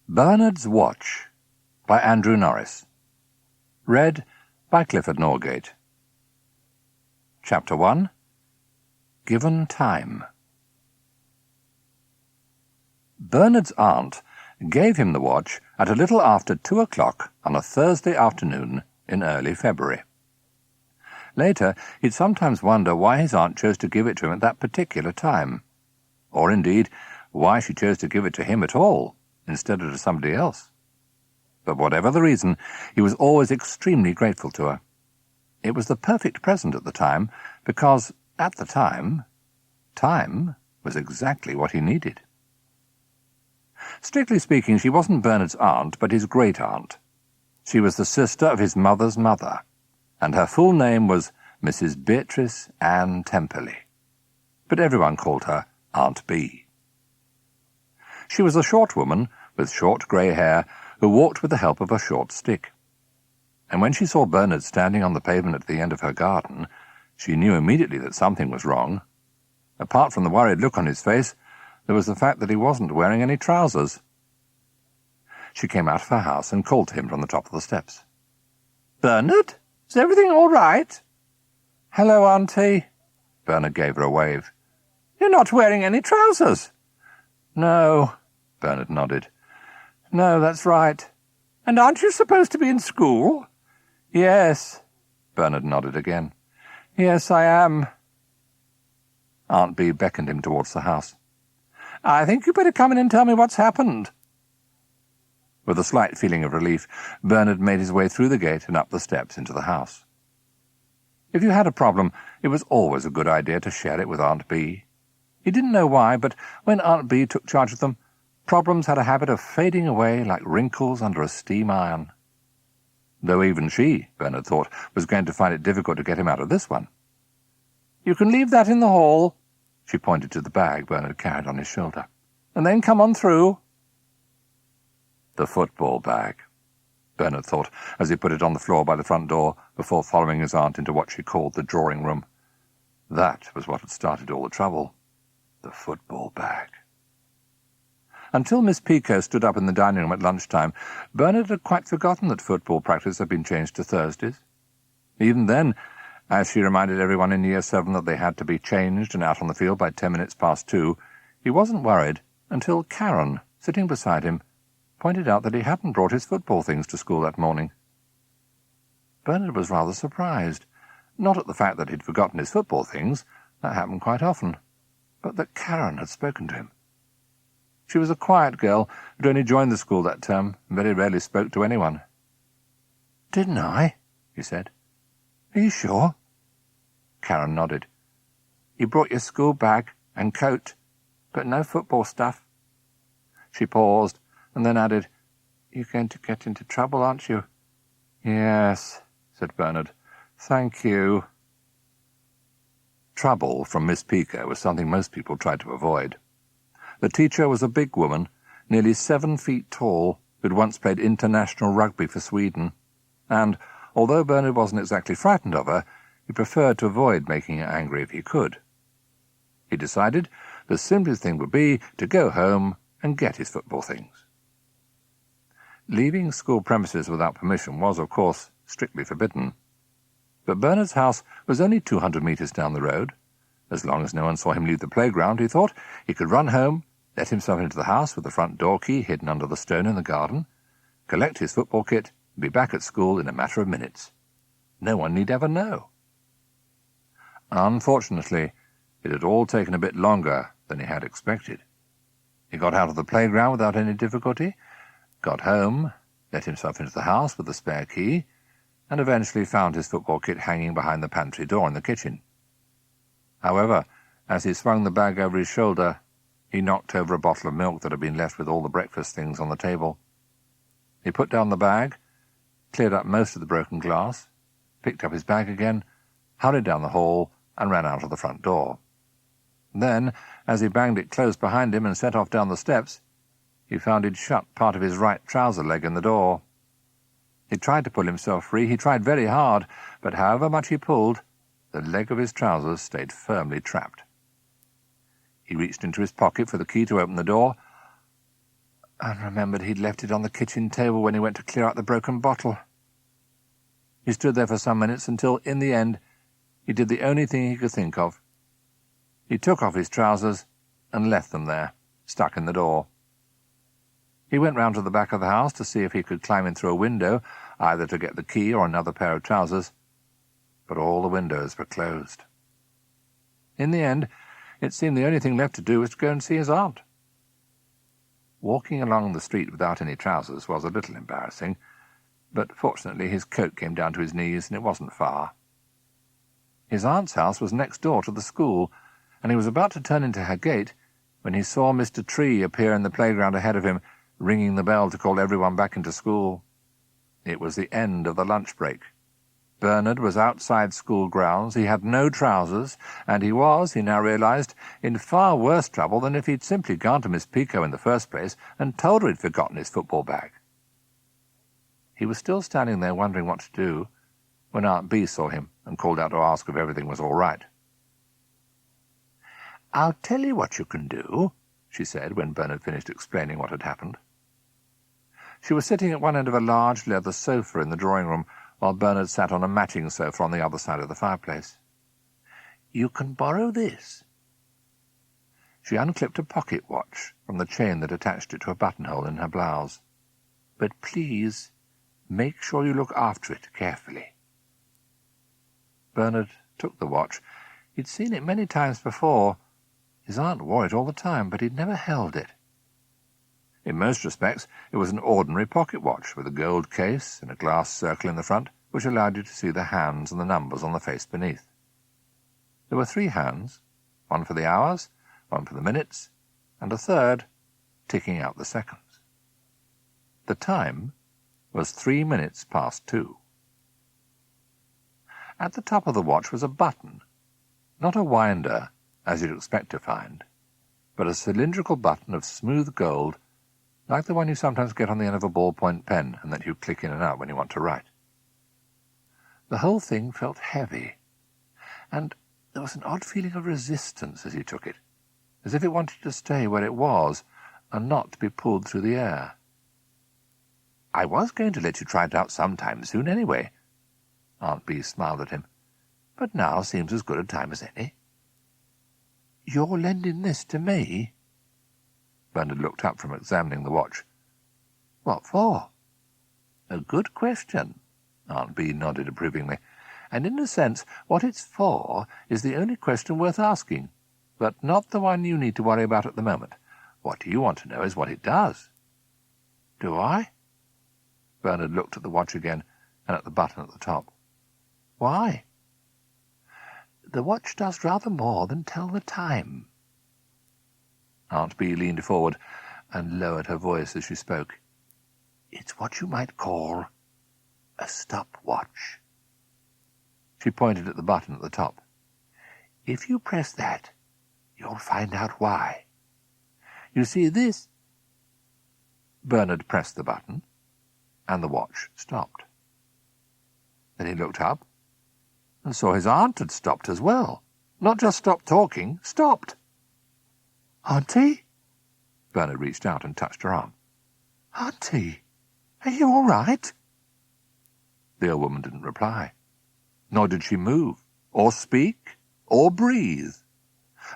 Bernard's Watch by Andrew Norriss. Read by Clifford Norgate. Chapter 1. Given Time. Bernard's aunt gave him the watch at a little after 2 o'clock on a Thursday afternoon in early February. Later, he'd sometimes wonder why his aunt chose to give it to him at that particular time, or indeed, why she chose to give it to him at all, instead of to somebody else. But whatever the reason, he was always extremely grateful to her. It was the perfect present at the time, because, at the time was exactly what he needed. Strictly speaking, she wasn't Bernard's aunt, but his great-aunt. She was the sister of his mother's mother, and her full name was Mrs Beatrice Ann Temperley. But everyone called her Aunt B. She was a short woman with short grey hair who walked with the help of a short stick. And when she saw Bernard standing on the pavement at the end of her garden, she knew immediately that something was wrong. Apart from the worried look on his face, there was the fact that he wasn't wearing any trousers. She came out of her house and called to him from the top of the steps. "Bernard, is everything all right?" "Hello, Auntie." Bernard gave her a wave. "You're not wearing any trousers." "No," Bernard nodded. "No, that's right." "And aren't you supposed to be in school?" "Yes." Bernard nodded again. "Yes, I am." Aunt B beckoned him towards the house. "I think you'd better come in and tell me what's happened." With a slight feeling of relief, Bernard made his way through the gate and up the steps into the house. If you had a problem, it was always a good idea to share it with Aunt B. He didn't know why, but when Aunt B took charge of them, problems had a habit of fading away like wrinkles under a steam iron. Though even she, Bernard thought, was going to find it difficult to get him out of this one. "You can leave that in the hall," she pointed to the bag Bernard carried on his shoulder, "and then come on through." The football bag, Bernard thought, as he put it on the floor by the front door before following his aunt into what she called the drawing room. That was what had started all the trouble. The football bag. Until Miss Pico stood up in the dining room at lunchtime, Bernard had quite forgotten that football practice had been changed to Thursdays. Even then, as she reminded everyone in Year 7 that they had to be changed and out on the field by 10 minutes past 2, he wasn't worried until Karen, sitting beside him, pointed out that he hadn't brought his football things to school that morning. Bernard was rather surprised, not at the fact that he'd forgotten his football things, that happened quite often, but that Karen had spoken to him. She was a quiet girl who'd only joined the school that term and very rarely spoke to anyone. "Didn't I?" he said. "Are you sure?" Karen nodded. "You brought your school bag and coat, but no football stuff." She paused and then added, "You're going to get into trouble, aren't you?" "Yes," said Bernard. "Thank you." Trouble from Miss Pico was something most people tried to avoid. The teacher was a big woman, nearly 7 feet tall, who'd once played international rugby for Sweden, and, although Bernard wasn't exactly frightened of her, he preferred to avoid making her angry if he could. He decided the simplest thing would be to go home and get his football things. Leaving school premises without permission was, of course, strictly forbidden. But Bernard's house was only 200 metres down the road. As long as no one saw him leave the playground, he thought, he could run home, let himself into the house with the front door key hidden under the stone in the garden, collect his football kit, and be back at school in a matter of minutes. No one need ever know. Unfortunately, it had all taken a bit longer than he had expected. He got out of the playground without any difficulty, got home, let himself into the house with the spare key, and eventually found his football kit hanging behind the pantry door in the kitchen. However, as he swung the bag over his shoulder, he knocked over a bottle of milk that had been left with all the breakfast things on the table. He put down the bag, cleared up most of the broken glass, picked up his bag again, hurried down the hall, and ran out of the front door. Then, as he banged it closed behind him and set off down the steps, he found he'd shut part of his right trouser leg in the door. He tried to pull himself free. He tried very hard, but however much he pulled, the leg of his trousers stayed firmly trapped. He reached into his pocket for the key to open the door. and remembered he'd left it on the kitchen table when he went to clear out the broken bottle. He stood there for some minutes until, in the end, he did the only thing he could think of. He took off his trousers and left them there, stuck in the door. He went round to the back of the house to see if he could climb in through a window, either to get the key or another pair of trousers, but all the windows were closed. In the end, it seemed the only thing left to do was to go and see his aunt. Walking along the street without any trousers was a little embarrassing, but fortunately his coat came down to his knees and it wasn't far. His aunt's house was next door to the school, and he was about to turn into her gate when he saw Mr. Tree appear in the playground ahead of him, ringing the bell to call everyone back into school. It was the end of the lunch break. Bernard was outside school grounds, he had no trousers, and he was, he now realized, in far worse trouble than if he'd simply gone to Miss Pico in the first place and told her he'd forgotten his football bag. He was still standing there wondering what to do when Aunt Bee saw him and called out to ask if everything was all right. "I'll tell you what you can do," she said when Bernard finished explaining what had happened. She was sitting at one end of a large leather sofa in the drawing-room, while Bernard sat on a matching sofa on the other side of the fireplace. "You can borrow this." She unclipped a pocket watch from the chain that attached it to a buttonhole in her blouse. "But please, make sure you look after it carefully." Bernard took the watch. He'd seen it many times before. His aunt wore it all the time, but he'd never held it. In most respects, it was an ordinary pocket watch with a gold case and a glass circle in the front, which allowed you to see the hands and the numbers on the face beneath. There were 3 hands, one for the hours, one for the minutes, and a third ticking out the seconds. The time was 3 minutes past 2. At the top of the watch was a button, not a winder, as you'd expect to find, but a cylindrical button of smooth gold, like the one you sometimes get on the end of a ballpoint pen and that you click in and out when you want to write. The whole thing felt heavy, and there was an odd feeling of resistance as he took it, as if it wanted to stay where it was and not to be pulled through the air. "I was going to let you try it out sometime soon anyway." Aunt Bee smiled at him. "But now seems as good a time as any." "You're lending this to me?" Bernard looked up from examining the watch. "What for?" "A good question." Aunt Bee nodded approvingly. "And in a sense, what it's for is the only question worth asking, but not the one you need to worry about at the moment. What you want to know is what it does." "Do I?" Bernard looked at the watch again and at the button at the top. "Why?" "The watch does rather more than tell the time." Aunt Bee leaned forward and lowered her voice as she spoke. "It's what you might call a stopwatch." She pointed at the button at the top. "If you press that, you'll find out why. You see this—" Bernard pressed the button, and the watch stopped. Then he looked up and saw his aunt had stopped as well. Not just stopped talking, stopped. "Auntie?" Bernard reached out and touched her arm. "Auntie, are you all right?" The old woman didn't reply. Nor did she move, or speak, or breathe.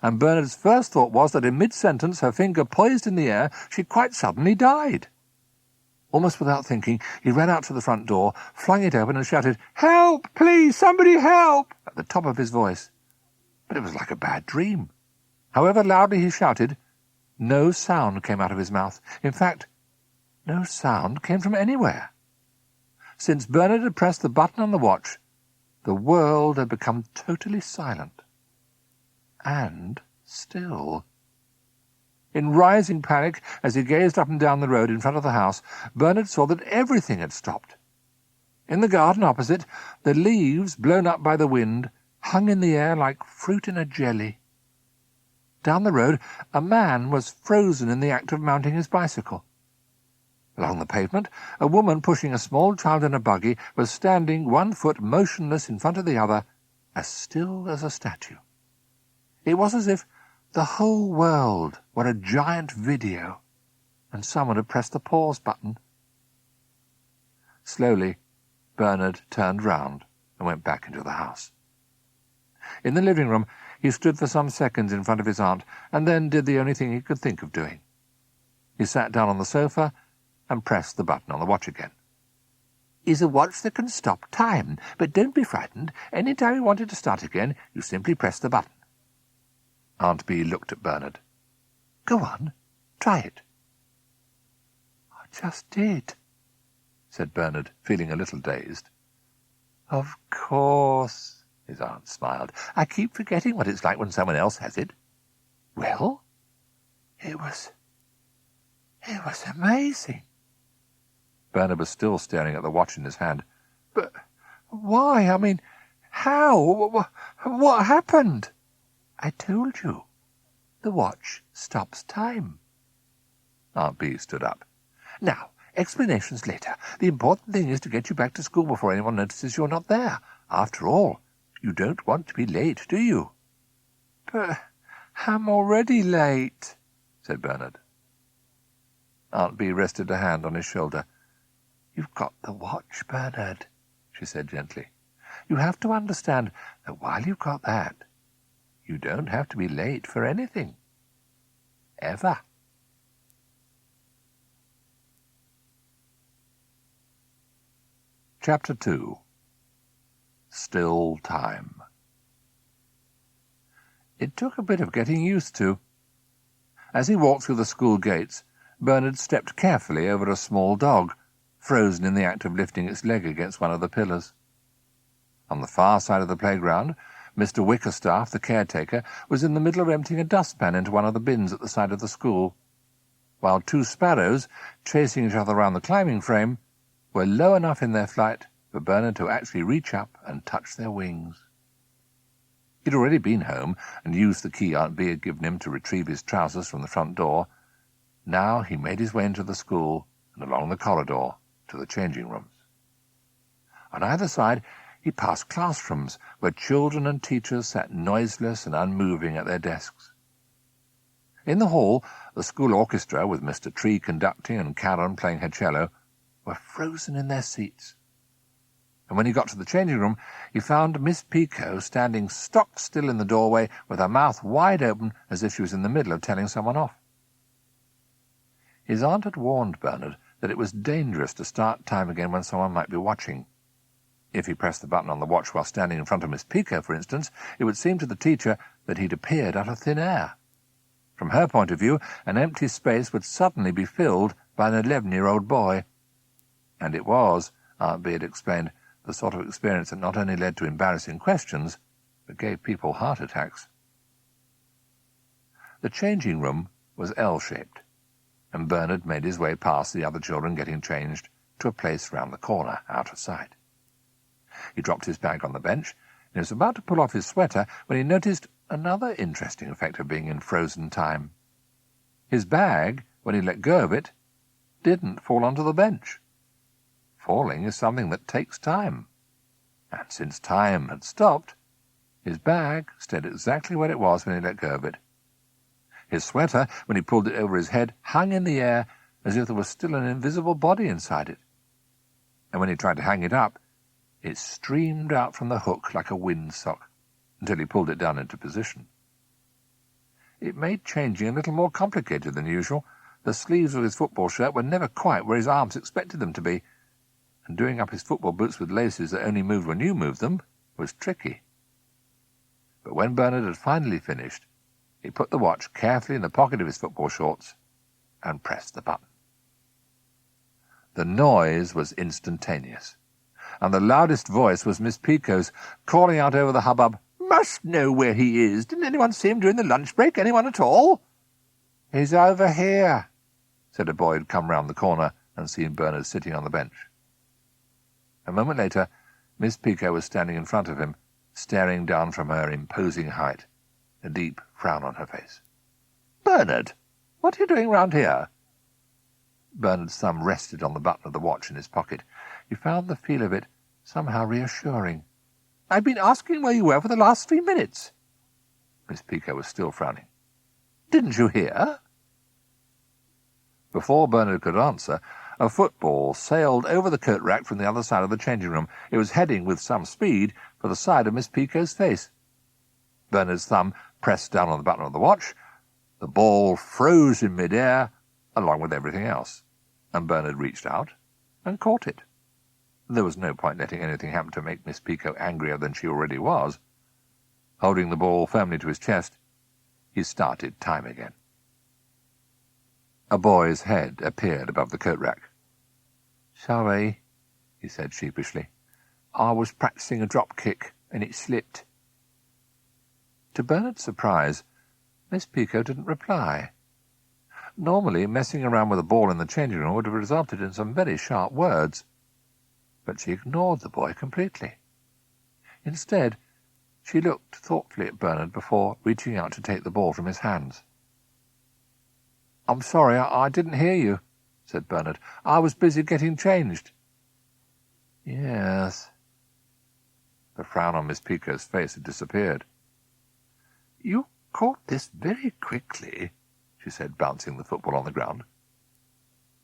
And Bernard's first thought was that in mid-sentence, her finger poised in the air, she quite suddenly died. Almost without thinking, he ran out to the front door, flung it open and shouted, "Help! Please, somebody help!" at the top of his voice. But it was like a bad dream. However loudly he shouted, no sound came out of his mouth. In fact, no sound came from anywhere. Since Bernard had pressed the button on the watch, the world had become totally silent. And still. In rising panic, as he gazed up and down the road in front of the house, Bernard saw that everything had stopped. In the garden opposite, the leaves, blown up by the wind, hung in the air like fruit in a jelly. Down the road, a man was frozen in the act of mounting his bicycle. Along the pavement, a woman pushing a small child in a buggy was standing 1 foot motionless in front of the other, as still as a statue. It was as if the whole world were a giant video, and someone had pressed the pause button. Slowly, Bernard turned round and went back into the house. In the living room, he stood for some seconds in front of his aunt, and then did the only thing he could think of doing. He sat down on the sofa and pressed the button on the watch again. "Is a watch that can stop time, but don't be frightened. Any time you want it to start again, you simply press the button." Aunt Bee looked at Bernard. "Go on, try it." "I just did," said Bernard, feeling a little dazed. "Of course," his aunt smiled. "I keep forgetting what it's like when someone else has it." "Well?" It was amazing." Bernard was still staring at the watch in his hand. "But why? I mean, how? What happened?" "I told you. The watch stops time." Aunt Bee stood up. "Now, explanations later. The important thing is to get you back to school before anyone notices you're not there. After all, you don't want to be late, do you?" "But I'm already late," said Bernard. Aunt Bee rested a hand on his shoulder. "You've got the watch, Bernard," she said gently. "You have to understand that while you've got that, you don't have to be late for anything. Ever." Chapter 2. Still Time. It took a bit of getting used to. As he walked through the school gates, Bernard stepped carefully over a small dog, frozen in the act of lifting its leg against one of the pillars. On the far side of the playground, Mr. Wickerstaff, the caretaker, was in the middle of emptying a dustpan into one of the bins at the side of the school, while two sparrows, chasing each other round the climbing frame, were low enough in their flight for Bernard to actually reach up and touch their wings. He'd already been home and used the key Aunt Bee had given him to retrieve his trousers from the front door. Now he made his way into the school and along the corridor to the changing rooms. On either side he passed classrooms where children and teachers sat noiseless and unmoving at their desks. In the hall, the school orchestra, with Mr. Tree conducting and Karen playing her cello, were frozen in their seats. And when he got to the changing room, he found Miss Pico standing stock still in the doorway with her mouth wide open as if she was in the middle of telling someone off. His aunt had warned Bernard that it was dangerous to start time again when someone might be watching. If he pressed the button on the watch while standing in front of Miss Pico, for instance, it would seem to the teacher that he'd appeared out of thin air. From her point of view, an empty space would suddenly be filled by an 11-year-old boy. And it was, Aunt Bee had explained, the sort of experience that not only led to embarrassing questions, but gave people heart attacks. The changing room was L-shaped, and Bernard made his way past the other children getting changed to a place round the corner, out of sight. He dropped his bag on the bench, and was about to pull off his sweater when he noticed another interesting effect of being in frozen time. His bag, when he let go of it, didn't fall onto the bench. Falling is something that takes time, and since time had stopped, his bag stayed exactly where it was when he let go of it. His sweater, when he pulled it over his head, hung in the air as if there was still an invisible body inside it. And when he tried to hang it up, it streamed out from the hook like a windsock until he pulled it down into position. It made changing a little more complicated than usual. The sleeves of his football shirt were never quite where his arms expected them to be, and doing up his football boots with laces that only moved when you moved them was tricky. But when Bernard had finally finished, he put the watch carefully in the pocket of his football shorts and pressed the button. The noise was instantaneous, and the loudest voice was Miss Pico's, calling out over the hubbub, "Must know where he is. Didn't anyone see him during the lunch break? Anyone at all?" "He's over here," said a boy who'd come round the corner and seen Bernard sitting on the bench. A moment later, Miss Pico was standing in front of him, staring down from her imposing height, a deep frown on her face. "Bernard, what are you doing round here?" Bernard's thumb rested on the button of the watch in his pocket. He found the feel of it somehow reassuring. "I've been asking where you were for the last 3 minutes." Miss Pico was still frowning. "Didn't you hear?" Before Bernard could answer, a football sailed over the coat rack from the other side of the changing room. It was heading with some speed for the side of Miss Pico's face. Bernard's thumb pressed down on the button of the watch. The ball froze in mid-air, along with everything else, and Bernard reached out and caught it. There was no point letting anything happen to make Miss Pico angrier than she already was. Holding the ball firmly to his chest, he started time again. A boy's head appeared above the coat rack. "Sorry," he said sheepishly. "I was practicing a drop kick, and it slipped." To Bernard's surprise, Miss Pico didn't reply. Normally, messing around with a ball in the changing room would have resulted in some very sharp words, but she ignored the boy completely. Instead, she looked thoughtfully at Bernard before reaching out to take the ball from his hands. "I'm sorry, I didn't hear you," said Bernard. "I was busy getting changed." "Yes." The frown on Miss Pico's face had disappeared. "You caught this very quickly," she said, bouncing the football on the ground.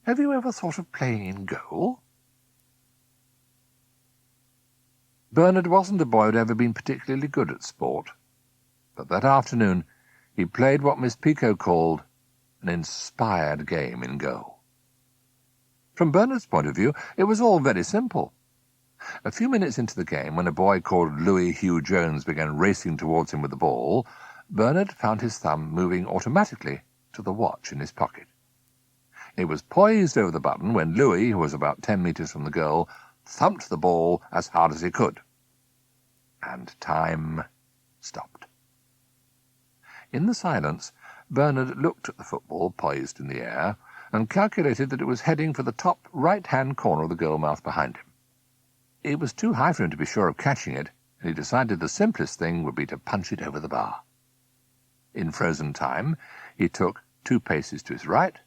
"Have you ever thought of playing in goal?" Bernard wasn't a boy who'd ever been particularly good at sport, but that afternoon he played what Miss Pico called an inspired game in goal. From Bernard's point of view, it was all very simple. A few minutes into the game, when a boy called Louis Hugh Jones began racing towards him with the ball, Bernard found his thumb moving automatically to the watch in his pocket. It was poised over the button when Louis, who was about 10 metres from the goal, thumped the ball as hard as he could. And time stopped. In the silence, Bernard looked at the football poised in the air and calculated that it was heading for the top right-hand corner of the goal mouth behind him. It was too high for him to be sure of catching it, and he decided the simplest thing would be to punch it over the bar. In frozen time, he took 2 paces to his right,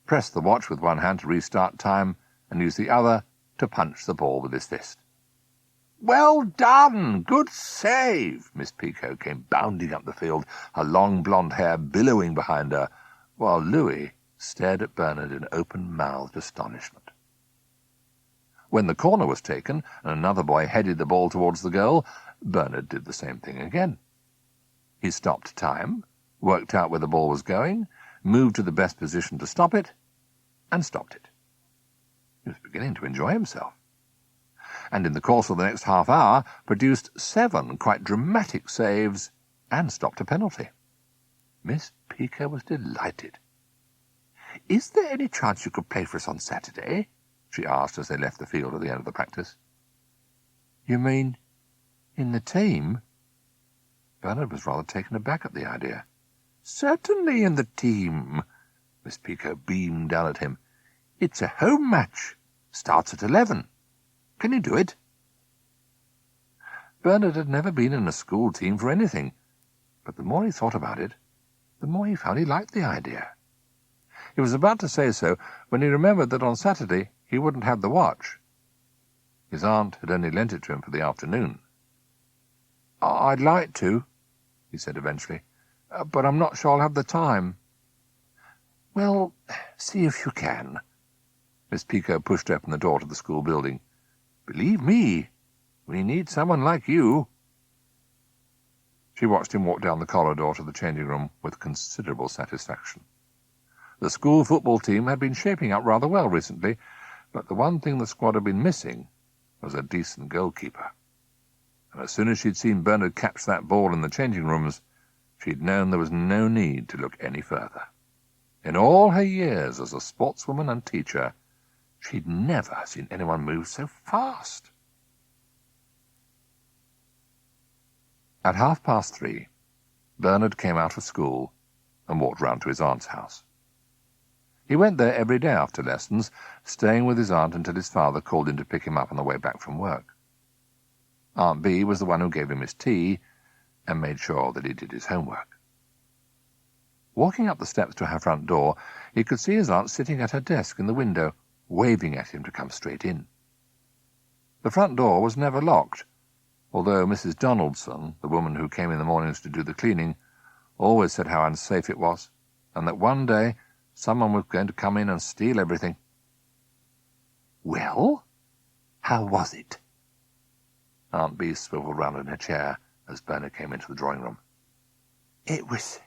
pressed the watch with one hand to restart time, and used the other to punch the ball with his fist. "Well done! Good save!" Miss Pico came bounding up the field, her long blonde hair billowing behind her, while Louis stared at Bernard in open-mouthed astonishment. When the corner was taken and another boy headed the ball towards the goal, Bernard did the same thing again. He stopped time, worked out where the ball was going, moved to the best position to stop it, and stopped it. He was beginning to enjoy himself, and in the course of the next half hour produced 7 quite dramatic saves and stopped a penalty. Miss Pico was delighted. "Is there any chance you could play for us on Saturday?" she asked as they left the field at the end of the practice. "You mean in the team?" Bernard was rather taken aback at the idea. "Certainly in the team." Miss Pico beamed down at him. "It's a home match. Starts at 11. Can you do it?" Bernard had never been in a school team for anything, but the more he thought about it, the more he found he liked the idea. He was about to say so when he remembered that on Saturday he wouldn't have the watch. His aunt had only lent it to him for the afternoon. "I'd like to," he said eventually, "but I'm not sure I'll have the time." "Well, see if you can." Miss Pico pushed open the door to the school building. "Believe me, we need someone like you." She watched him walk down the corridor to the changing room with considerable satisfaction. The school football team had been shaping up rather well recently, but the one thing the squad had been missing was a decent goalkeeper. And as soon as she'd seen Bernard catch that ball in the changing rooms, she'd known there was no need to look any further. In all her years as a sportswoman and teacher, she'd never seen anyone move so fast. At 3:30, Bernard came out of school and walked round to his aunt's house. He went there every day after lessons, staying with his aunt until his father called in to pick him up on the way back from work. Aunt Bee was the one who gave him his tea and made sure that he did his homework. Walking up the steps to her front door, he could see his aunt sitting at her desk in the window, waving at him to come straight in. The front door was never locked, although Mrs. Donaldson, the woman who came in the mornings to do the cleaning, always said how unsafe it was, and that one day Someone was going to come in and steal everything. Well, how was it? Aunt Bee swiveled round in her chair as Bernard came into the drawing room. It was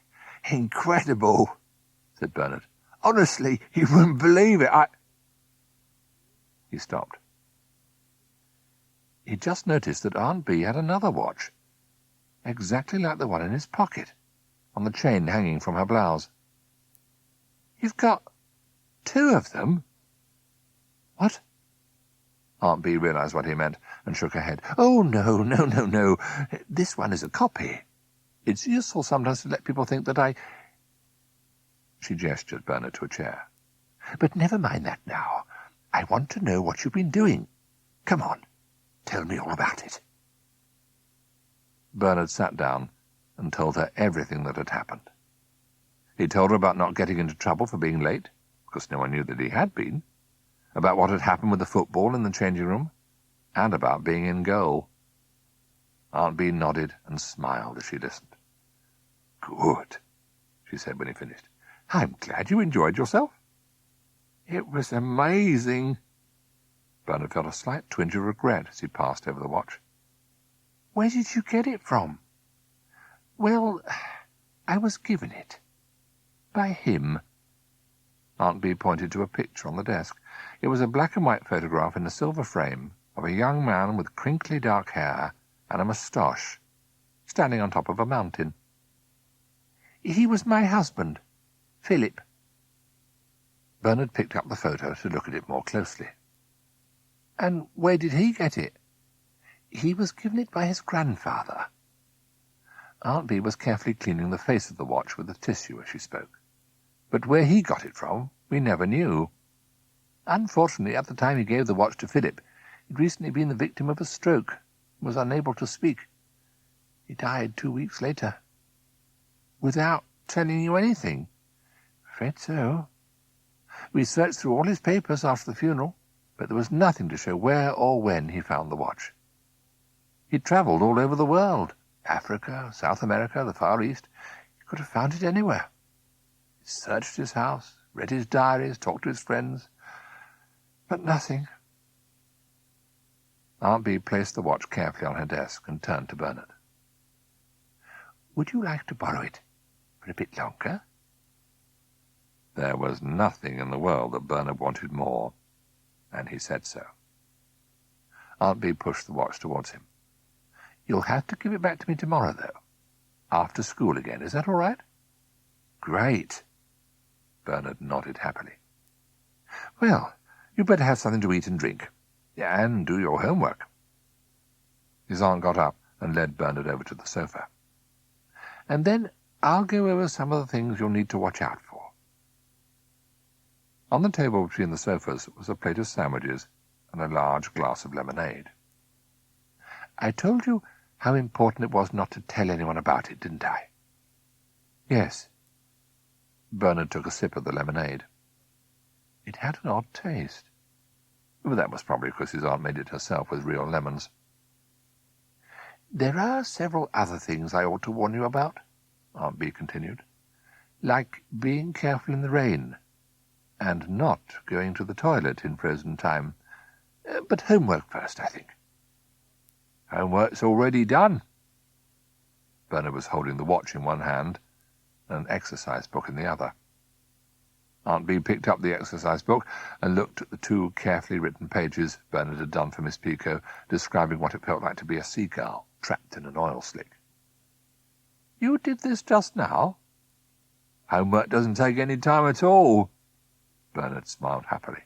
incredible, said Bernard. Honestly, you wouldn't believe it. He stopped. He just noticed that Aunt Bee had another watch, exactly like the one in his pocket, on the chain hanging from her blouse. You've got 2 of them? What? Aunt Bee realized what he meant and shook her head. Oh, no. This one is a copy. It's useful sometimes to let people think that I... She gestured Bernard to a chair. But never mind that now. I want to know what you've been doing. Come on, tell me all about it. Bernard sat down and told her everything that had happened. He told her about not getting into trouble for being late, because no one knew that he had been, about what had happened with the football in the changing room, and about being in goal. Aunt Bee nodded and smiled as she listened. Good, she said when he finished. I'm glad you enjoyed yourself. It was amazing. Bernard felt a slight twinge of regret as he passed over the watch. Where did you get it from? Well, I was given it. By him. Aunt Bee pointed to a picture on the desk. It was a black and white photograph in a silver frame of a young man with crinkly dark hair and a moustache, standing on top of a mountain. He was my husband, Philip. Bernard picked up the photo to look at it more closely. And where did he get it? He was given it by his grandfather. Aunt Bee was carefully cleaning the face of the watch with a tissue as she spoke. But where he got it from, we never knew. Unfortunately, at the time he gave the watch to Philip, he'd recently been the victim of a stroke and was unable to speak. He died 2 weeks later. Without telling you anything? Afraid so. We searched through all his papers after the funeral, but there was nothing to show where or when he found the watch. He'd travelled all over the world, Africa, South America, the Far East. He could have found it anywhere. He searched his house, read his diaries, talked to his friends, but nothing. Aunt Bee placed the watch carefully on her desk and turned to Bernard. Would you like to borrow it for a bit longer? There was nothing in the world that Bernard wanted more, and he said so. Aunt Bee pushed the watch towards him. You'll have to give it back to me tomorrow, though. After school again. Is that all right? Great. Bernard nodded happily. Well, you'd better have something to eat and drink. And do your homework. His aunt got up and led Bernard over to the sofa. And then I'll go over some of the things you'll need to watch out for. On the table between the sofas was a plate of sandwiches and a large glass of lemonade. I told you how important it was not to tell anyone about it, didn't I? Yes. Bernard took a sip of the lemonade. It had an odd taste. But that was probably because his aunt made it herself with real lemons. There are several other things I ought to warn you about, Aunt Bee continued, like being careful in the rain, and not going to the toilet in frozen time. But homework first, I think. Homework's already done. Bernard was holding the watch in one hand and an exercise book in the other. Aunt Bee picked up the exercise book and looked at the 2 carefully written pages Bernard had done for Miss Pico, describing what it felt like to be a seagull trapped in an oil slick. You did this just now? Homework doesn't take any time at all. Bernard smiled happily.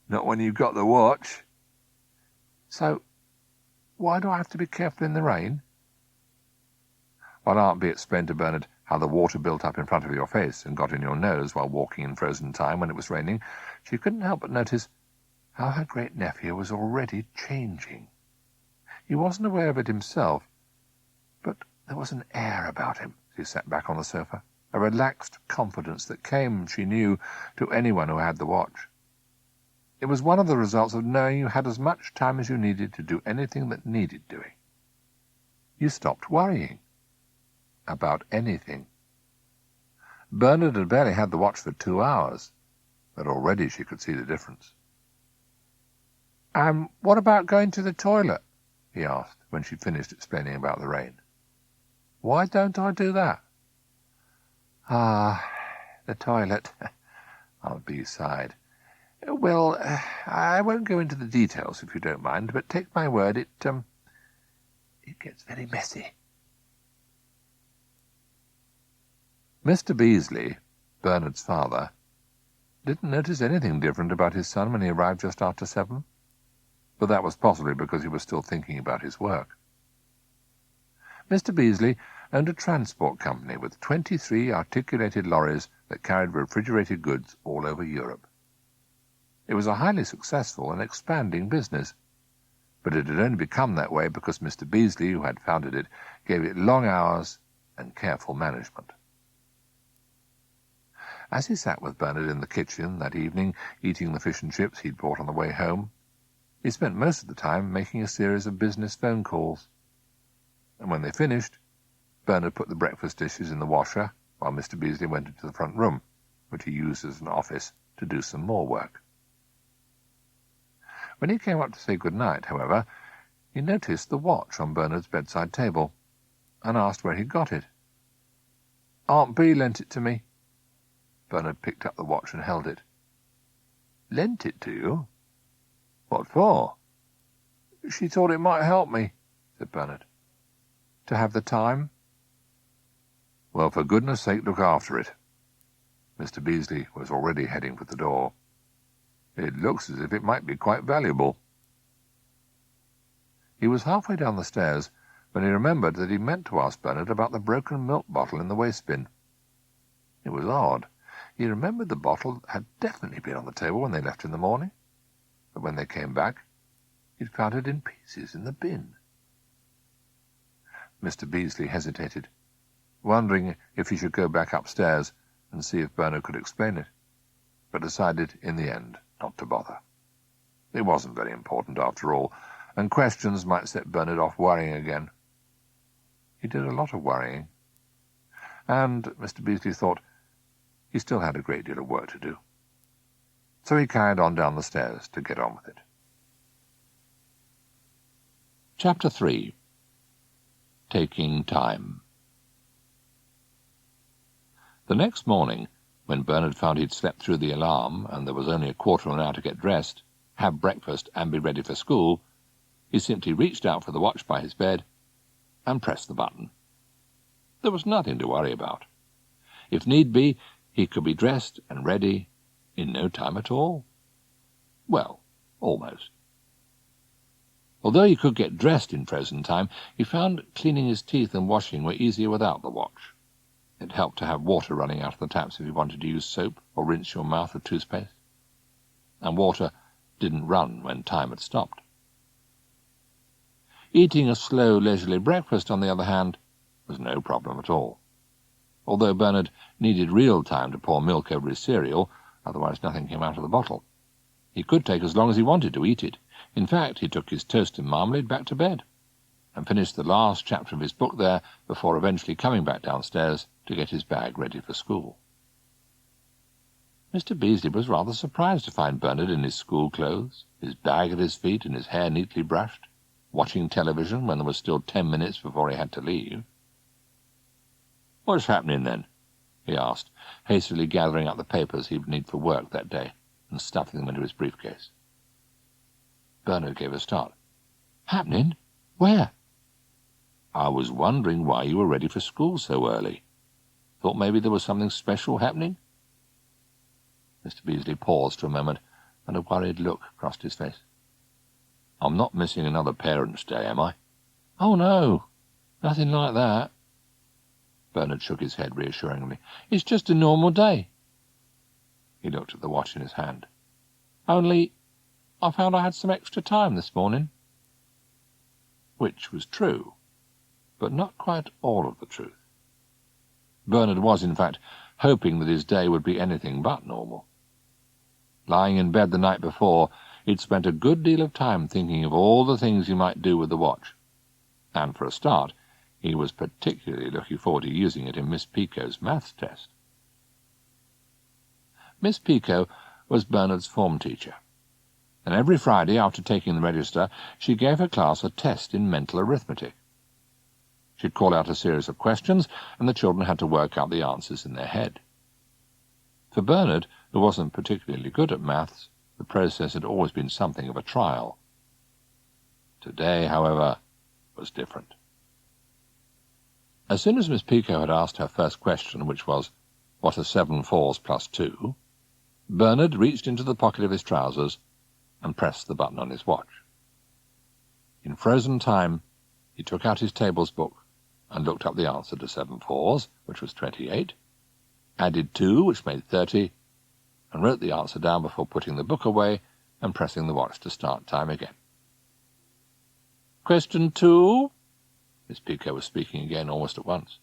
Not when you've got the watch. So, why do I have to be careful in the rain? While Aunt Bee explained to Bernard how the water built up in front of your face and got in your nose while walking in frozen time when it was raining, she couldn't help but notice how her great-nephew was already changing. He wasn't aware of it himself, but there was an air about him as he sat back on the sofa, a relaxed confidence that came, she knew, to anyone who had the watch. It was one of the results of knowing you had as much time as you needed to do anything that needed doing. You stopped worrying about anything. Bernard had barely had the watch for 2 hours, but already she could see the difference. What about going to the toilet?" he asked when she finished explaining about the rain. "Why don't I do that?" "Ah, the toilet," Aunt Bee sighed. "Well, I won't go into the details if you don't mind, but take my word, it gets very messy." Mr Beasley, Bernard's father, didn't notice anything different about his son when he arrived just after 7, but that was possibly because he was still thinking about his work. Mr Beasley owned a transport company with 23 articulated lorries that carried refrigerated goods all over Europe. It was a highly successful and expanding business, but it had only become that way because Mr Beasley, who had founded it, gave it long hours and careful management. As he sat with Bernard in the kitchen that evening, eating the fish and chips he'd bought on the way home, he spent most of the time making a series of business phone calls. And when they finished, Bernard put the breakfast dishes in the washer while Mr Beasley went into the front room, which he used as an office, to do some more work. When he came up to say good night, however, he noticed the watch on Bernard's bedside table and asked where he'd got it. "Aunt Bee lent it to me." Bernard picked up the watch and held it. "Lent it to you? What for?" "She thought it might help me," said Bernard. "To have the time." "Well, for goodness' sake, look after it." Mr Beasley was already heading for the door. "It looks as if it might be quite valuable." He was halfway down the stairs when he remembered that he meant to ask Bernard about the broken milk bottle in the waste bin. It was odd. He remembered the bottle had definitely been on the table when they left in the morning, but when they came back, he'd found it in pieces in the bin. Mr Beasley hesitated, wondering if he should go back upstairs and see if Bernard could explain it, but decided in the end not to bother. It wasn't very important after all, and questions might set Bernard off worrying again. He did a lot of worrying, and Mr Beasley thought he still had a great deal of work to do. So he carried on down the stairs to get on with it. Chapter 3. Taking Time. The next morning, when Bernard found he'd slept through the alarm and there was only a quarter of an hour to get dressed, have breakfast and be ready for school, he simply reached out for the watch by his bed and pressed the button. There was nothing to worry about. If need be, he could be dressed and ready in no time at all. Well, almost. Although he could get dressed in frozen time, he found cleaning his teeth and washing were easier without the watch. It helped to have water running out of the taps if you wanted to use soap or rinse your mouth with toothpaste. And water didn't run when time had stopped. Eating a slow, leisurely breakfast, on the other hand, was no problem at all. Although Bernard needed real time to pour milk over his cereal, otherwise nothing came out of the bottle. He could take as long as he wanted to eat it. In fact, he took his toast and marmalade back to bed, and finished the last chapter of his book there before eventually coming back downstairs to get his bag ready for school. Mr Beasley was rather surprised to find Bernard in his school clothes, his bag at his feet and his hair neatly brushed, watching television when there was still 10 minutes before he had to leave. "What's happening, then?" he asked, hastily gathering up the papers he would need for work that day and stuffing them into his briefcase. Bernard gave a start. "Happening? Where?" "I was wondering why you were ready for school so early. Thought maybe there was something special happening?" Mr Beasley paused for a moment, and a worried look crossed his face. "I'm not missing another Parents' Day, am I?" "Oh, no, nothing like that." Bernard shook his head reassuringly. "It's just a normal day." He looked at the watch in his hand. "Only I found I had some extra time this morning." Which was true, but not quite all of the truth. Bernard was, in fact, hoping that his day would be anything but normal. Lying in bed the night before, he'd spent a good deal of time thinking of all the things he might do with the watch, and for a start, he was particularly looking forward to using it in Miss Pico's maths test. Miss Pico was Bernard's form teacher, and every Friday, after taking the register, she gave her class a test in mental arithmetic. She'd call out a series of questions, and the children had to work out the answers in their head. For Bernard, who wasn't particularly good at maths, the process had always been something of a trial. Today, however, was different. As soon as Miss Pico had asked her first question, which was, "What are 7 4s plus 2?" Bernard reached into the pocket of his trousers and pressed the button on his watch. In frozen time, he took out his tables book and looked up the answer to 7 4s, which was 28, added 2, which made 30, and wrote the answer down before putting the book away and pressing the watch to start time again. "Question 2, Miss Pico was speaking again almost at once.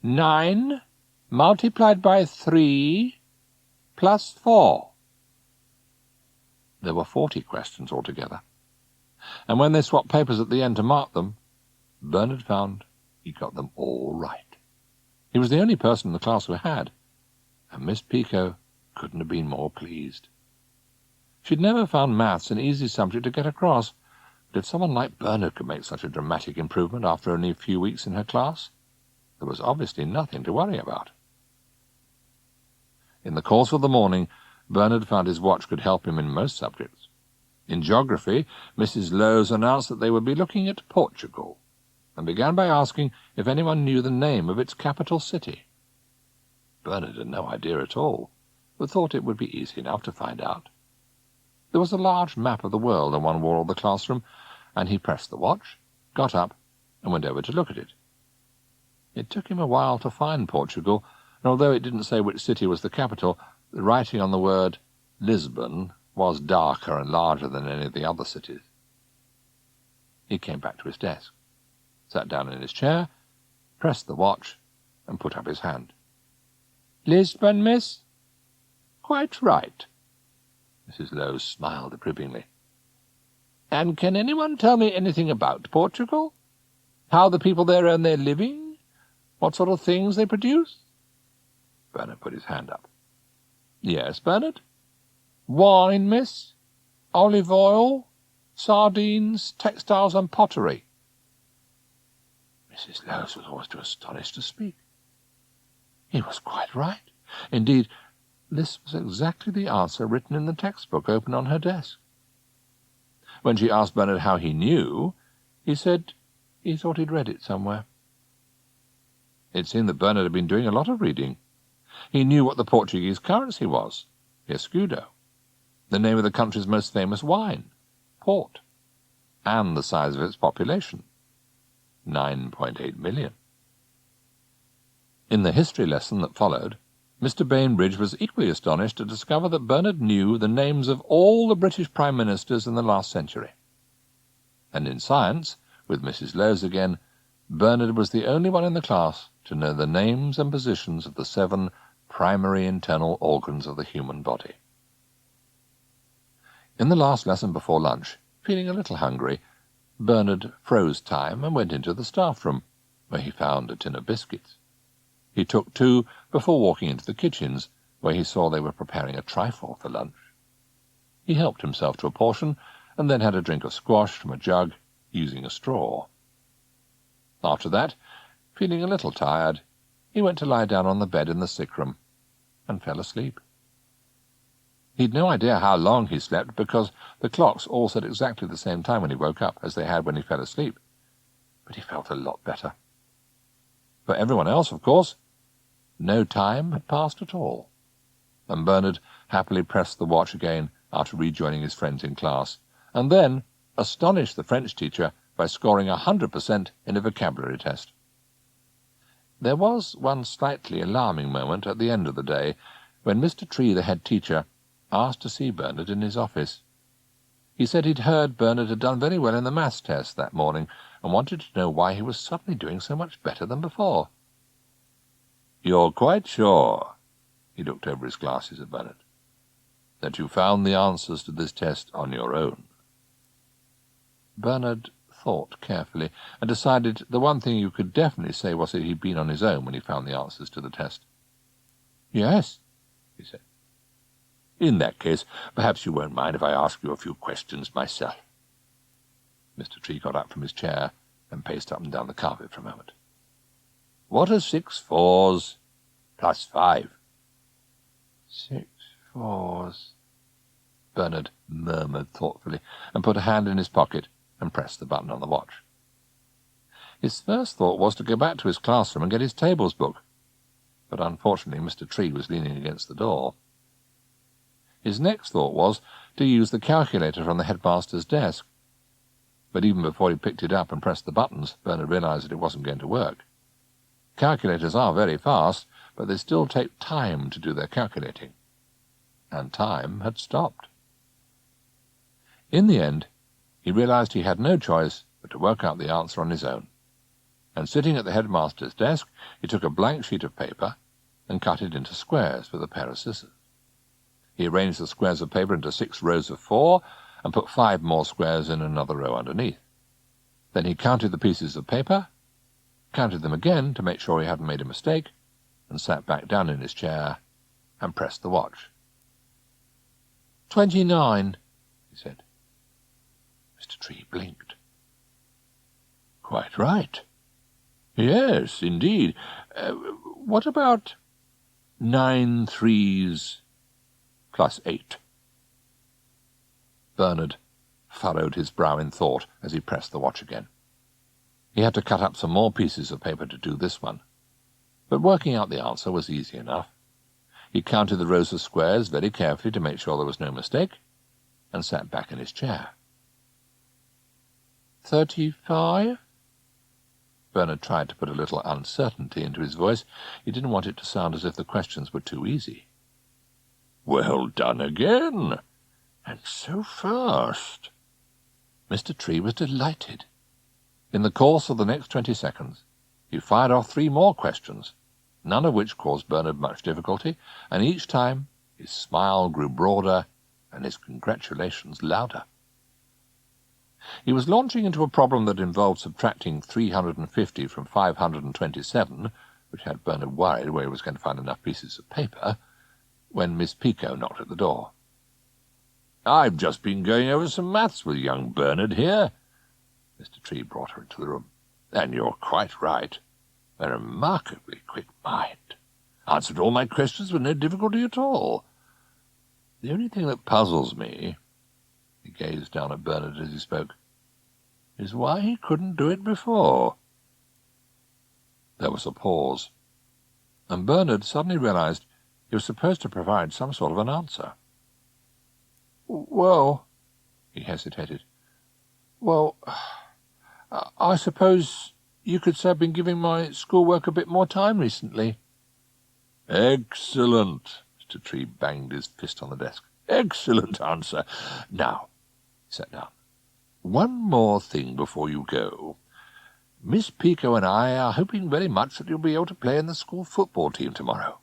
9 multiplied by 3 plus 4. There were 40 questions altogether, and when they swapped papers at the end to mark them, Bernard found he got them all right. He was the only person in the class who had, and Miss Pico couldn't have been more pleased. She'd never found maths an easy subject to get across, but if someone like Bernard could make such a dramatic improvement after only a few weeks in her class, there was obviously nothing to worry about. In the course of the morning, Bernard found his watch could help him in most subjects. In geography, Mrs. Lowes announced that they would be looking at Portugal, and began by asking if anyone knew the name of its capital city. Bernard had no idea at all, but thought it would be easy enough to find out. There was a large map of the world on one wall of the classroom, and he pressed the watch, got up, and went over to look at it. It took him a while to find Portugal, and although it didn't say which city was the capital, the writing on the word Lisbon was darker and larger than any of the other cities. He came back to his desk, sat down in his chair, pressed the watch, and put up his hand. "Lisbon, miss?" "Quite right." Mrs. Lowes smiled approvingly. "And can anyone tell me anything about Portugal? How the people there earn their living? What sort of things they produce?" Bernard put his hand up. "Yes, Bernard?" "Wine, miss, olive oil, sardines, textiles and pottery." Mrs. Lowes was almost too astonished to speak. He was quite right. Indeed, this was exactly the answer written in the textbook open on her desk. When she asked Bernard how he knew, he said he thought he'd read it somewhere. It seemed that Bernard had been doing a lot of reading. He knew what the Portuguese currency was, escudo, the name of the country's most famous wine, port, and the size of its population, 9.8 million. In the history lesson that followed, Mr. Bainbridge was equally astonished to discover that Bernard knew the names of all the British Prime Ministers in the last century. And in science, with Mrs. Lowes again, Bernard was the only one in the class to know the names and positions of the 7 primary internal organs of the human body. In the last lesson before lunch, feeling a little hungry, Bernard froze time and went into the staff room, where he found a tin of biscuits. He took 2 before walking into the kitchens, where he saw they were preparing a trifle for lunch. He helped himself to a portion, and then had a drink of squash from a jug, using a straw. After that, feeling a little tired, he went to lie down on the bed in the sick room, and fell asleep. He'd no idea how long he slept, because the clocks all said exactly the same time when he woke up as they had when he fell asleep. But he felt a lot better. For everyone else, of course, no time had passed at all, and Bernard happily pressed the watch again after rejoining his friends in class, and then astonished the French teacher by scoring 100% in a vocabulary test. There was one slightly alarming moment at the end of the day, when Mr. Tree, the head teacher, asked to see Bernard in his office. He said he'd heard Bernard had done very well in the maths test that morning, and wanted to know why he was suddenly doing so much better than before. "You're quite sure," he looked over his glasses at Bernard, "that you found the answers to this test on your own?" Bernard thought carefully, and decided the one thing you could definitely say was that he'd been on his own when he found the answers to the test. "Yes," he said. In that case, perhaps you won't mind if I ask you a few questions myself. Mr. Tree got up from his chair and paced up and down the carpet for a moment. What are 6 4s plus 5? 6 4s, Bernard murmured thoughtfully, and put a hand in his pocket and pressed the button on the watch. His first thought was to go back to his classroom and get his tables book, but unfortunately Mr. Tree was leaning against the door. His next thought was to use the calculator from the headmaster's desk, but even before he picked it up and pressed the buttons, Bernard realized that it wasn't going to work. Calculators are very fast, but they still take time to do their calculating, and time had stopped. In the end, he realized he had no choice but to work out the answer on his own, and sitting at the headmaster's desk, he took a blank sheet of paper and cut it into squares with a pair of scissors. He arranged the squares of paper into 6 rows of 4 and put 5 more squares in another row underneath. Then he counted the pieces of paper, counted them again to make sure he hadn't made a mistake, and sat back down in his chair and pressed the watch. 29, he said. Mr. Tree blinked. Quite right. Yes, indeed. What about 9 3s plus 8? Bernard furrowed his brow in thought as he pressed the watch again. He had to cut up some more pieces of paper to do this one, but working out the answer was easy enough. He counted the rows of squares very carefully to make sure there was no mistake, and sat back in his chair. 35? Bernard tried to put a little uncertainty into his voice. He didn't want it to sound as if the questions were too easy. Well done again, and so fast. Mr. Tree was delighted. In the course of the next 20 seconds, he fired off 3 more questions, none of which caused Bernard much difficulty, and each time his smile grew broader and his congratulations louder. He was launching into a problem that involved subtracting 350 from 527, which had Bernard worried where he was going to find enough pieces of paper, when Miss Pico knocked at the door. I've just been going over some maths with young Bernard here. Mr. Tree brought her into the room. And you're quite right. A remarkably quick mind. Answered all my questions with no difficulty at all. The only thing that puzzles me, he gazed down at Bernard as he spoke, is why he couldn't do it before. There was a pause, and Bernard suddenly realized he was supposed to provide some sort of an answer. Well, he hesitated. Well, I suppose you could say I've been giving my schoolwork a bit more time recently. Excellent. Mr. Tree banged his fist on the desk. Excellent answer. Now, he sat down. One more thing before you go. Miss Pico and I are hoping very much that you'll be able to play in the school football team tomorrow.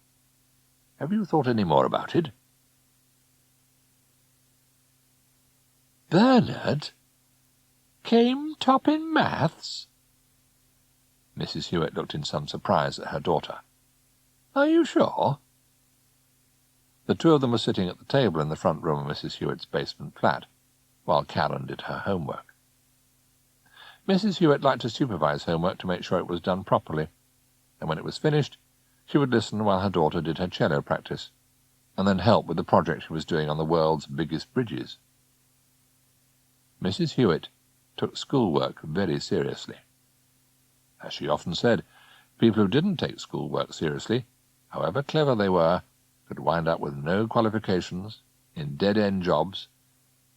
Have you thought any more about it? Bernard came top in maths? Mrs. Hewitt looked in some surprise at her daughter. Are you sure? The two of them were sitting at the table in the front room of Mrs. Hewitt's basement flat, while Karen did her homework. Mrs. Hewitt liked to supervise homework to make sure it was done properly, and when it was finished, she would listen while her daughter did her cello practice, and then help with the project she was doing on the world's biggest bridges. Mrs. Hewitt took schoolwork very seriously. As she often said, people who didn't take schoolwork seriously, however clever they were, could wind up with no qualifications, in dead-end jobs,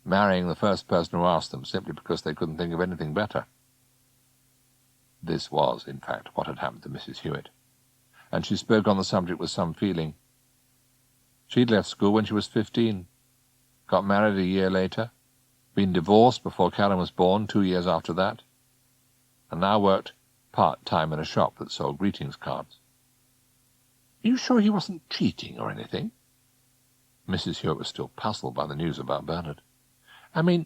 marrying the first person who asked them simply because they couldn't think of anything better. This was, in fact, what had happened to Mrs. Hewitt, and she spoke on the subject with some feeling. She'd left school when she was 15, got married a year later, been divorced before Karen was born 2 years after that, and now worked part-time in a shop that sold greetings cards. Are you sure he wasn't cheating or anything? Mrs. Hewitt was still puzzled by the news about Bernard. I mean,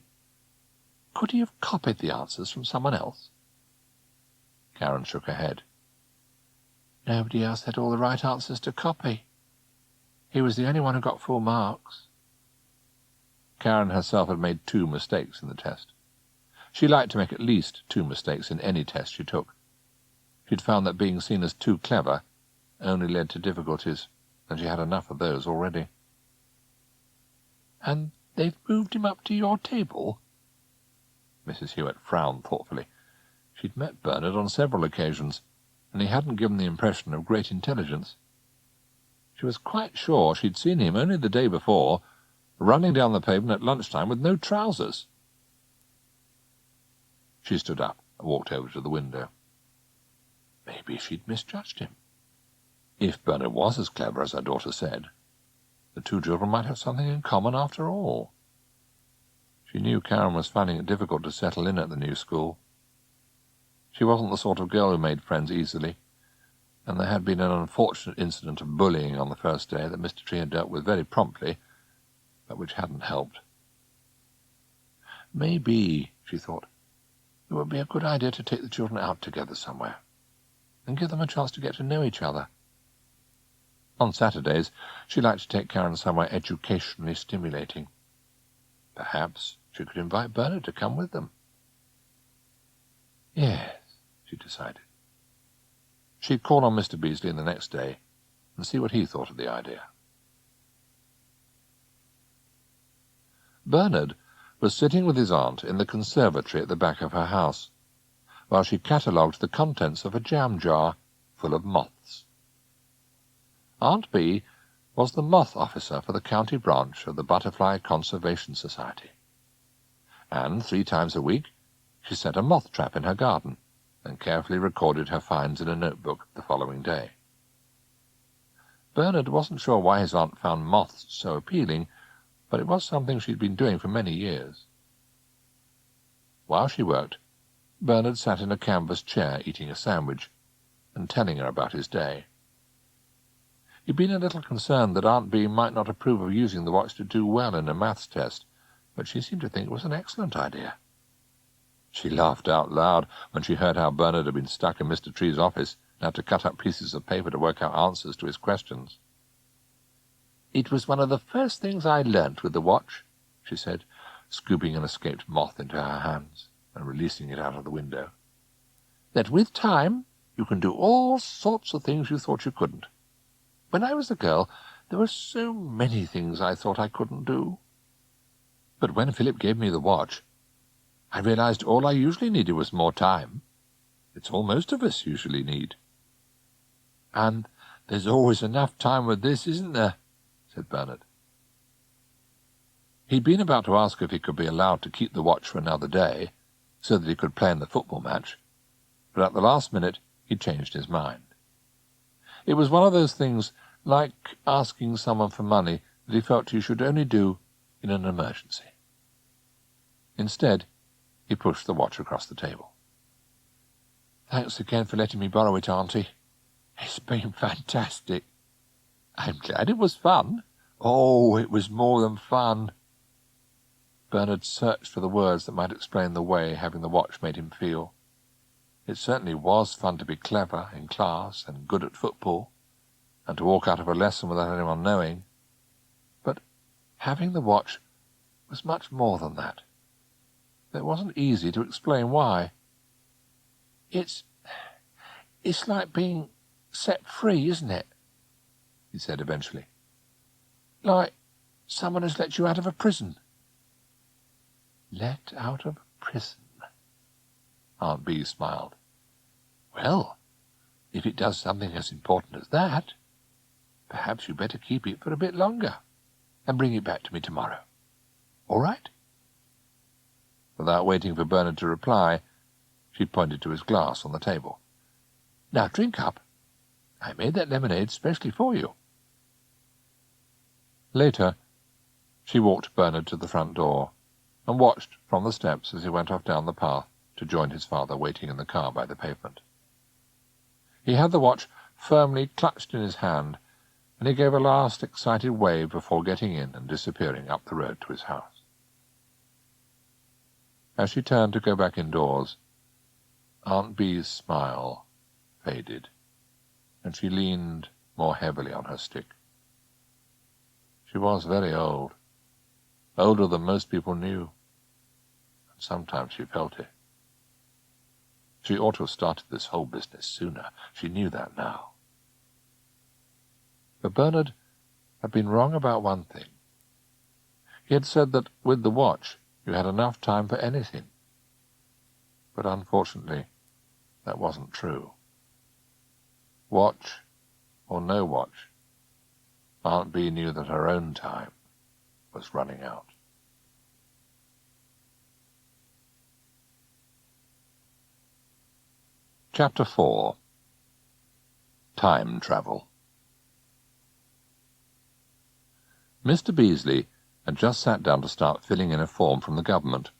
could he have copied the answers from someone else? Karen shook her head. Nobody else had all the right answers to copy. He was the only one who got full marks. Karen herself had made 2 mistakes in the test. She liked to make at least 2 mistakes in any test she took. She'd found that being seen as too clever only led to difficulties, and she had enough of those already. "And they've moved him up to your table?" Mrs Hewitt frowned thoughtfully. She'd met Bernard on several occasions, and he hadn't given the impression of great intelligence. She was quite sure she'd seen him only the day before, running down the pavement at lunchtime with no trousers. She stood up and walked over to the window. Maybe she'd misjudged him. If Bernard was as clever as her daughter said, the 2 children might have something in common after all. She knew Karen was finding it difficult to settle in at the new school. She wasn't the sort of girl who made friends easily, and there had been an unfortunate incident of bullying on the first day that Mr Tree had dealt with very promptly, but which hadn't helped. Maybe, she thought, it would be a good idea to take the children out together somewhere, and give them a chance to get to know each other. On Saturdays, she liked to take Karen somewhere educationally stimulating. Perhaps she could invite Bernard to come with them. Yes, she decided. She'd call on Mr Beasley the next day and see what he thought of the idea. Bernard was sitting with his aunt in the conservatory at the back of her house, while she catalogued the contents of a jam jar full of moths. Aunt B was the moth officer for the county branch of the Butterfly Conservation Society, and 3 times a week she set a moth trap in her garden and carefully recorded her finds in a notebook the following day. Bernard wasn't sure why his aunt found moths so appealing, but it was something she'd been doing for many years. While she worked, Bernard sat in a canvas chair eating a sandwich and telling her about his day. He'd been a little concerned that Aunt B might not approve of using the watch to do well in a maths test, but she seemed to think it was an excellent idea. She laughed out loud when she heard how Bernard had been stuck in Mr Tree's office and had to cut up pieces of paper to work out answers to his questions. "It was one of the first things I learnt with the watch," she said, scooping an escaped moth into her hands and releasing it out of the window, "that with time you can do all sorts of things you thought you couldn't. When I was a girl, there were so many things I thought I couldn't do. But when Philip gave me the watch, I realized all I usually needed was more time. It's all most of us usually need." "And there's always enough time with this, isn't there?" said Bernard. He'd been about to ask if he could be allowed to keep the watch for another day, so that he could play in the football match, but at the last minute he changed his mind. It was one of those things, like asking someone for money, that he felt he should only do in an emergency. Instead, he pushed the watch across the table. "Thanks again for letting me borrow it, Auntie. It's been fantastic. I'm glad it was fun." "Oh, it was more than fun." Bernard searched for the words that might explain the way having the watch made him feel. It certainly was fun to be clever in class and good at football, and to walk out of a lesson without anyone knowing. But having the watch was much more than that. It wasn't easy to explain why. It's like being set free, isn't it?" he said eventually. "Like someone has let you out of a prison." "Let out of prison?" Aunt B smiled. "Well, if it does something as important as that, perhaps you'd better keep it for a bit longer and bring it back to me tomorrow. All right?" Without waiting for Bernard to reply, she pointed to his glass on the table. "Now drink up. I made that lemonade specially for you." Later, she walked Bernard to the front door and watched from the steps as he went off down the path to join his father waiting in the car by the pavement. He had the watch firmly clutched in his hand, and he gave a last excited wave before getting in and disappearing up the road to his house. As she turned to go back indoors, Aunt B's smile faded, and she leaned more heavily on her stick. She was very old, older than most people knew, and sometimes she felt it. She ought to have started this whole business sooner. She knew that now. But Bernard had been wrong about one thing. He had said that with the watch you had enough time for anything. But unfortunately, that wasn't true. Watch or no watch, Aunt Bee knew that her own time was running out. Chapter 4. Time Travel. Mr. Beasley had just sat down to start filling in a form from the government,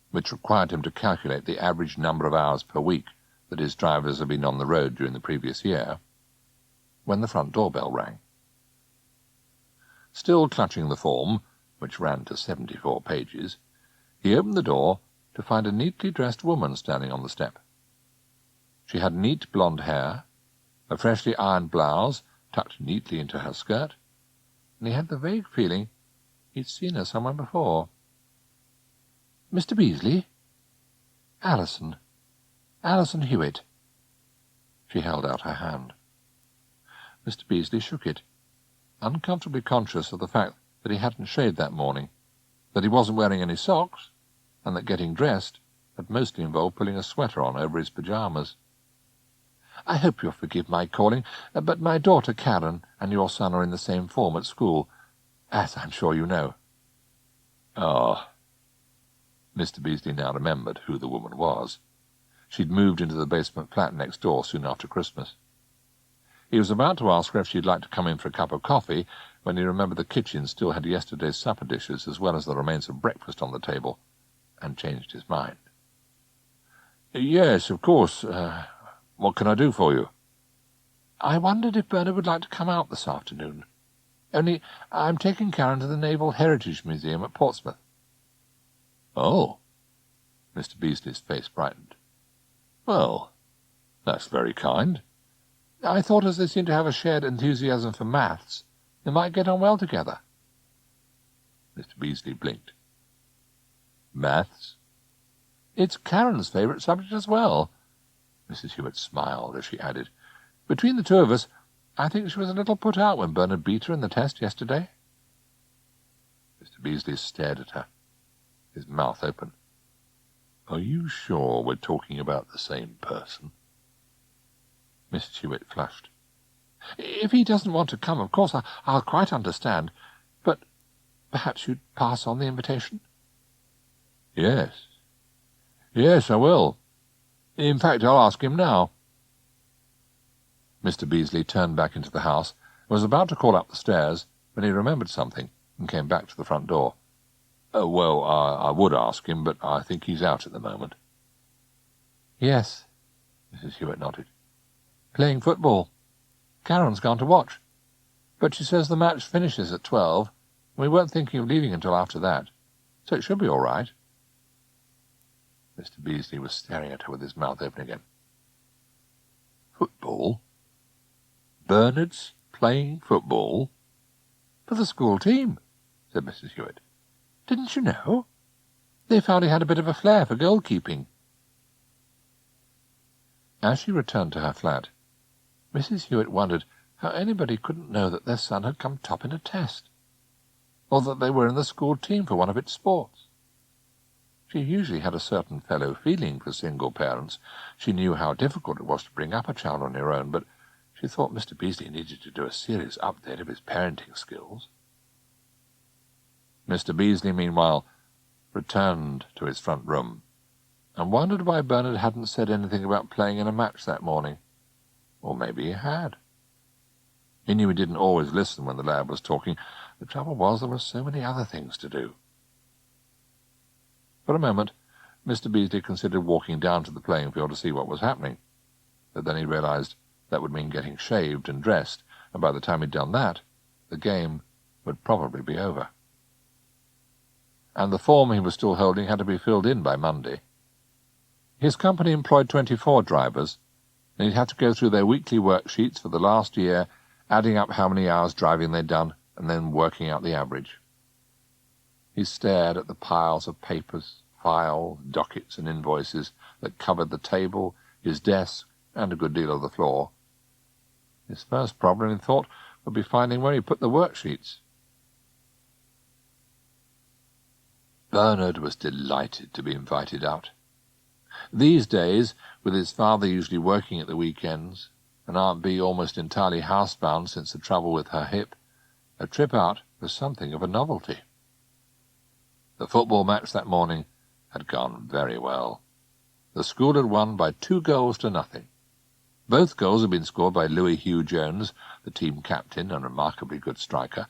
which required him to calculate the average number of hours per week that his drivers had been on the road during the previous year, when the front doorbell rang. Still clutching the form, which ran to 74 pages, he opened the door to find a neatly dressed woman standing on the step. She had neat blonde hair, a freshly ironed blouse tucked neatly into her skirt, and he had the vague feeling he'd seen her somewhere before. "Mr. Beasley?" "Alison Hewitt." She held out her hand. Mr. Beasley shook it, uncomfortably conscious of the fact that he hadn't shaved that morning, that he wasn't wearing any socks, and that getting dressed had mostly involved putting a sweater on over his pyjamas. "I hope you'll forgive my calling, but my daughter Karen and your son are in the same form at school, as I'm sure you know." "Ah." Mr. Beasley now remembered who the woman was. She'd moved into the basement flat next door soon after Christmas. He was about to ask her if she'd like to come in for a cup of coffee when he remembered the kitchen still had yesterday's supper dishes as well as the remains of breakfast on the table, and changed his mind. "Yes, of course. What can I do for you?" "I wondered if Bernard would like to come out this afternoon. Only I'm taking Karen to the Naval Heritage Museum at Portsmouth." "Oh." Mr. Beasley's face brightened. "Well, that's very kind. I thought as they seem to have a shared enthusiasm for maths, they might get on well together." Mr. Beasley blinked. "Maths?" "It's Karen's favourite subject as well." Mrs. Hewitt smiled as she added, "Between the two of us, I think she was a little put out when Bernard beat her in the test yesterday." Mr. Beasley stared at her, his mouth open. "Are you sure we're talking about the same person?" Mrs. Hewitt flushed. "If he doesn't want to come, of course I'll quite understand. But perhaps you'd pass on the invitation?" Yes, I will. In fact, I'll ask him now." Mr. Beasley turned back into the house and was about to call up the stairs when he remembered something and came back to the front door. "Well, I would ask him, but I think he's out at the moment." "Yes," Mrs. Hewitt nodded. "Playing football. Karen's gone to watch. But she says the match finishes at 12, and we weren't thinking of leaving until after that, so it should be all right." Mr. Beasley was staring at her with his mouth open again. "Football? Bernard's playing football?" "For the school team," said Mrs. Hewitt. "Didn't you know? They found he had a bit of a flair for goalkeeping." As she returned to her flat, Mrs. Hewitt wondered how anybody couldn't know that their son had come top in a test, or that they were in the school team for one of its sports. She usually had a certain fellow feeling for single parents. She knew how difficult it was to bring up a child on your own, but she thought Mr. Beasley needed to do a serious update of his parenting skills. Mr. Beasley, meanwhile, returned to his front room and wondered why Bernard hadn't said anything about playing in a match that morning. Or maybe he had. He knew he didn't always listen when the lad was talking. The trouble was there were so many other things to do. For a moment, Mr. Beasley considered walking down to the playing field to see what was happening, but then he realized that would mean getting shaved and dressed, and by the time he'd done that, the game would probably be over. And the form he was still holding had to be filled in by Monday. His company employed 24 drivers, and he'd have to go through their weekly worksheets for the last year, adding up how many hours driving they'd done, and then working out the average. He stared at the piles of papers, files, dockets and invoices that covered the table, his desk, and a good deal of the floor. His first problem, he thought, would be finding where he put the worksheets. Bernard was delighted to be invited out. These days, with his father usually working at the weekends, and Aunt Bee almost entirely housebound since the trouble with her hip, a trip out was something of a novelty. The football match that morning had gone very well. The school had won by 2-0. Both goals had been scored by Louis Hugh Jones, the team captain and remarkably good striker,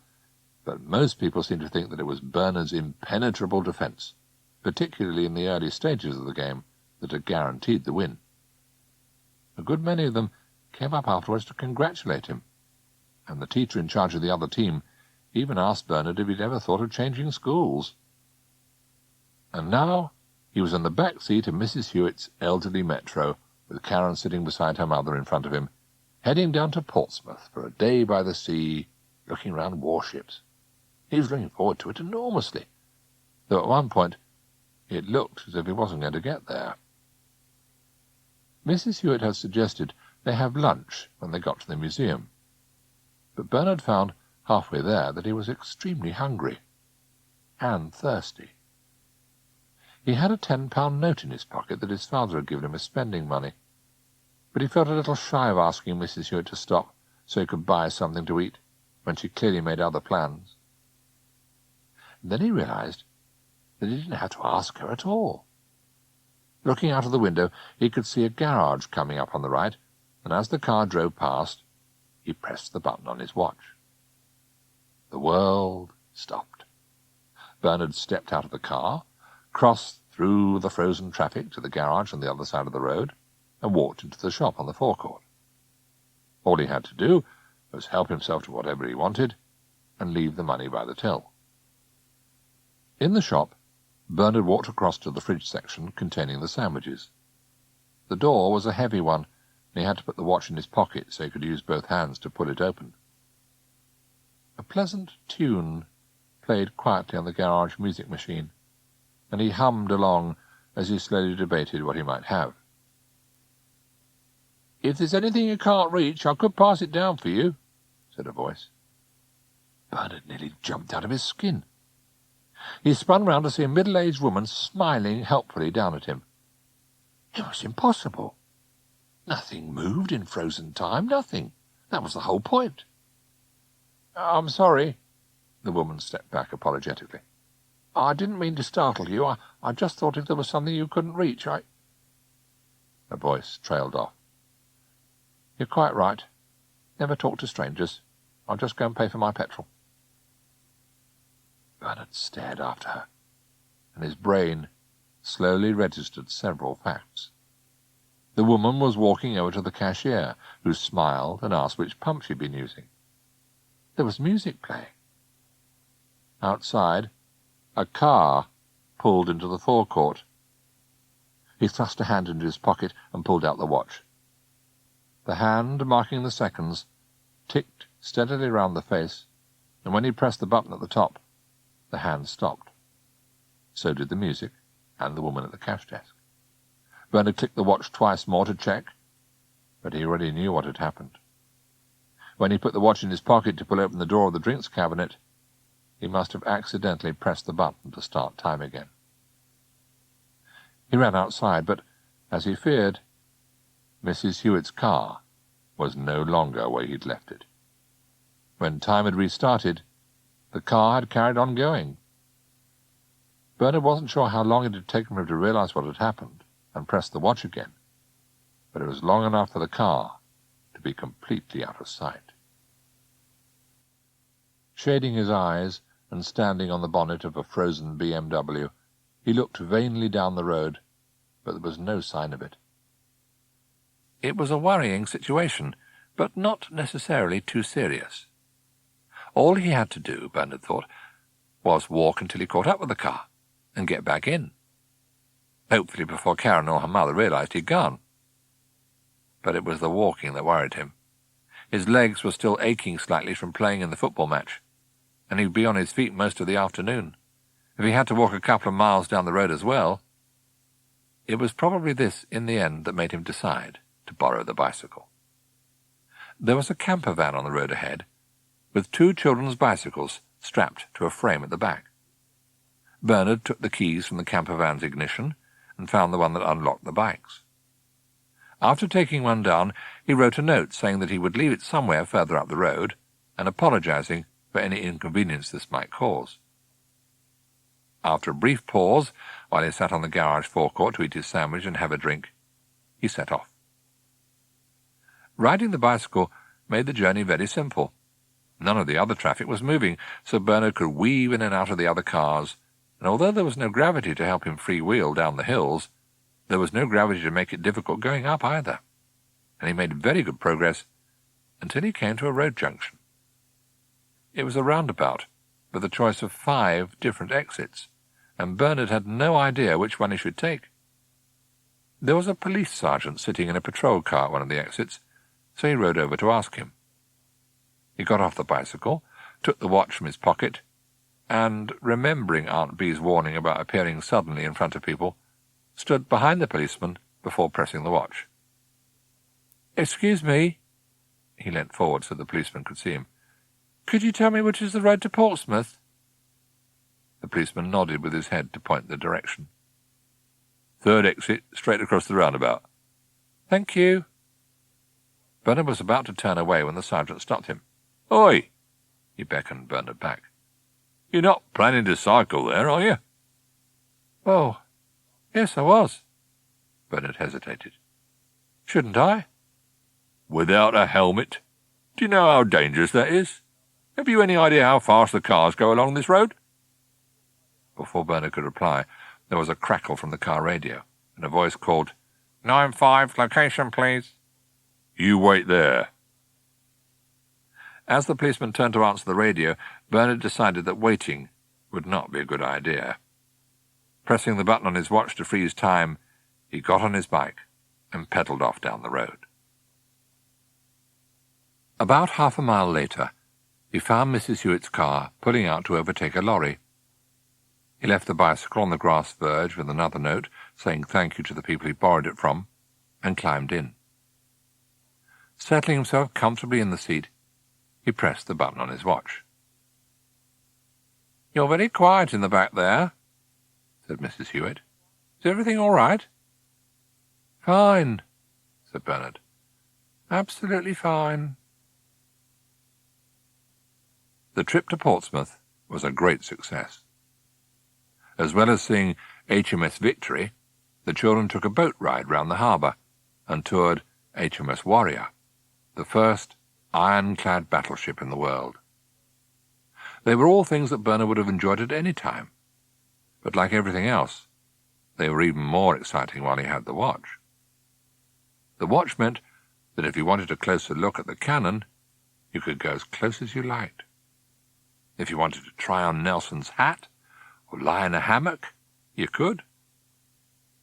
but most people seemed to think that it was Bernard's impenetrable defence, particularly in the early stages of the game, that had guaranteed the win. A good many of them came up afterwards to congratulate him, and the teacher in charge of the other team even asked Bernard if he'd ever thought of changing schools. And now he was in the back seat of Mrs. Hewitt's elderly metro, with Karen sitting beside her mother in front of him, heading down to Portsmouth for a day by the sea, looking round warships. He was looking forward to it enormously, though at one point it looked as if he wasn't going to get there. Mrs. Hewitt had suggested they have lunch when they got to the museum, but Bernard found halfway there that he was extremely hungry and thirsty. He had a £10 note in his pocket that his father had given him as spending money, but he felt a little shy of asking Mrs. Hewitt to stop so he could buy something to eat when she clearly made other plans. And then he realized that he didn't have to ask her at all. Looking out of the window, he could see a garage coming up on the right, and as the car drove past, he pressed the button on his watch. The world stopped. Bernard stepped out of the car, crossed through the frozen traffic to the garage on the other side of the road, and walked into the shop on the forecourt. All he had to do was help himself to whatever he wanted and leave the money by the till. In the shop, Bernard walked across to the fridge section containing the sandwiches. The door was a heavy one, and he had to put the watch in his pocket so he could use both hands to pull it open. A pleasant tune played quietly on the garage music machine, and he hummed along as he slowly debated what he might have. "If there's anything you can't reach, I could pass it down for you," said a voice. Bernard nearly jumped out of his skin. He spun round to see a middle-aged woman smiling helpfully down at him. It was impossible. Nothing moved in frozen time, nothing. That was the whole point. "I'm sorry." The woman stepped back apologetically. "I didn't mean to startle you. I just thought if there was something you couldn't reach, Her voice trailed off. "You're quite right. Never talk to strangers. I'll just go and pay for my petrol." Bernard stared after her, and his brain slowly registered several facts. The woman was walking over to the cashier, who smiled and asked which pump she'd been using. There was music playing. Outside, a car pulled into the forecourt. He thrust a hand into his pocket and pulled out the watch. The hand marking the seconds ticked steadily round the face, and when he pressed the button at the top, the hand stopped. So did the music and the woman at the cash desk. Bernard clicked the watch twice more to check, but he already knew what had happened. When he put the watch in his pocket to pull open the door of the drinks cabinet, he must have accidentally pressed the button to start time again. He ran outside, but, as he feared, Mrs. Hewitt's car was no longer where he'd left it. When time had restarted, the car had carried on going. Bernard wasn't sure how long it had taken for him to realize what had happened and press the watch again, but it was long enough for the car to be completely out of sight. Shading his eyes and standing on the bonnet of a frozen BMW, he looked vainly down the road, but there was no sign of it. It was a worrying situation, but not necessarily too serious. All he had to do, Bernard thought, was walk until he caught up with the car and get back in. Hopefully before Karen or her mother realized he'd gone. But it was the walking that worried him. His legs were still aching slightly from playing in the football match, and he'd be on his feet most of the afternoon, if he had to walk a couple of miles down the road as well. It was probably this, in the end, that made him decide to borrow the bicycle. There was a camper van on the road ahead, with 2 children's bicycles strapped to a frame at the back. Bernard took the keys from the camper van's ignition and found the one that unlocked the bikes. After taking one down, he wrote a note saying that he would leave it somewhere further up the road and apologizing for any inconvenience this might cause. After a brief pause, while he sat on the garage forecourt to eat his sandwich and have a drink, he set off. Riding the bicycle made the journey very simple. None of the other traffic was moving, so Bernard could weave in and out of the other cars, and although there was no gravity to help him freewheel down the hills, there was no gravity to make it difficult going up either, and he made very good progress until he came to a road junction. It was a roundabout, with a choice of 5 different exits, and Bernard had no idea which one he should take. There was a police sergeant sitting in a patrol car at one of the exits, so he rode over to ask him. He got off the bicycle, took the watch from his pocket, and, remembering Aunt Bee's warning about appearing suddenly in front of people, stood behind the policeman before pressing the watch. "Excuse me," he leant forward so the policeman could see him. "Could you tell me which is the road to Portsmouth?" The policeman nodded with his head to point the direction. "3rd exit, straight across the roundabout." "Thank you." Bernard was about to turn away when the sergeant stopped him. "Oi!" He beckoned Bernard back. "You're not planning to cycle there, are you?" "Oh, yes, I was." Bernard hesitated. "Shouldn't I?" "Without a helmet? Do you know how dangerous that is? Have you any idea how fast the cars go along this road?" Before Bernard could reply, there was a crackle from the car radio, and a voice called, 9-5, location, please." "You wait there." As the policeman turned to answer the radio, Bernard decided that waiting would not be a good idea. Pressing the button on his watch to freeze time, he got on his bike and pedalled off down the road. About half a mile later, he found Mrs. Hewitt's car pulling out to overtake a lorry. He left the bicycle on the grass verge with another note saying thank you to the people he borrowed it from, and climbed in. Settling himself comfortably in the seat, he pressed the button on his watch. "You're very quiet in the back there," said Mrs. Hewitt. "Is everything all right?" "Fine," said Bernard. "Absolutely fine." The trip to Portsmouth was a great success. As well as seeing HMS Victory, the children took a boat ride round the harbour and toured HMS Warrior, the first ironclad battleship in the world. They were all things that Bernard would have enjoyed at any time, but like everything else, they were even more exciting while he had the watch. The watch meant that if you wanted a closer look at the cannon, you could go as close as you liked. If you wanted to try on Nelson's hat or lie in a hammock, you could.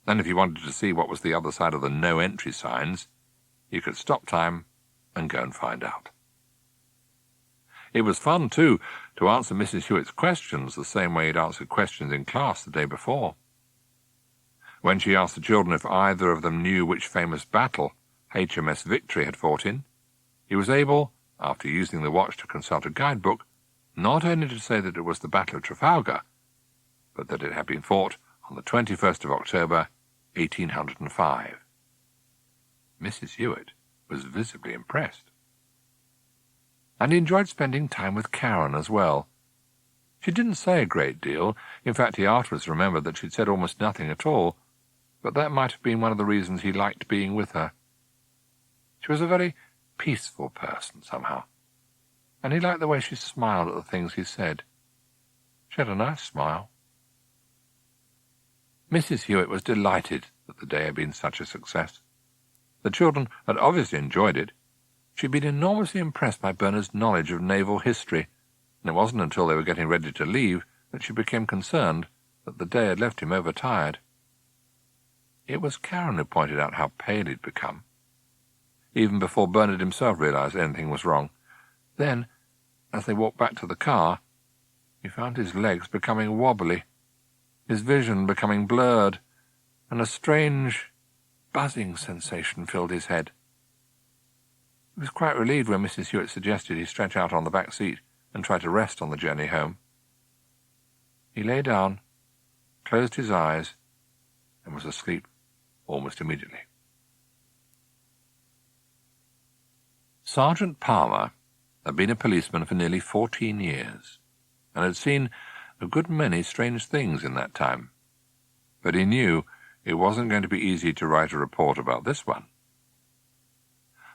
And if you wanted to see what was the other side of the no-entry signs, you could stop time and go and find out. It was fun, too, to answer Mrs. Hewitt's questions the same way he'd answered questions in class the day before. When she asked the children if either of them knew which famous battle HMS Victory had fought in, he was able, after using the watch to consult a guidebook, not only to say that it was the Battle of Trafalgar, but that it had been fought on the 21st of October, 1805. Mrs. Hewitt was visibly impressed. And he enjoyed spending time with Karen as well. She didn't say a great deal. In fact, he afterwards remembered that she'd said almost nothing at all, but that might have been one of the reasons he liked being with her. She was a very peaceful person, somehow, and he liked the way she smiled at the things he said. She had a nice smile. Mrs. Hewitt was delighted that the day had been such a success. The children had obviously enjoyed it. She'd been enormously impressed by Bernard's knowledge of naval history, and it wasn't until they were getting ready to leave that she became concerned that the day had left him overtired. It was Karen who pointed out how pale he'd become, even before Bernard himself realized anything was wrong. Then, as they walked back to the car, he found his legs becoming wobbly, his vision becoming blurred, and a strange, buzzing sensation filled his head. He was quite relieved when Mrs Hewitt suggested he stretch out on the back seat and try to rest on the journey home. He lay down, closed his eyes, and was asleep almost immediately. Sergeant Palmer had been a policeman for nearly 14 years, and had seen a good many strange things in that time. But he knew it wasn't going to be easy to write a report about this one.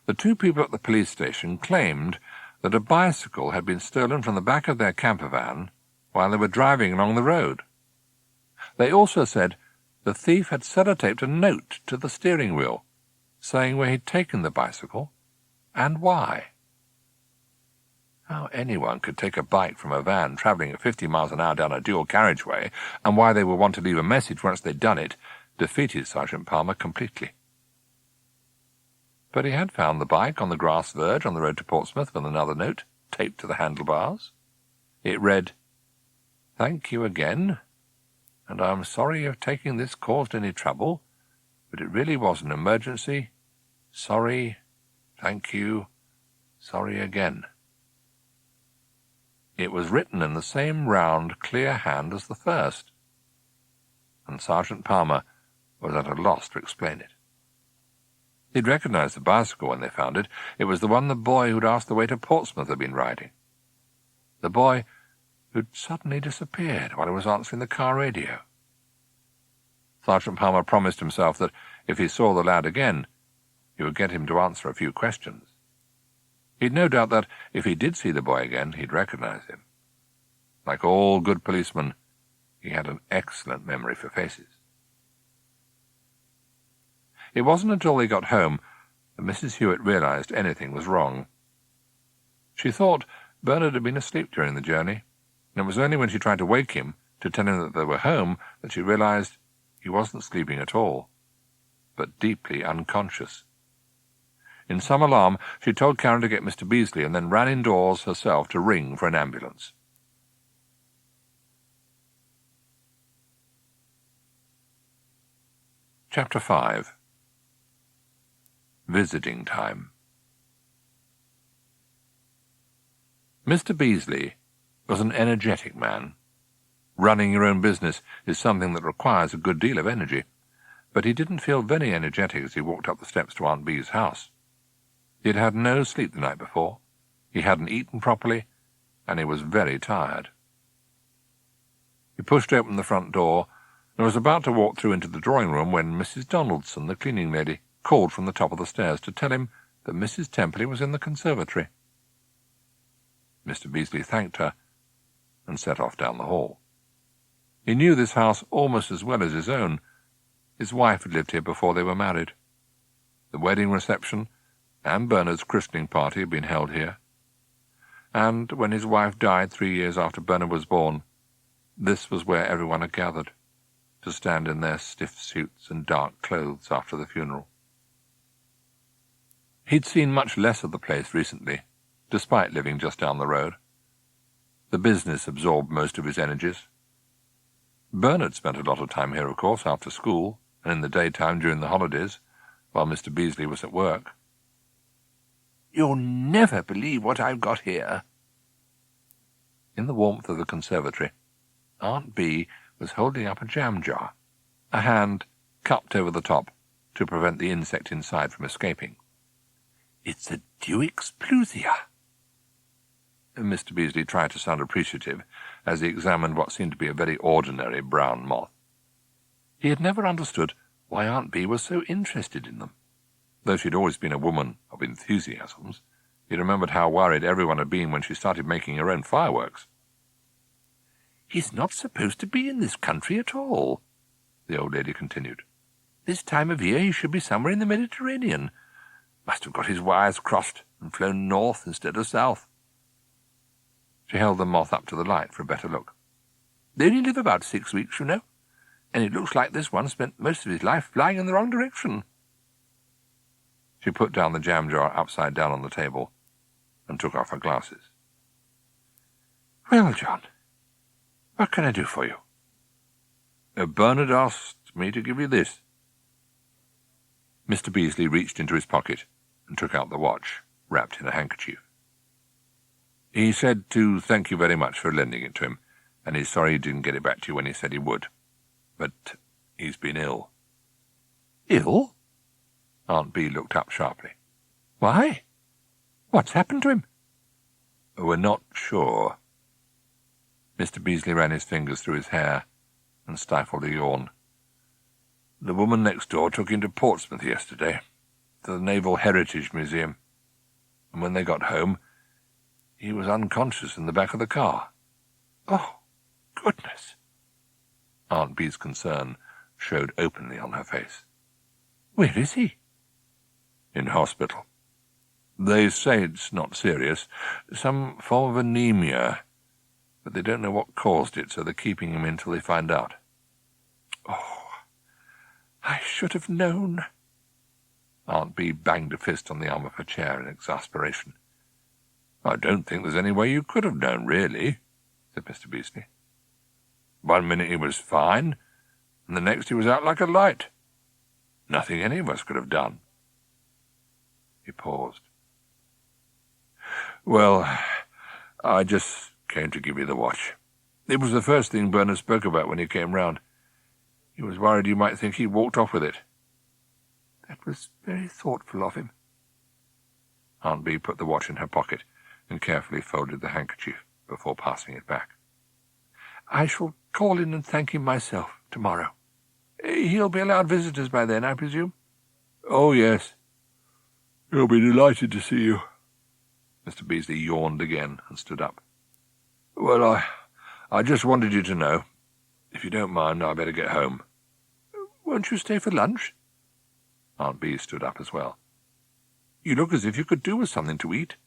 The two people at the police station claimed that a bicycle had been stolen from the back of their camper van while they were driving along the road. They also said the thief had sellotaped a note to the steering wheel, saying where he'd taken the bicycle and why. How anyone could take a bike from a van travelling at 50 miles an hour down a dual carriageway, and why they would want to leave a message once they'd done it, defeated Sergeant Palmer completely. But he had found the bike on the grass verge on the road to Portsmouth with another note taped to the handlebars. It read, "Thank you again, and I am sorry if taking this caused any trouble, but it really was an emergency. Sorry, thank you, sorry again." It was written in the same round, clear hand as the first, and Sergeant Palmer was at a loss to explain it. He'd recognized the bicycle when they found it. It was the one the boy who'd asked the way to Portsmouth had been riding. The boy who'd suddenly disappeared while he was answering the car radio. Sergeant Palmer promised himself that if he saw the lad again, he would get him to answer a few questions. He'd no doubt that, if he did see the boy again, he'd recognize him. Like all good policemen, he had an excellent memory for faces. It wasn't until they got home that Mrs Hewitt realized anything was wrong. She thought Bernard had been asleep during the journey, and it was only when she tried to wake him to tell him that they were home that she realized he wasn't sleeping at all, but deeply unconscious. In some alarm, she told Karen to get Mr Beasley and then ran indoors herself to ring for an ambulance. Chapter 5. Visiting Time. Mr Beasley was an energetic man. Running your own business is something that requires a good deal of energy, but he didn't feel very energetic as he walked up the steps to Aunt Bee's house. He had had no sleep the night before, he hadn't eaten properly, and he was very tired. He pushed open the front door and was about to walk through into the drawing-room when Mrs Donaldson, the cleaning lady, called from the top of the stairs to tell him that Mrs Templey was in the conservatory. Mr Beasley thanked her and set off down the hall. He knew this house almost as well as his own. His wife had lived here before they were married. The wedding reception and Bernard's christening party had been held here, and when his wife died 3 years after Bernard was born, this was where everyone had gathered, to stand in their stiff suits and dark clothes after the funeral. He'd seen much less of the place recently, despite living just down the road. The business absorbed most of his energies. Bernard spent a lot of time here, of course, after school, and in the daytime during the holidays, while Mr Beasley was at work. "You'll never believe what I've got here." In the warmth of the conservatory, Aunt Bee was holding up a jam jar, a hand cupped over the top to prevent the insect inside from escaping. "It's a Duixplusia." Mr Beasley tried to sound appreciative as he examined what seemed to be a very ordinary brown moth. He had never understood why Aunt Bee was so interested in them. Though she'd always been a woman of enthusiasms, he remembered how worried everyone had been when she started making her own fireworks. "He's not supposed to be in this country at all," the old lady continued. "This time of year he should be somewhere in the Mediterranean. Must have got his wires crossed and flown north instead of south." She held the moth up to the light for a better look. "They only live about 6 weeks, you know, and it looks like this one spent most of his life flying in the wrong direction." She put down the jam jar upside down on the table and took off her glasses. "Well, John, what can I do for you?" Bernard asked me to give you this." Mr. Beasley reached into his pocket and took out the watch, wrapped in a handkerchief. "He said to thank you very much for lending it to him, and he's sorry he didn't get it back to you when he said he would. But he's been ill." "Ill?" Aunt Bee looked up sharply. "Why? What's happened to him?" "We're not sure." Mr. Beasley ran his fingers through his hair and stifled a yawn. "The woman next door took him to Portsmouth yesterday, to the Naval Heritage Museum, and when they got home, he was unconscious in the back of the car." "Oh, goodness!" Aunt Bee's concern showed openly on her face. "Where is he?" "In hospital. They say it's not serious, some form of anemia, but they don't know what caused it, so they're keeping him until they find out." "Oh, I should have known." Aunt Bee banged a fist on the arm of her chair in exasperation. "I don't think there's any way you could have known, really," said Mr. Beasley. "One minute he was fine, and the next he was out like a light. Nothing any of us could have done." He paused. "Well, I just came to give you the watch. It was the first thing Bernard spoke about when he came round. He was worried you might think he walked off with it." "That was very thoughtful of him." Aunt Bee put the watch in her pocket and carefully folded the handkerchief before passing it back. "I shall call in and thank him myself tomorrow. He'll be allowed visitors by then, I presume?" "Oh, yes. He'll be delighted to see you." Mr. Beasley yawned again and stood up. "Well, I just wanted you to know. If you don't mind, I'd better get home." "Won't you stay for lunch?" Aunt Bee stood up as well. "You look as if you could do with something to eat."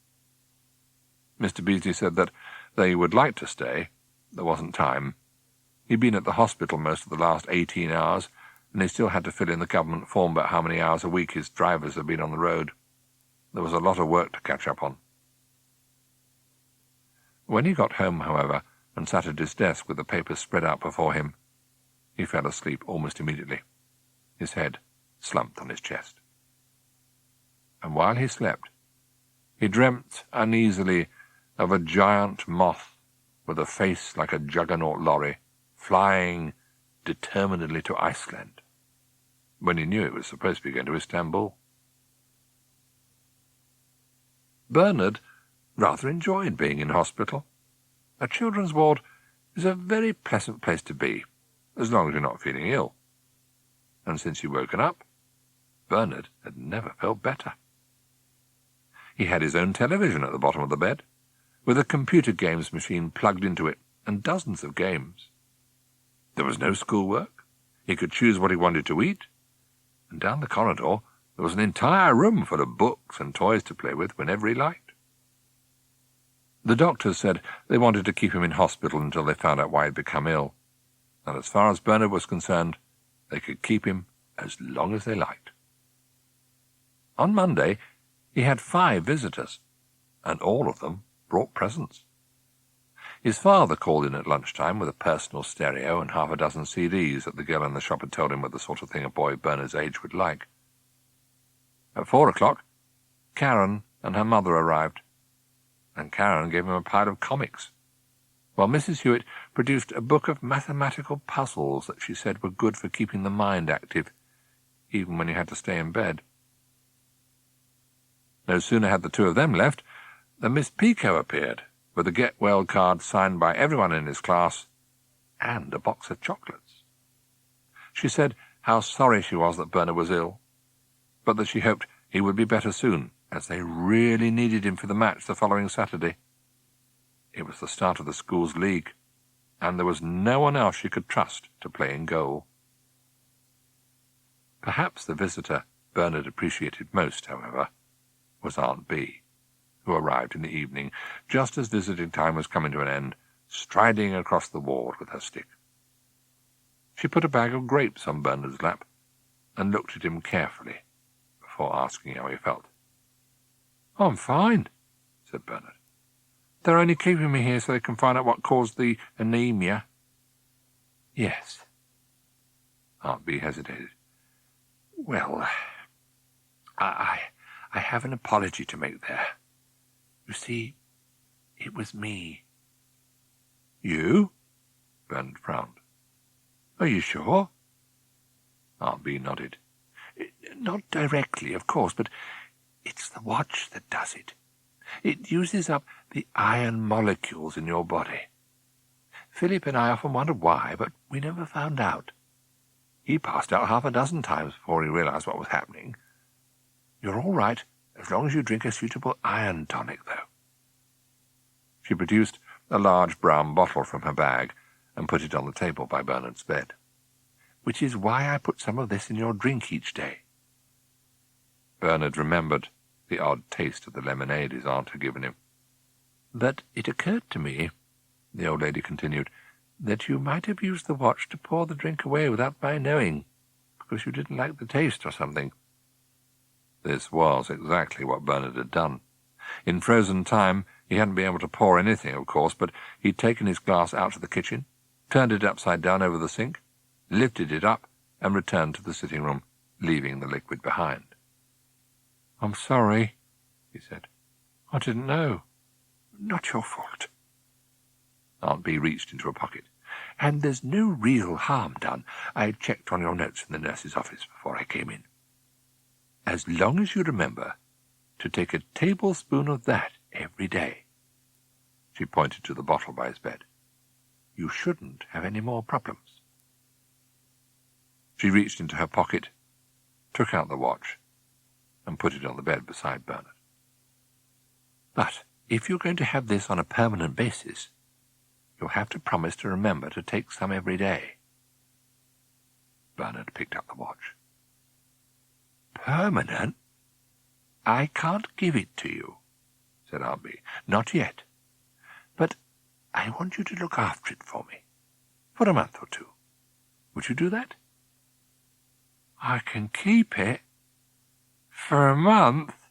Mr. Beasley said that though he would like to stay, there wasn't time. He'd been at the hospital most of the last 18 hours, and he still had to fill in the government form about how many hours a week his drivers had been on the road. There was a lot of work to catch up on. When he got home, however, and sat at his desk with the papers spread out before him, he fell asleep almost immediately, his head slumped on his chest. And while he slept, he dreamt uneasily of a giant moth with a face like a juggernaut lorry, flying determinedly to Iceland, when he knew it was supposed to be going to Istanbul. Bernard rather enjoyed being in hospital. A children's ward is a very pleasant place to be, as long as you're not feeling ill. And since he'd woken up, Bernard had never felt better. He had his own television at the bottom of the bed, with a computer games machine plugged into it and dozens of games. There was no schoolwork. He could choose what he wanted to eat, and down the corridor there was an entire room full of books and toys to play with whenever he liked. The doctors said they wanted to keep him in hospital until they found out why he'd become ill, and as far as Bernard was concerned, they could keep him as long as they liked. On Monday, he had 5 visitors, and all of them brought presents. His father called in at lunchtime with a personal stereo and half a dozen CDs that the girl in the shop had told him were the sort of thing a boy of Bernard's age would like. At 4 o'clock, Karen and her mother arrived, and Karen gave him a pile of comics, while Mrs Hewitt produced a book of mathematical puzzles that she said were good for keeping the mind active, even when you had to stay in bed. No sooner had the 2 of them left than Miss Pico appeared, with a get-well card signed by everyone in his class, and a box of chocolates. She said how sorry she was that Bernard was ill, but that she hoped he would be better soon, as they really needed him for the match the following Saturday. It was the start of the school's league, and there was no one else she could trust to play in goal. Perhaps the visitor Bernard appreciated most, however, was Aunt Bee, who arrived in the evening, just as visiting time was coming to an end, striding across the ward with her stick. She put a bag of grapes on Bernard's lap and looked at him carefully before asking how he felt. "I'm fine," said Bernard. "They're only keeping me here so they can find out what caused the anemia." "Yes, Aunt Bee hesitated. "Well, I have an apology to make there. You see, it was me." "You?" Bernard frowned. "Are you sure?" Aunt Bee nodded. "Not directly, of course, but it's the watch that does it. It uses up the iron molecules in your body. Philip and I often wondered why, but we never found out. He passed out half a dozen times before he realized what was happening. You're all right, as long as you drink a suitable iron tonic, though." She produced a large brown bottle from her bag and put it on the table by Bernard's bed. "Which is why I put some of this in your drink each day." Bernard remembered the odd taste of the lemonade his aunt had given him. "But it occurred to me," the old lady continued, "that you might have used the watch to pour the drink away without my knowing, because you didn't like the taste or something." This was exactly what Bernard had done. In frozen time, he hadn't been able to pour anything, of course, but he'd taken his glass out to the kitchen, turned it upside down over the sink, lifted it up, and returned to the sitting room, leaving the liquid behind. "I'm sorry," he said. "I didn't know." "Not your fault." Aunt Bee reached into her pocket. "And there's no real harm done. I checked on your notes in the nurse's office before I came in. As long as you remember to take a tablespoon of that every day." She pointed to the bottle by his bed. "You shouldn't have any more problems." She reached into her pocket, took out the watch, and put it on the bed beside Bernard. "But if you're going to have this on a permanent basis, you'll have to promise to remember to take some every day." Bernard picked up the watch. "Permanent? I can't give it to you," said Aunt Bee. "Not yet. But I want you to look after it for me, for a month or two. Would you do that?" "I can keep it? For a month?"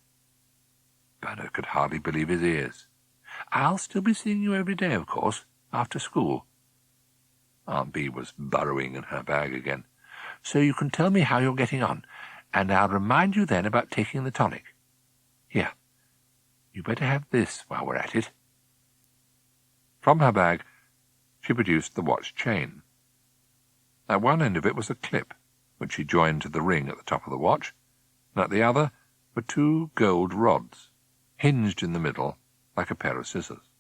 Bernard could hardly believe his ears. "I'll still be seeing you every day, of course, after school." Aunt Bee was burrowing in her bag again. "So you can tell me how you're getting on, and I'll remind you then about taking the tonic. Here, you better have this while we're at it." From her bag, she produced the watch chain. At one end of it was a clip, which she joined to the ring at the top of the watch, and at the other were two gold rods, hinged in the middle like a pair of scissors.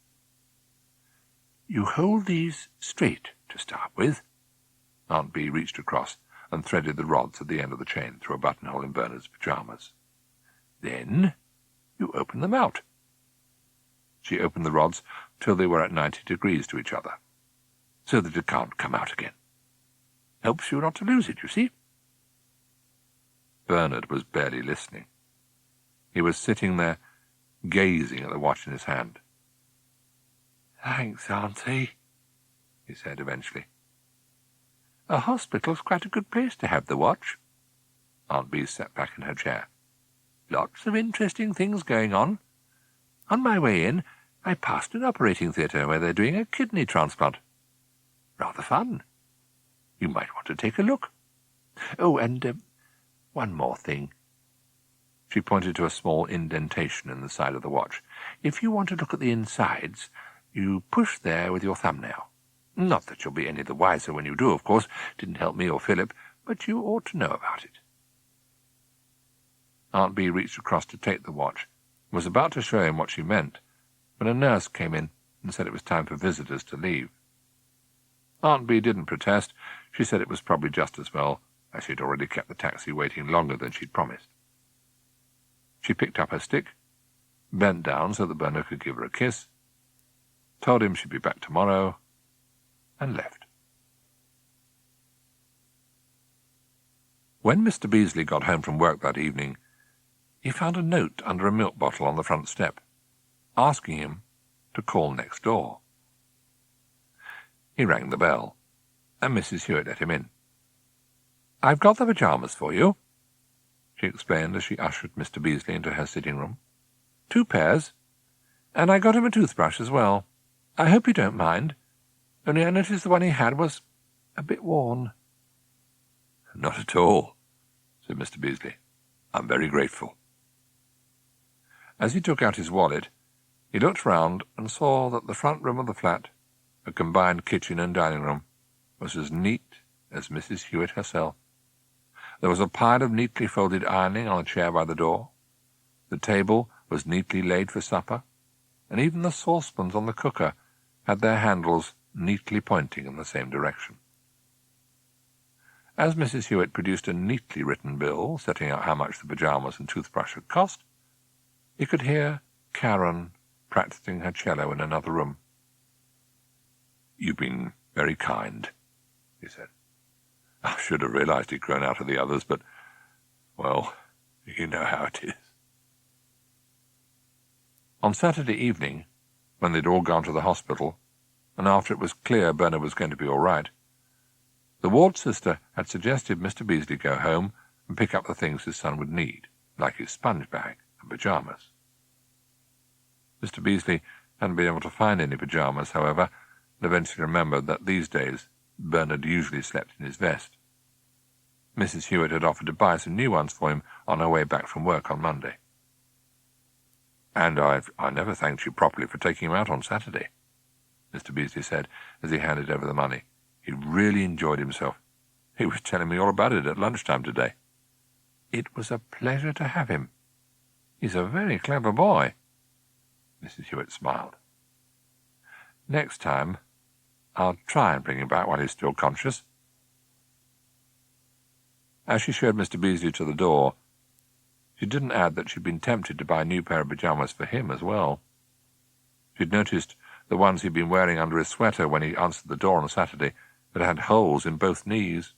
"You hold these straight to start with." Aunt Bee reached across and threaded the rods at the end of the chain through a buttonhole in Bernard's pyjamas. "Then you open them out." She opened the rods till they were at 90 degrees to each other, so that it can't come out again. Helps you not to lose it, you see. Bernard was barely listening. He was sitting there, gazing at the watch in his hand. "Thanks, Auntie," he said eventually. "A hospital's quite a good place to have the watch." Aunt Bee sat back in her chair. "Lots of interesting things going on. On my way in, I passed an operating theatre where they're doing a kidney transplant. Rather fun. You might want to take a look. Oh, and one more thing." She pointed to a small indentation in the side of the watch. "If you want to look at the insides, you push there with your thumbnail. Not that you'll be any the wiser when you do, of course. Didn't help me or Philip, but you ought to know about it." Aunt Bee reached across to take the watch and was about to show him what she meant when a nurse came in and said it was time for visitors to leave. Aunt Bee didn't protest. She said it was probably just as well, as she'd already kept the taxi waiting longer than she'd promised. She picked up her stick, bent down so that Bernard could give her a kiss, told him she'd be back tomorrow, and left. When Mr. Beasley got home from work that evening, he found a note under a milk bottle on the front step, asking him to call next door. He rang the bell, and Mrs. Hewitt let him in. "I've got the pyjamas for you," she explained as she ushered Mr. Beasley into her sitting room. "2 pairs, and I got him a toothbrush as well. I hope you don't mind, only I noticed the one he had was a bit worn." "Not at all," said Mr. Beasley. "I'm very grateful." As he took out his wallet, he looked round and saw that the front room of the flat, a combined kitchen and dining room, was as neat as Mrs. Hewitt herself. There was a pile of neatly folded ironing on a chair by the door. The table was neatly laid for supper, and even the saucepans on the cooker had their handles neatly pointing in the same direction. As Mrs. Hewitt produced a neatly written bill setting out how much the pyjamas and toothbrush had cost, he could hear Karen practicing her cello in another room. "You've been very kind," he said. "I should have realized he'd grown out of the others, but, well, you know how it is." On Saturday evening, when they'd all gone to the hospital, and after it was clear Bernard was going to be all right, the ward sister had suggested Mr. Beasley go home and pick up the things his son would need, like his sponge bag and pyjamas. Mr. Beasley hadn't been able to find any pyjamas, however, and eventually remembered that these days Bernard usually slept in his vest. Mrs. Hewitt had offered to buy some new ones for him on her way back from work on Monday. "And I never thanked you properly for taking him out on Saturday," Mr. Beasley said as he handed over the money. "He really enjoyed himself. He was telling me all about it at lunchtime today." "It was a pleasure to have him. He's a very clever boy." Mrs. Hewitt smiled. "Next time, I'll try and bring him back while he's still conscious." As she showed Mr. Beasley to the door, she didn't add that she'd been tempted to buy a new pair of pyjamas for him as well. She'd noticed the ones he'd been wearing under his sweater when he answered the door on Saturday that had holes in both knees.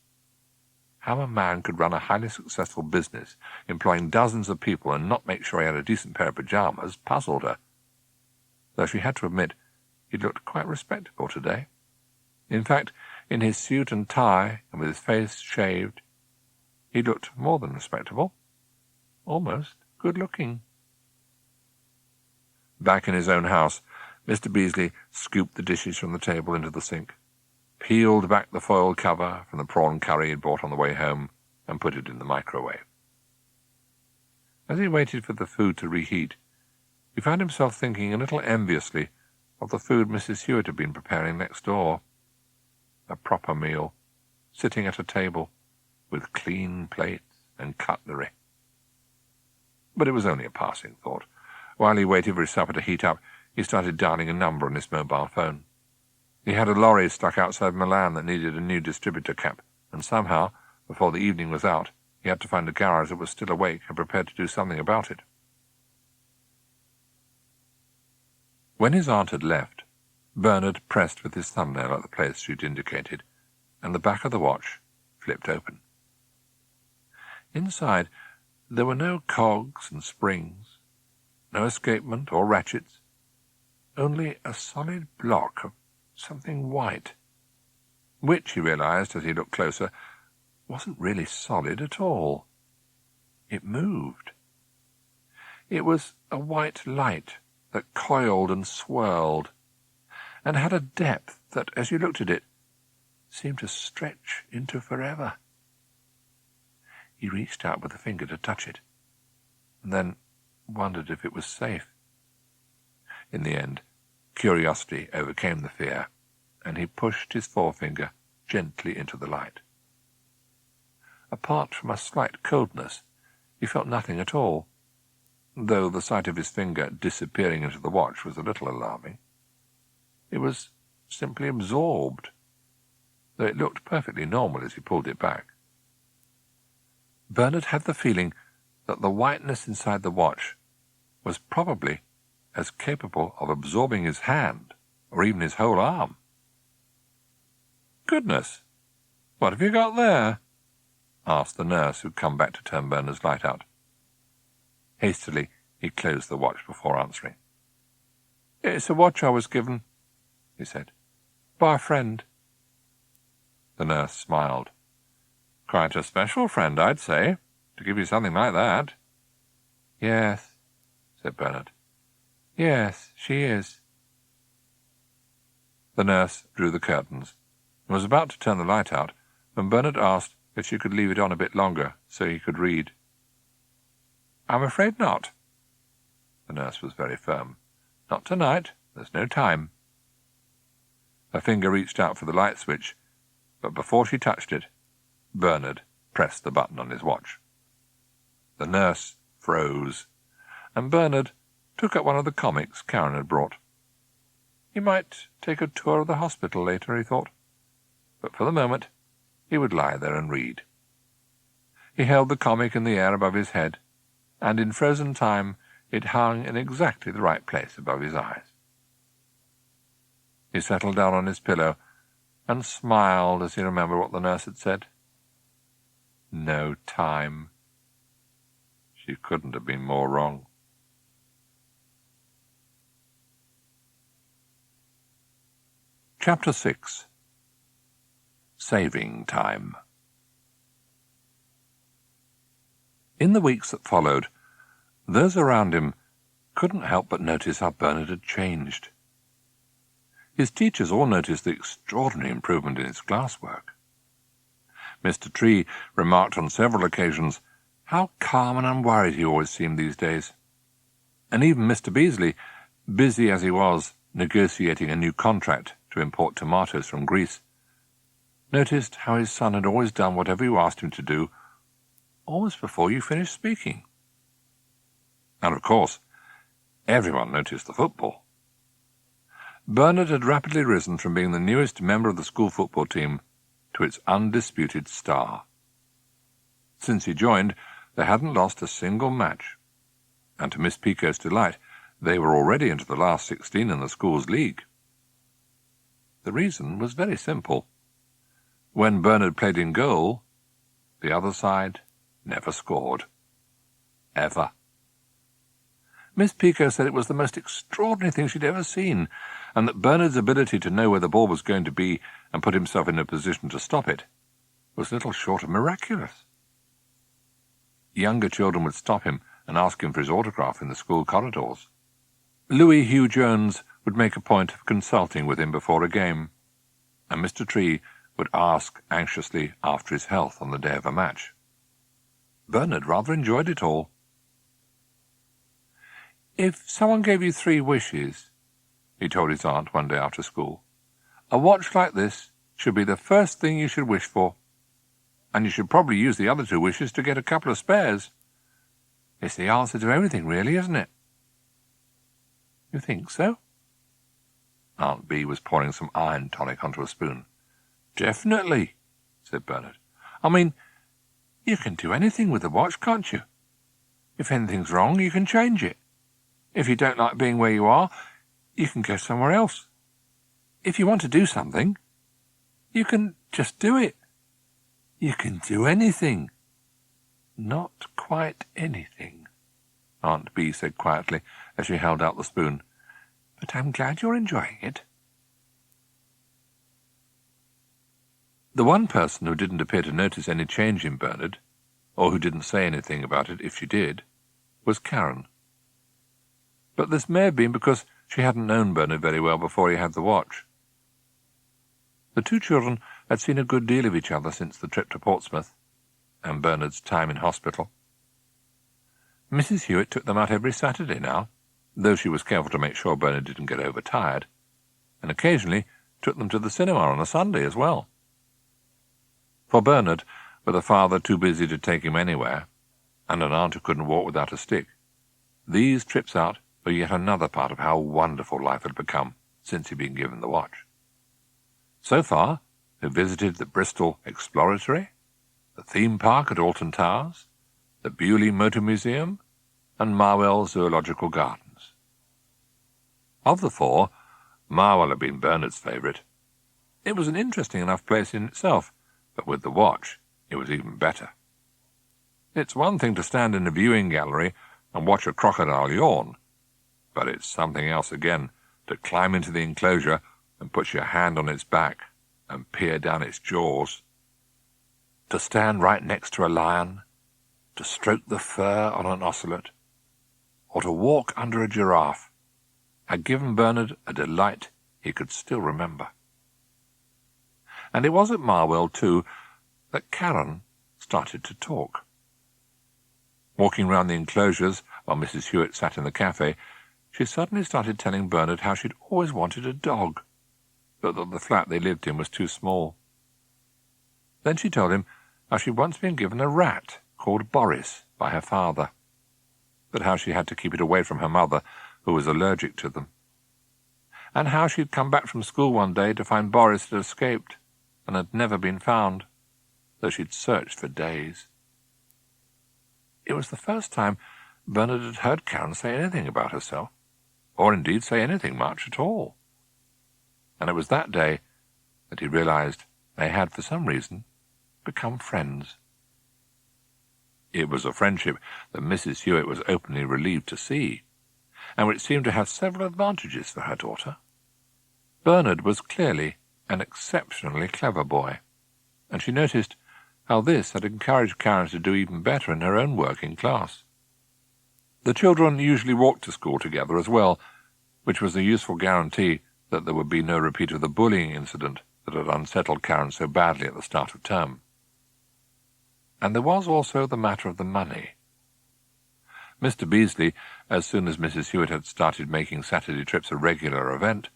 How a man could run a highly successful business, employing dozens of people, and not make sure he had a decent pair of pyjamas puzzled her. Though she had to admit he looked quite respectable today. In fact, in his suit and tie, and with his face shaved, he looked more than respectable, almost good-looking. Back in his own house, Mr. Beasley scooped the dishes from the table into the sink, peeled back the foil cover from the prawn curry he'd bought on the way home, and put it in the microwave. As he waited for the food to reheat, he found himself thinking a little enviously of the food Mrs. Hewitt had been preparing next door. A proper meal, sitting at a table, with clean plates and cutlery. But it was only a passing thought. While he waited for his supper to heat up, he started dialing a number on his mobile phone. He had a lorry stuck outside Milan that needed a new distributor cap, and somehow, before the evening was out, he had to find a garage that was still awake and prepared to do something about it. When his aunt had left, Bernard pressed with his thumbnail at the place she'd indicated, and the back of the watch flipped open. Inside, there were no cogs and springs, no escapement or ratchets, only a solid block of something white, which, he realized as he looked closer, wasn't really solid at all. It moved. It was a white light that coiled and swirled, and had a depth that, as you looked at it, seemed to stretch into forever. He reached out with a finger to touch it, and then wondered if it was safe. In the end, curiosity overcame the fear, and he pushed his forefinger gently into the light. Apart from a slight coldness, he felt nothing at all, though the sight of his finger disappearing into the watch was a little alarming. It was simply absorbed, though it looked perfectly normal as he pulled it back. Bernard had the feeling that the whiteness inside the watch was probably as capable of absorbing his hand, or even his whole arm. "Goodness, what have you got there?" asked the nurse who'd come back to turn Bernard's light out. Hastily, he closed the watch before answering. "It's a watch I was given," he said, "by a friend." The nurse smiled. "Quite a special friend, I'd say, to give you something like that." "Yes," said Bernard. "Yes, she is." The nurse drew the curtains and was about to turn the light out when Bernard asked if she could leave it on a bit longer so he could read. "I'm afraid not." The nurse was very firm. "Not tonight. There's no time." Her finger reached out for the light switch, but before she touched it, Bernard pressed the button on his watch. The nurse froze, and Bernard took up one of the comics Karen had brought. He might take a tour of the hospital later, he thought, but for the moment he would lie there and read. He held the comic in the air above his head, and in frozen time it hung in exactly the right place above his eyes. He settled down on his pillow and smiled as he remembered what the nurse had said. No time. She couldn't have been more wrong. Chapter 6. Saving Time. In the weeks that followed, those around him couldn't help but notice how Bernard had changed. His teachers all noticed the extraordinary improvement in his classwork. Mr. Tree remarked on several occasions how calm and unworried he always seemed these days. And even Mr. Beasley, busy as he was negotiating a new contract to import tomatoes from Greece, noticed how his son had always done whatever you asked him to do almost before you finished speaking. And of course, everyone noticed the football. Bernard had rapidly risen from being the newest member of the school football team to its undisputed star. Since he joined, they hadn't lost a single match, and to Miss Pico's delight, they were already into the last 16 in the school's league. The reason was very simple. When Bernard played in goal, the other side never scored. Ever. Miss Pico said it was the most extraordinary thing she'd ever seen, and that Bernard's ability to know where the ball was going to be and put himself in a position to stop it was little short of miraculous. Younger children would stop him and ask him for his autograph in the school corridors. Louis Hugh Jones would make a point of consulting with him before a game, and Mr. Tree would ask anxiously after his health on the day of a match. Bernard rather enjoyed it all. "If someone gave you 3 wishes," he told his aunt one day after school, "a watch like this should be the first thing you should wish for, and you should probably use the other 2 wishes to get a couple of spares. It's the answer to everything, really, isn't it?" "You think so?" Aunt B was pouring some iron tonic onto a spoon. "Definitely," said Bernard. "I mean, you can do anything with the watch, can't you? If anything's wrong, you can change it. If you don't like being where you are, you can go somewhere else. If you want to do something, you can just do it. You can do anything." "Not quite anything," Aunt B said quietly as she held out the spoon. "But I'm glad you're enjoying it." The one person who didn't appear to notice any change in Bernard, or who didn't say anything about it if she did, was Karen. But this may have been because she hadn't known Bernard very well before he had the watch. The 2 children had seen a good deal of each other since the trip to Portsmouth, and Bernard's time in hospital. Mrs. Hewitt took them out every Saturday now, though she was careful to make sure Bernard didn't get overtired, and occasionally took them to the cinema on a Sunday as well. For Bernard, with a father too busy to take him anywhere, and an aunt who couldn't walk without a stick, these trips out were yet another part of how wonderful life had become since he'd been given the watch. So far, they visited the Bristol Exploratory, the theme park at Alton Towers, the Bewley Motor Museum, and Marwell Zoological Gardens. Of the 4, Marwell had been Bernard's favourite. It was an interesting enough place in itself, but with the watch it was even better. It's one thing to stand in a viewing gallery and watch a crocodile yawn, but it's something else again to climb into the enclosure and put your hand on its back and peer down its jaws. To stand right next to a lion, to stroke the fur on an ocelot, or to walk under a giraffe, had given Bernard a delight he could still remember. And it was at Marwell, too, that Karen started to talk. Walking round the enclosures while Mrs Hewitt sat in the cafe, she suddenly started telling Bernard how she'd always wanted a dog, but that the flat they lived in was too small. Then she told him how she'd once been given a rat called Boris by her father, but how she had to keep it away from her mother, who was allergic to them, and how she'd come back from school one day to find Boris had escaped and had never been found, though she'd searched for days. It was the first time Bernard had heard Karen say anything about herself, or indeed say anything much at all. And it was that day that he realized they had, for some reason, become friends. It was a friendship that Mrs Hewitt was openly relieved to see, and which seemed to have several advantages for her daughter. Bernard was clearly an exceptionally clever boy, and she noticed how this had encouraged Karen to do even better in her own work in class. The children usually walked to school together as well, which was a useful guarantee that there would be no repeat of the bullying incident that had unsettled Karen so badly at the start of term. And there was also the matter of the money. Mr Beasley, as soon as Mrs Hewitt had started making Saturday trips a regular event,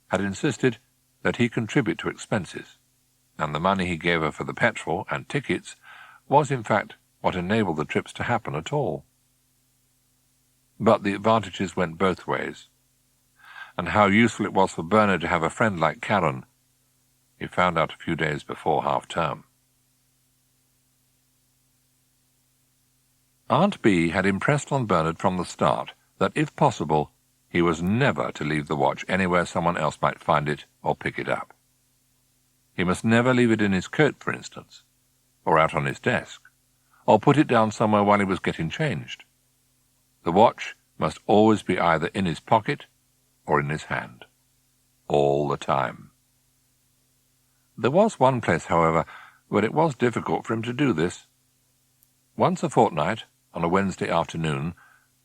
had insisted that he contribute to expenses, and the money he gave her for the petrol and tickets was in fact what enabled the trips to happen at all. But the advantages went both ways, and how useful it was for Bernard to have a friend like Karen, he found out a few days before half-term. Aunt B had impressed on Bernard from the start that, if possible, he was never to leave the watch anywhere someone else might find it or pick it up. He must never leave it in his coat, for instance, or out on his desk, or put it down somewhere while he was getting changed. The watch must always be either in his pocket or in his hand, all the time. There was one place, however, where it was difficult for him to do this. Once a fortnight, on a Wednesday afternoon,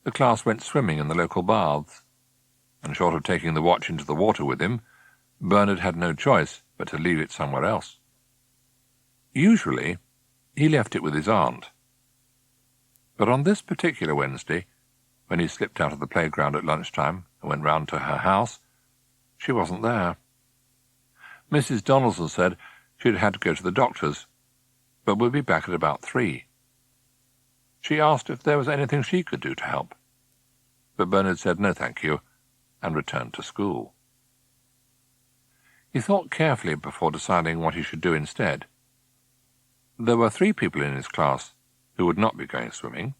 the class went swimming in the local baths, and short of taking the watch into the water with him, Bernard had no choice but to leave it somewhere else. Usually, he left it with his aunt. But on this particular Wednesday, when he slipped out of the playground at lunchtime and went round to her house, she wasn't there. Mrs Donaldson said she'd had to go to the doctor's, but would be back at about 3. She asked if there was anything she could do to help, but Bernard said no thank you, and returned to school. He thought carefully before deciding what he should do instead. There were 3 people in his class who would not be going swimming.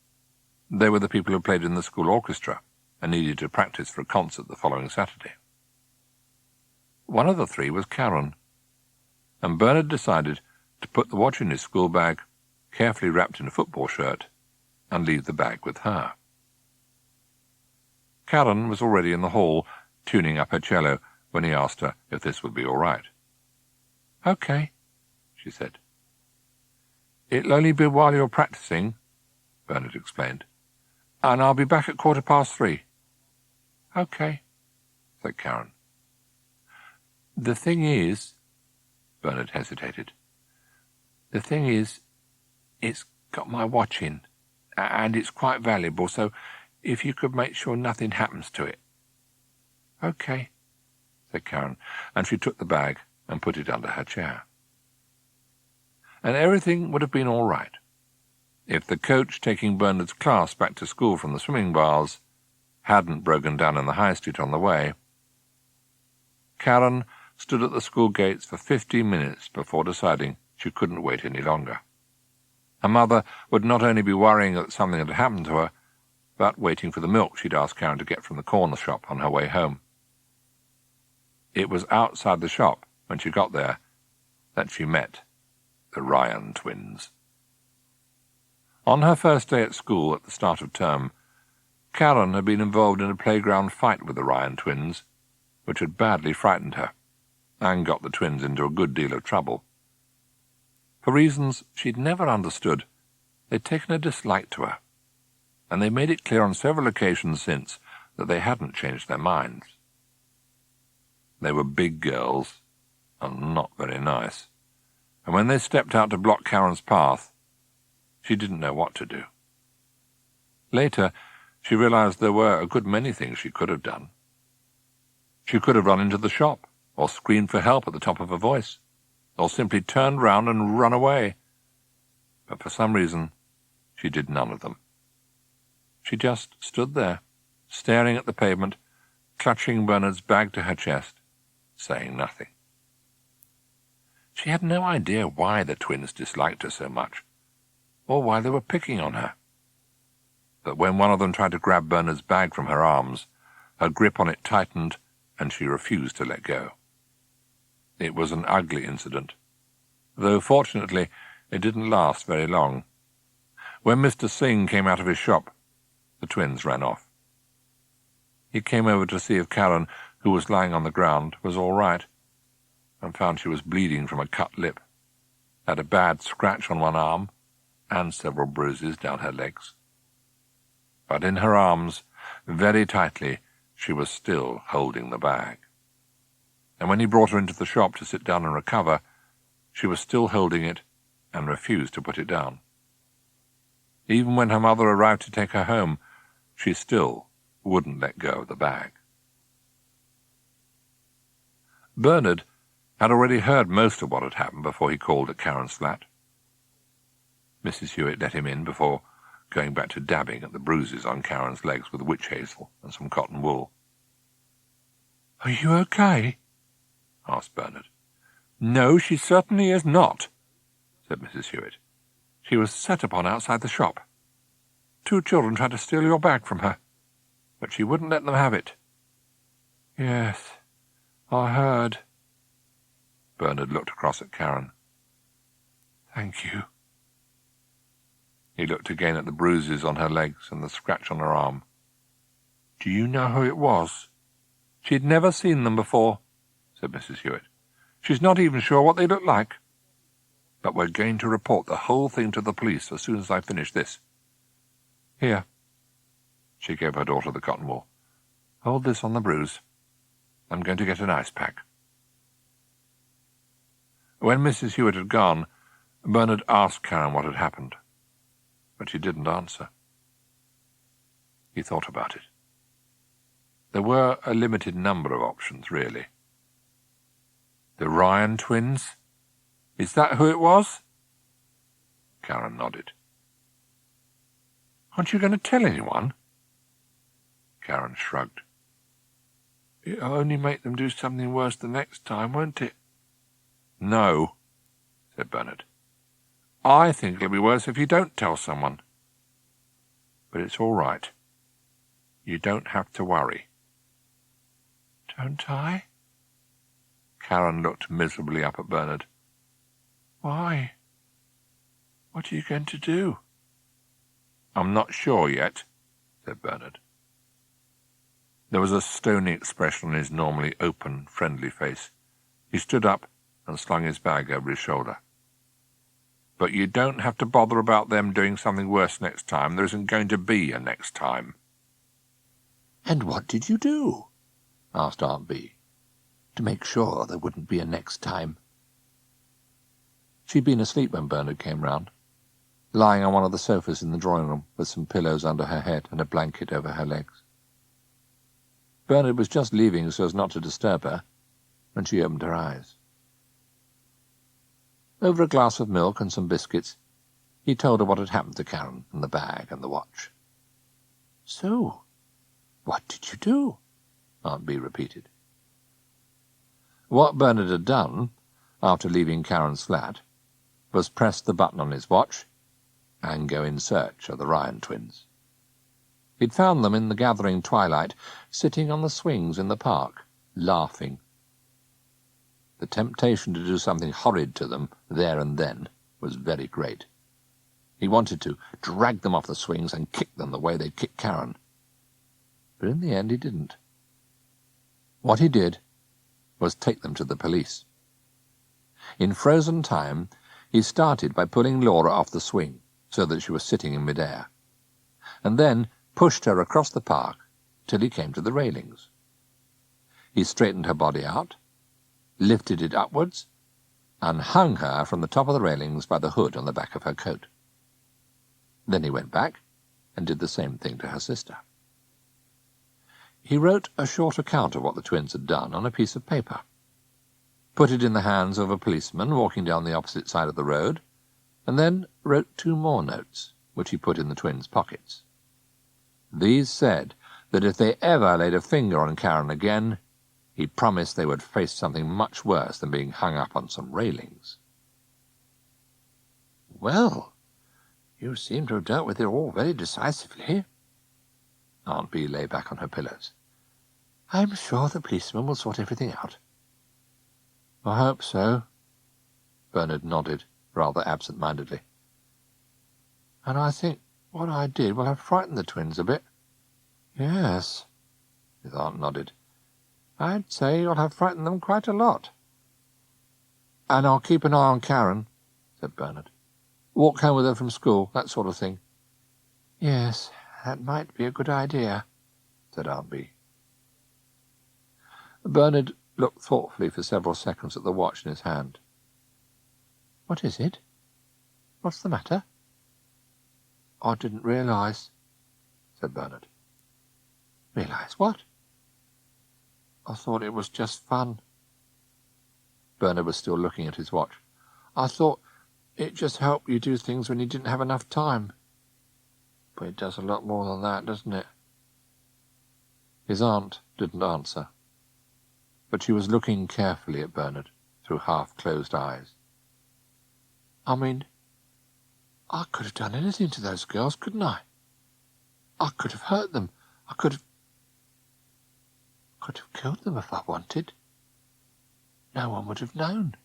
They were the people who played in the school orchestra and needed to practice for a concert the following Saturday. One of the 3 was Karen, and Bernard decided to put the watch in his school bag, carefully wrapped in a football shirt, and leave the bag with her. Karen was already in the hall, tuning up her cello, when he asked her if this would be all right. "Okay," she said. "It'll only be while you're practicing," Bernard explained, "and I'll be back at 3:15. "Okay," said Karen. "The thing is," Bernard hesitated, "the thing is, it's got my watch in, and it's quite valuable, so if you could make sure nothing happens to it." "Okay," said Karen, and she took the bag and put it under her chair. And everything would have been all right if the coach taking Bernard's class back to school from the swimming baths hadn't broken down in the high street on the way. Karen stood at the school gates for 15 minutes before deciding she couldn't wait any longer. Her mother would not only be worrying that something had happened to her, but waiting for the milk she'd asked Karen to get from the corner shop on her way home. It was outside the shop, when she got there, that she met the Ryan twins. On her first day at school at the start of term, Karen had been involved in a playground fight with the Ryan twins, which had badly frightened her, and got the twins into a good deal of trouble. For reasons she'd never understood, they'd taken a dislike to her, and they made it clear on several occasions since that they hadn't changed their minds. They were big girls, and not very nice, and when they stepped out to block Karen's path, She didn't know what to do. Later, she realized there were a good many things she could have done. She could have run into the shop, or screamed for help at the top of her voice, or simply turned round and run away. But for some reason, she did none of them. She just stood there, staring at the pavement, clutching Bernard's bag to her chest, saying nothing. She had no idea why the twins disliked her so much, or why they were picking on her. But when one of them tried to grab Bernard's bag from her arms, her grip on it tightened, and she refused to let go. It was an ugly incident, though fortunately it didn't last very long. When Mr. Singh came out of his shop, the twins ran off. He came over to see if Karen, who was lying on the ground, was all right, and found she was bleeding from a cut lip, had a bad scratch on one arm, and several bruises down her legs. But in her arms, very tightly, she was still holding the bag. And when he brought her into the shop to sit down and recover, she was still holding it and refused to put it down. Even when her mother arrived to take her home, she still wouldn't let go of the bag. Bernard had already heard most of what had happened before he called at Karen's flat. Mrs. Hewitt let him in before going back to dabbing at the bruises on Karen's legs with witch hazel and some cotton wool. "Are you okay?" asked Bernard. "No, she certainly is not," said Mrs. Hewitt. "She was set upon outside the shop. 2 children tried to steal your bag from her, but she wouldn't let them have it." "Yes, I heard." Bernard looked across at Karen. "Thank you." He looked again at the bruises on her legs and the scratch on her arm. "Do you know who it was?" "She'd never seen them before," said Mrs. Hewitt. "She's not even sure what they look like. But we're going to report the whole thing to the police as soon as I finish this. Here." She gave her daughter the cotton wool. "Hold this on the bruise. I'm going to get an ice pack." When Mrs. Hewitt had gone, Bernard asked Karen what had happened, but she didn't answer. He thought about it. There were a limited number of options, really. The Ryan twins? Is that who it was? Karen nodded. "Aren't you going to tell anyone?" Karen shrugged. "It'll only make them do something worse the next time, won't it?" "No," said Bernard. "I think it'll be worse if you don't tell someone. But it's all right. You don't have to worry." "Don't I?" Karen looked miserably up at Bernard. "Why? What are you going to do?" "I'm not sure yet," said Bernard. There was a stony expression on his normally open, friendly face. He stood up and slung his bag over his shoulder. "But you don't have to bother about them doing something worse next time. There isn't going to be a next time." "And what did you do?" asked Aunt Bee, "to make sure there wouldn't be a next time?" She'd been asleep when Bernard came round, lying on one of the sofas in the drawing-room with some pillows under her head and a blanket over her legs. Bernard was just leaving so as not to disturb her when she opened her eyes. Over a glass of milk and some biscuits, he told her what had happened to Karen and the bag and the watch. "So, what did you do?" Aunt Bee repeated. What Bernard had done, after leaving Karen's flat, was press the button on his watch and go in search of the Ryan twins. He'd found them in the gathering twilight, sitting on the swings in the park, laughing. The temptation to do something horrid to them there and then was very great. He wanted to drag them off the swings and kick them the way they'd kicked Karen. But in the end he didn't. What he did was take them to the police. In frozen time, he started by pulling Laura off the swing so that she was sitting in midair, and then pushed her across the park till he came to the railings. He straightened her body out, lifted it upwards, and hung her from the top of the railings by the hood on the back of her coat. Then he went back and did the same thing to her sister. He wrote a short account of what the twins had done on a piece of paper, put it in the hands of a policeman walking down the opposite side of the road, and then wrote 2 more notes, which he put in the twins' pockets. These said that if they ever laid a finger on Karen again, he promised they would face something much worse than being hung up on some railings. "Well, you seem to have dealt with it all very decisively." Aunt Bee lay back on her pillows. "I'm sure the policeman will sort everything out." "I hope so." Bernard nodded, rather absent-mindedly. "And I think what I did will have frightened the twins a bit." "Yes," his aunt nodded. "I'd say you'll have frightened them quite a lot." "And I'll keep an eye on Karen," said Bernard. "Walk home with her from school, that sort of thing." "Yes, that might be a good idea," said Aunt Bee. Bernard looked thoughtfully for several seconds at the watch in his hand. "What is it? What's the matter?" "I didn't realise," said Bernard. "Realise what?" "I thought it was just fun." Bernard was still looking at his watch. "I thought it just helped you do things when you didn't have enough time. But it does a lot more than that, doesn't it?" His aunt didn't answer, but she was looking carefully at Bernard through half-closed eyes. "I mean, I could have done anything to those girls, couldn't I? I could have hurt them. I could have killed them if I wanted. No one would have known."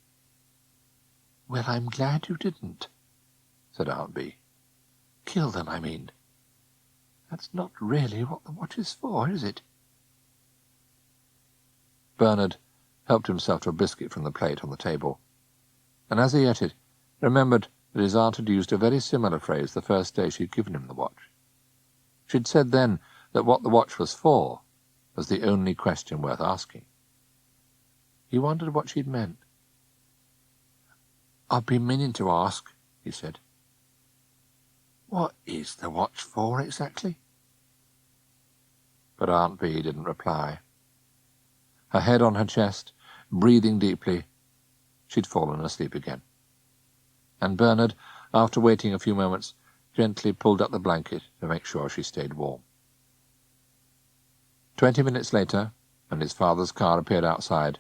"Well, I'm glad you didn't," said Aunt Bee. "Kill them, I mean. That's not really what the watch is for, is it?" Bernard helped himself to a biscuit from the plate on the table, and as he ate it, remembered that his aunt had used a very similar phrase the first day she had given him the watch. She'd said then that what the watch was for was the only question worth asking. He wondered what she'd meant. "I've been meaning to ask," he said. "What is the watch for, exactly?" But Aunt Bee didn't reply. Her head on her chest, breathing deeply, she'd fallen asleep again. And Bernard, after waiting a few moments, gently pulled up the blanket to make sure she stayed warm. 20 minutes later, when his father's car appeared outside,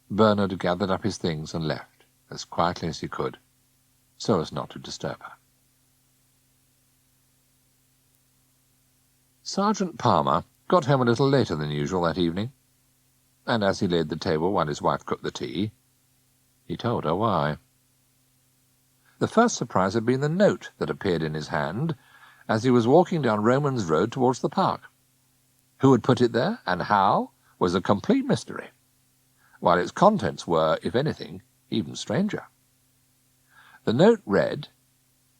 Bernard gathered up his things and left, as quietly as he could, so as not to disturb her. Sergeant Palmer got home a little later than usual that evening, and as he laid the table while his wife cooked the tea, he told her why. The first surprise had been the note that appeared in his hand as he was walking down Romans Road towards the park. Who had put it there, and how, was a complete mystery, while its contents were, if anything, even stranger. The note read,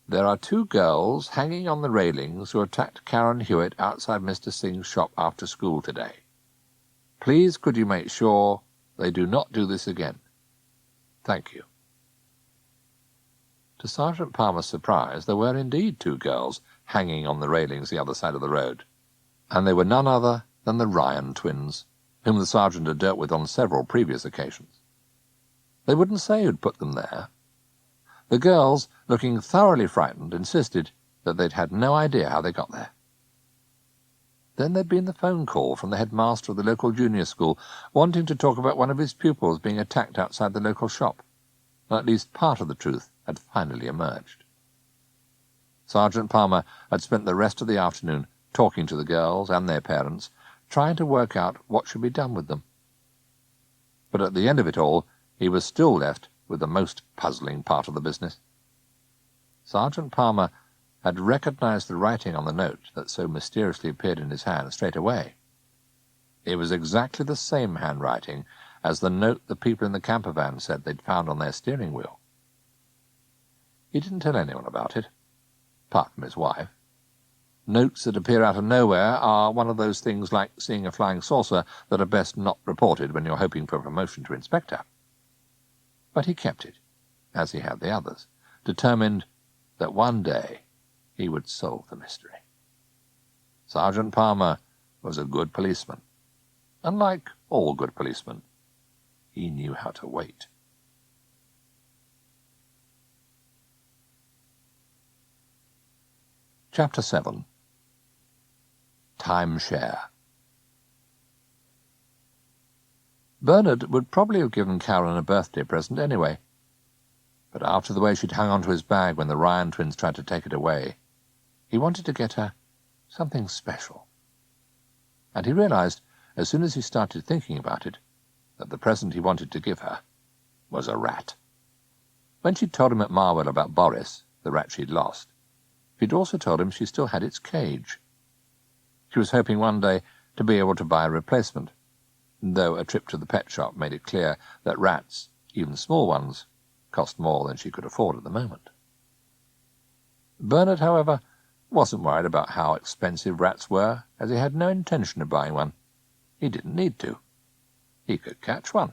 "There are 2 girls hanging on the railings who attacked Karen Hewitt outside Mr. Singh's shop after school today. Please could you make sure they do not do this again? Thank you." To Sergeant Palmer's surprise, there were indeed 2 girls hanging on the railings the other side of the road, and they were none other than the Ryan twins, whom the sergeant had dealt with on several previous occasions. They wouldn't say who'd put them there. The girls, looking thoroughly frightened, insisted that they'd had no idea how they got there. Then there'd been the phone call from the headmaster of the local junior school, wanting to talk about one of his pupils being attacked outside the local shop, and at least part of the truth had finally emerged. Sergeant Palmer had spent the rest of the afternoon talking to the girls and their parents, trying to work out what should be done with them. But at the end of it all, he was still left with the most puzzling part of the business. Sergeant Palmer had recognized the writing on the note that so mysteriously appeared in his hand straight away. It was exactly the same handwriting as the note the people in the camper van said they'd found on their steering wheel. He didn't tell anyone about it, apart from his wife. Notes that appear out of nowhere are one of those things like seeing a flying saucer that are best not reported when you're hoping for promotion to inspector. But he kept it, as he had the others, determined that one day he would solve the mystery. Sergeant Palmer was a good policeman. Unlike all good policemen, he knew how to wait. Chapter 7. Timeshare. Bernard would probably have given Karen a birthday present anyway, but after the way she'd hung onto his bag when the Ryan twins tried to take it away, he wanted to get her something special. And he realized, as soon as he started thinking about it, that the present he wanted to give her was a rat. When she'd told him at Marwell about Boris, the rat she'd lost, she'd also told him she still had its cage. She was hoping one day to be able to buy a replacement, though a trip to the pet shop made it clear that rats, even small ones, cost more than she could afford at the moment. Bernard, however, wasn't worried about how expensive rats were, as he had no intention of buying one. He didn't need to. He could catch one.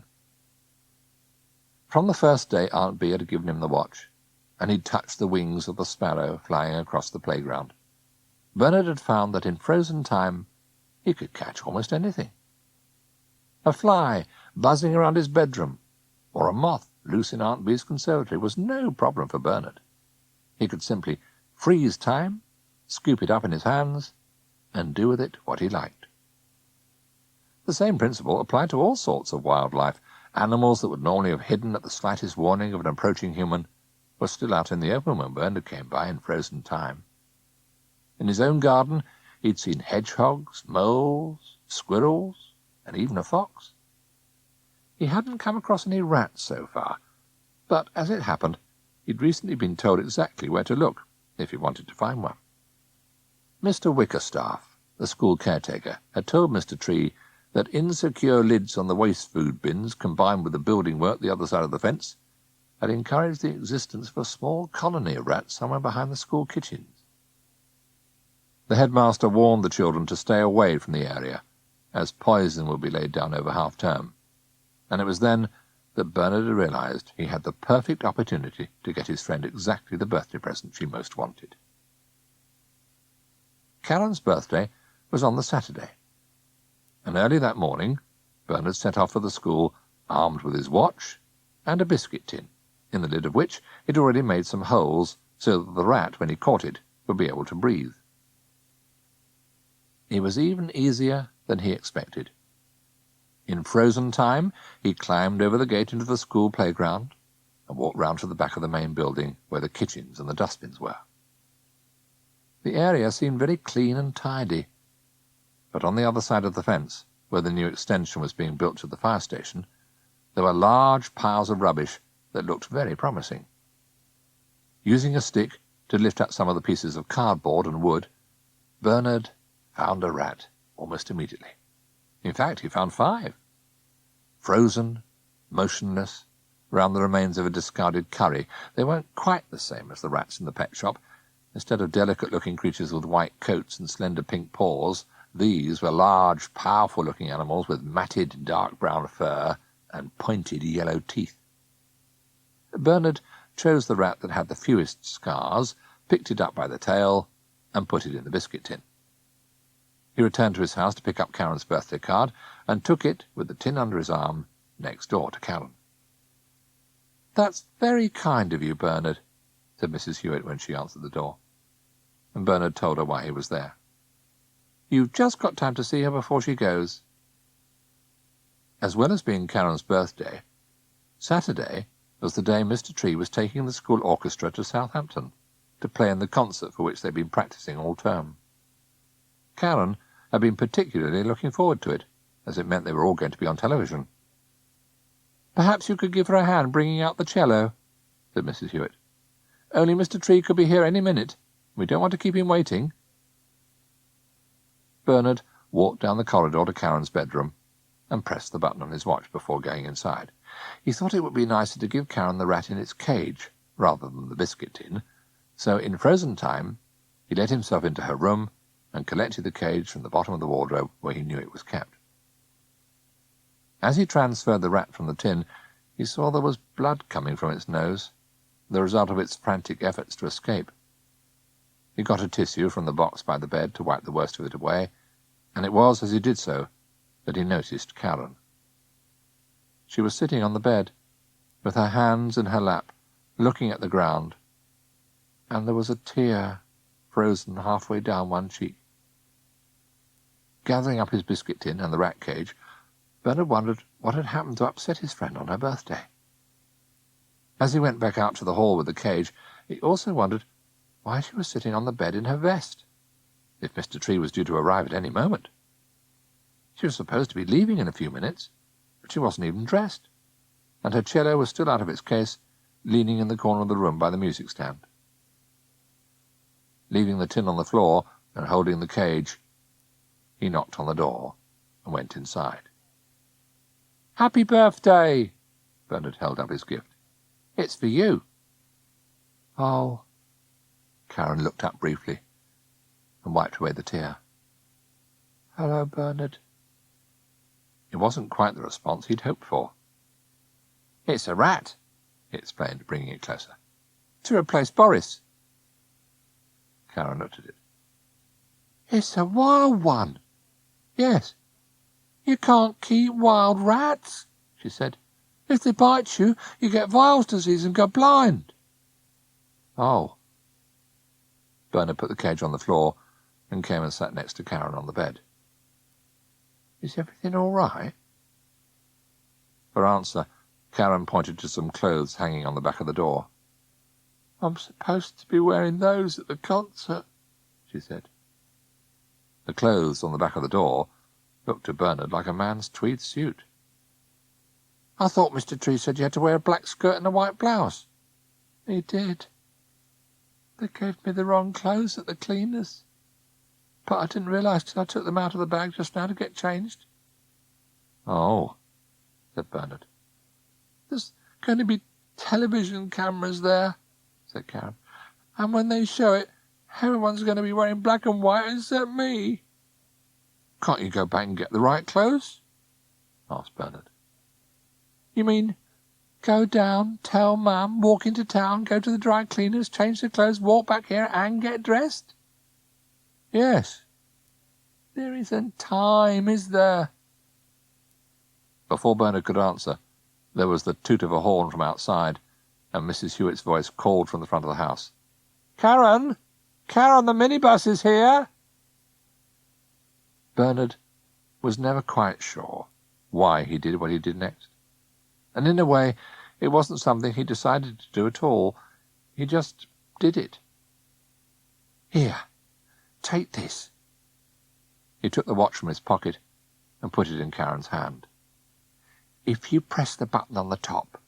From the first day Aunt Bea had given him the watch, and he'd touched the wings of the sparrow flying across the playground, Bernard had found that in frozen time he could catch almost anything. A fly buzzing around his bedroom, or a moth loose in Aunt Bea's conservatory was no problem for Bernard. He could simply freeze time, scoop it up in his hands, and do with it what he liked. The same principle applied to all sorts of wildlife. Animals that would normally have hidden at the slightest warning of an approaching human were still out in the open when Bernard came by in frozen time. In his own garden he'd seen hedgehogs, moles, squirrels, and even a fox. He hadn't come across any rats so far, but as it happened, he'd recently been told exactly where to look if he wanted to find one. Mr. Wickerstaff, the school caretaker, had told Mr. Tree that insecure lids on the waste food bins, combined with the building work the other side of the fence, had encouraged the existence of a small colony of rats somewhere behind the school kitchens. The headmaster warned the children to stay away from the area, as poison would be laid down over half-term, and it was then that Bernard realized he had the perfect opportunity to get his friend exactly the birthday present she most wanted. Karen's birthday was on the Saturday, and early that morning Bernard set off for the school armed with his watch and a biscuit tin, in the lid of which he'd already made some holes so that the rat, when he caught it, would be able to breathe. It was even easier than he expected. In frozen time, he climbed over the gate into the school playground and walked round to the back of the main building where the kitchens and the dustbins were. The area seemed very clean and tidy, but on the other side of the fence, where the new extension was being built to the fire station, there were large piles of rubbish that looked very promising. Using a stick to lift up some of the pieces of cardboard and wood, Bernard found a rat almost immediately. In fact, he found 5. Frozen, motionless, round the remains of a discarded curry. They weren't quite the same as the rats in the pet shop. Instead of delicate-looking creatures with white coats and slender pink paws, these were large, powerful-looking animals with matted dark brown fur and pointed yellow teeth. Bernard chose the rat that had the fewest scars, picked it up by the tail, and put it in the biscuit tin. He returned to his house to pick up Karen's birthday card, and took it, with the tin under his arm, next door to Karen. "That's very kind of you, Bernard," said Mrs. Hewitt when she answered the door, and Bernard told her why he was there. "You've just got time to see her before she goes." As well as being Karen's birthday, Saturday was the day Mr. Tree was taking the school orchestra to Southampton to play in the concert for which they'd been practicing all term. Karen had been particularly looking forward to it, as it meant they were all going to be on television. "Perhaps you could give her a hand bringing out the cello," said Mrs. Hewitt. "Only Mr. Tree could be here any minute. We don't want to keep him waiting." Bernard walked down the corridor to Karen's bedroom and pressed the button on his watch before going inside. He thought it would be nicer to give Karen the rat in its cage rather than the biscuit tin, so in frozen time he let himself into her room and collected the cage from the bottom of the wardrobe where he knew it was kept. As he transferred the rat from the tin, he saw there was blood coming from its nose, the result of its frantic efforts to escape. He got a tissue from the box by the bed to wipe the worst of it away, and it was as he did so that he noticed Karen. She was sitting on the bed, with her hands in her lap, looking at the ground, and there was a tear frozen halfway down one cheek. Gathering up his biscuit tin and the rat cage, Bernard wondered what had happened to upset his friend on her birthday. As he went back out to the hall with the cage, he also wondered why she was sitting on the bed in her vest, if Mr. Tree was due to arrive at any moment. She was supposed to be leaving in a few minutes, but she wasn't even dressed, and her cello was still out of its case, leaning in the corner of the room by the music stand. Leaving the tin on the floor and holding the cage, he knocked on the door and went inside. "Happy birthday!" Bernard held up his gift. "It's for you." "Oh." Karen looked up briefly and wiped away the tear. "Hello, Bernard." It wasn't quite the response he'd hoped for. "It's a rat," he explained, bringing it closer. "To replace Boris." Karen looked at it. "It's a wild one." "Yes." "You can't keep wild rats," she said. "If they bite you, you get Weil's disease and go blind." "Oh." Bernard put the cage on the floor and came and sat next to Karen on the bed. "Is everything all right?" For answer, Karen pointed to some clothes hanging on the back of the door. "I'm supposed to be wearing those at the concert," she said. The clothes on the back of the door looked to Bernard like a man's tweed suit. "I thought Mr. Tree said you had to wear a black skirt and a white blouse." "He did. They gave me the wrong clothes at the cleaners, but I didn't realise till I took them out of the bag just now to get changed." "Oh," said Bernard. "There's going to be television cameras there," said Karen, "and when they show it, everyone's going to be wearing black and white except me." "Can't you go back and get the right clothes?" asked Bernard. "You mean go down, tell Mum, walk into town, go to the dry cleaners, change the clothes, walk back here and get dressed?" "Yes." "There isn't time, is there?" Before Bernard could answer, there was the toot of a horn from outside, and Mrs. Hewitt's voice called from the front of the house. "Karen! Karen, the minibus is here!" Bernard was never quite sure why he did what he did next. And in a way, it wasn't something he decided to do at all. He just did it. "Here, take this." He took the watch from his pocket and put it in Karen's hand. "If you press the button on the top,"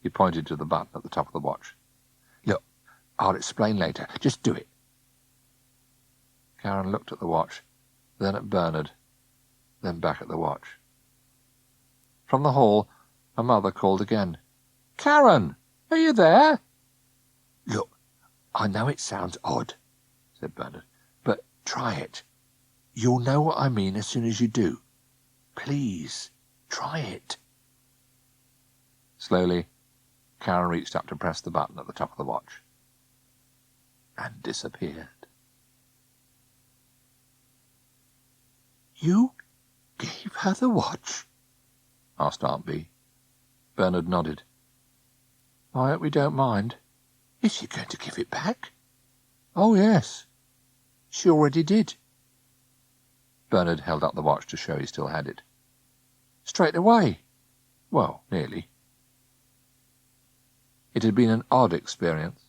he pointed to the button at the top of the watch. "Look, I'll explain later. Just do it." Karen looked at the watch, then at Bernard, then back at the watch. From the hall, her mother called again. "Karen, are you there?" "Look, I know it sounds odd," said Bernard, "but try it. You'll know what I mean as soon as you do. Please, try it." Slowly, Karen reached up to press the button at the top of the watch, and disappeared. "You gave her the watch?" asked Aunt Bee. Bernard nodded. "I hope we don't mind." "Is she going to give it back?" "Oh, yes. She already did." Bernard held up the watch to show he still had it. "Straight away?" "Well, nearly." It had been an odd experience,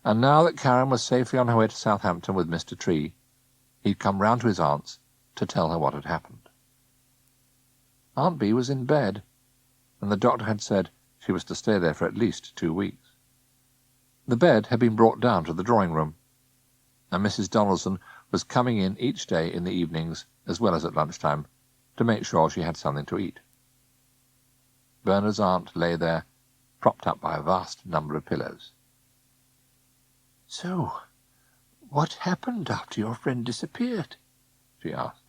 and now that Karen was safely on her way to Southampton with Mr. Tree, he'd come round to his aunt's to tell her what had happened. Aunt Bee was in bed, and the doctor had said she was to stay there for at least 2 weeks. The bed had been brought down to the drawing-room, and Mrs. Donaldson was coming in each day in the evenings, as well as at lunchtime, to make sure she had something to eat. Bernard's aunt lay there, propped up by a vast number of pillows. "So, what happened after your friend disappeared?" she asked.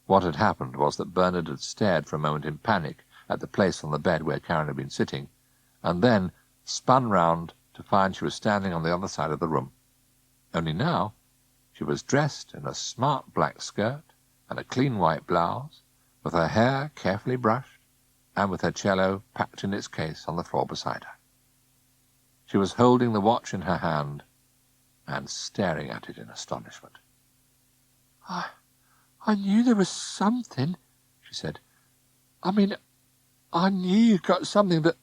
What had happened was that Bernard had stared for a moment in panic at the place on the bed where Karen had been sitting, and then spun round to find she was standing on the other side of the room. Only now she was dressed in a smart black skirt and a clean white blouse, with her hair carefully brushed, and with her cello packed in its case on the floor beside her. She was holding the watch in her hand and staring at it in astonishment. I knew there was something, she said. I knew you'd got something, but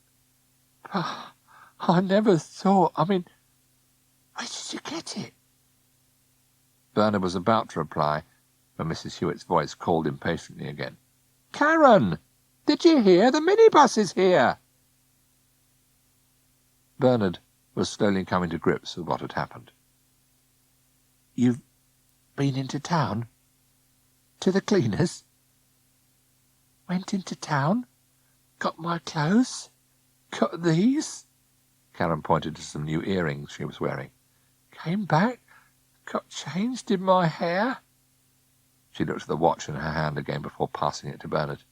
I never thought. Where did you get it? Bernard was about to reply when Mrs. Hewitt's voice called impatiently again. "Karen! Did you hear? The minibus is here!" Bernard was slowly coming to grips with what had happened. "You've been into town? To the cleaners? Went into town? Got my clothes? Got these?" Karen pointed to some new earrings she was wearing. "Came back? Got changed? Did my hair?" She looked at the watch in her hand again before passing it to Bernard.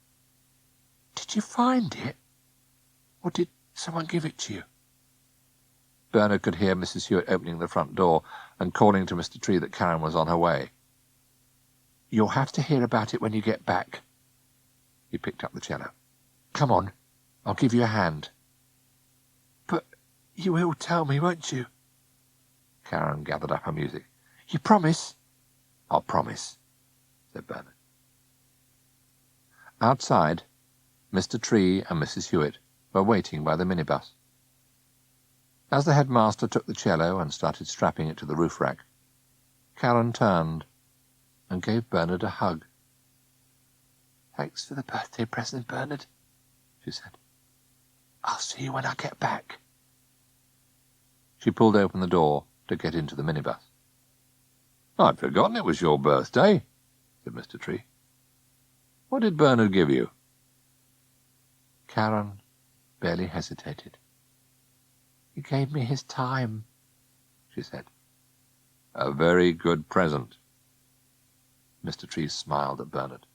"Did you find it? Or did someone give it to you?" Bernard could hear Mrs. Hewitt opening the front door and calling to Mr. Tree that Karen was on her way. "You'll have to hear about it when you get back." He picked up the cello. "Come on, I'll give you a hand." "But you will tell me, won't you?" Karen gathered up her music. "You promise?" "I'll promise," said Bernard. Outside, Mr. Tree and Mrs. Hewitt were waiting by the minibus. As the headmaster took the cello and started strapping it to the roof rack, Karen turned and gave Bernard a hug. "Thanks for the birthday present, Bernard," she said. "I'll see you when I get back." She pulled open the door to get into the minibus. "I'd forgotten it was your birthday," said Mr. Tree. "What did Bernard give you?" Karen barely hesitated. "He gave me his time," she said. "A very good present." Mr. Tree smiled at Bernard.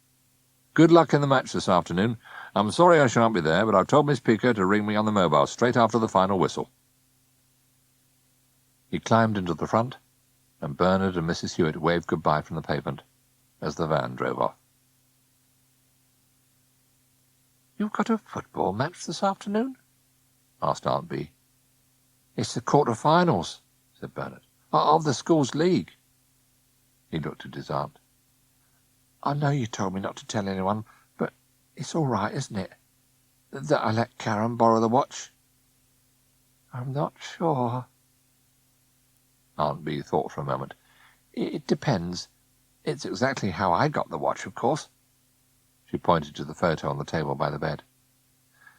"Good luck in the match this afternoon. I'm sorry I shan't be there, but I've told Miss Pico to ring me on the mobile straight after the final whistle." He climbed into the front, and Bernard and Mrs. Hewitt waved goodbye from the pavement as the van drove off. "You've got a football match this afternoon?" asked Aunt Bee. "It's the quarter-finals," said Bernard, "of the school's league." He looked at his aunt. "I know you told me not to tell anyone, but it's all right, isn't it, that I let Karen borrow the watch?" "I'm not sure." Aunt Bee thought for a moment. "It depends. It's exactly how I got the watch, of course." She pointed to the photo on the table by the bed.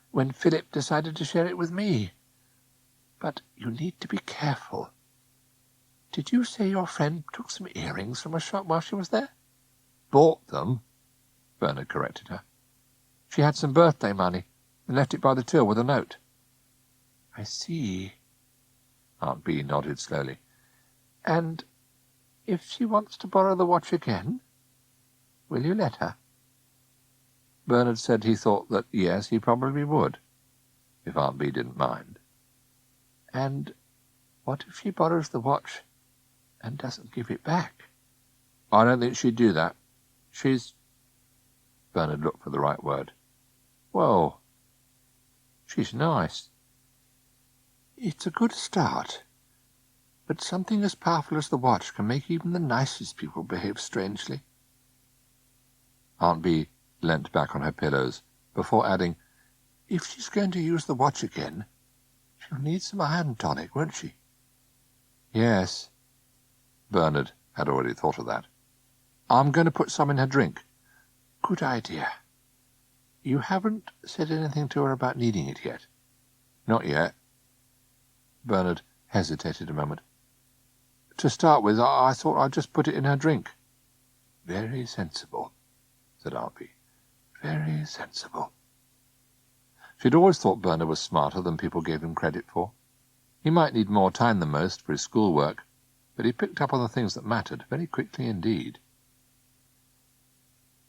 "When Philip decided to share it with me. But you need to be careful. Did you say your friend took some earrings from a shop while she was there?" "Bought them," Bernard corrected her. "She had some birthday money and left it by the till with a note." "I see." Aunt Bee nodded slowly. "And if she wants to borrow the watch again, will you let her?" Bernard said he thought that yes, he probably would, if Aunt Bee didn't mind. "And what if she borrows the watch and doesn't give it back?" "I don't think she'd do that. She's—" Bernard looked for the right word. "Well, she's nice." "It's a good start. But something as powerful as the watch can make even the nicest people behave strangely." Aunt Bee leant back on her pillows before adding, "If she's going to use the watch again, she'll need some iron tonic, won't she?" "Yes." Bernard had already thought of that. "I'm going to put some in her drink." "Good idea. You haven't said anything to her about needing it yet?" "Not yet." Bernard hesitated a moment. "To start with, I thought I'd just put it in her drink." "Very sensible," said Aunt Bee. "Very sensible." She'd always thought Bernard was smarter than people gave him credit for. He might need more time than most for his schoolwork, but he picked up on the things that mattered very quickly indeed.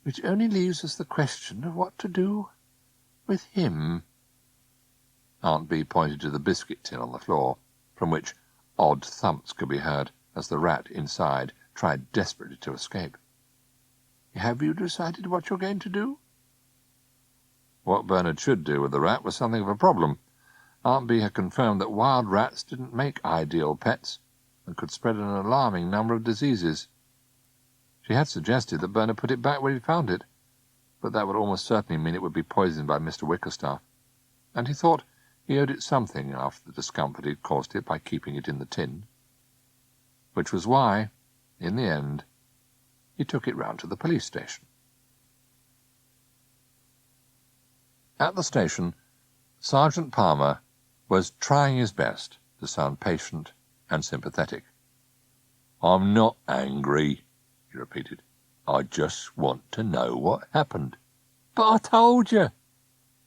Which only leaves us the question of what to do with him. Aunt Bee pointed to the biscuit tin on the floor. from which odd thumps could be heard as the rat inside tried desperately to escape. "Have you decided what you're going to do?" What Bernard should do with the rat was something of a problem. Aunt Bee had confirmed that wild rats didn't make ideal pets and could spread an alarming number of diseases. She had suggested that Bernard put it back where he found it, but that would almost certainly mean it would be poisoned by Mr. Wickerstaff, and he thought he owed it something after the discomfort he'd caused it by keeping it in the tin. Which was why, in the end, he took it round to the police station. At the station, Sergeant Palmer was trying his best to sound patient and sympathetic. "I'm not angry," he repeated. "I just want to know what happened." "But I told you."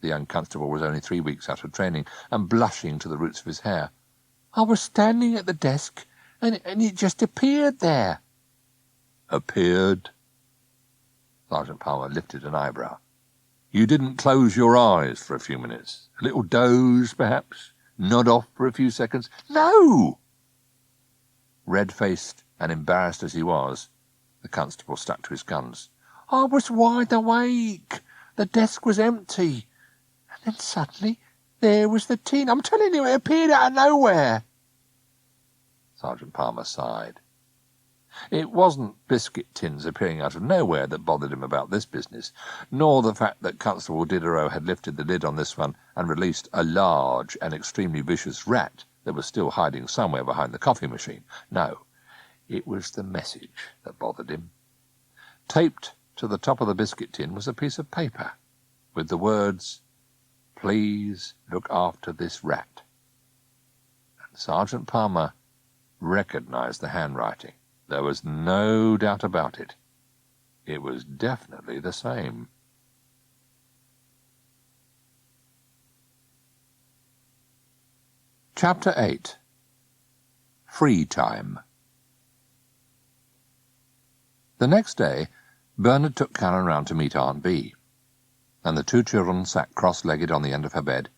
The young constable was only 3 weeks out of training and blushing to the roots of his hair. "I was standing at the desk and it just appeared there." "Appeared?" Sergeant Palmer lifted an eyebrow. "You didn't close your eyes for a few minutes? A little doze, perhaps? Nod off for a few seconds?" "No!" Red-faced and embarrassed as he was, the constable stuck to his guns. "I was wide awake. The desk was empty. And then suddenly there was the tin. I'm telling you, it appeared out of nowhere." Sergeant Palmer sighed. It wasn't biscuit tins appearing out of nowhere that bothered him about this business, nor the fact that Constable Diderot had lifted the lid on this one and released a large and extremely vicious rat that was still hiding somewhere behind the coffee machine. No, it was the message that bothered him. Taped to the top of the biscuit tin was a piece of paper with the words, "Please look after this rat." And Sergeant Palmer recognized the handwriting. There was no doubt about it. It was definitely the same. Chapter 8. Free Time. The next day, Bernard took Karen round to meet Aunt Bee, and the two children sat cross-legged on the end of her bed,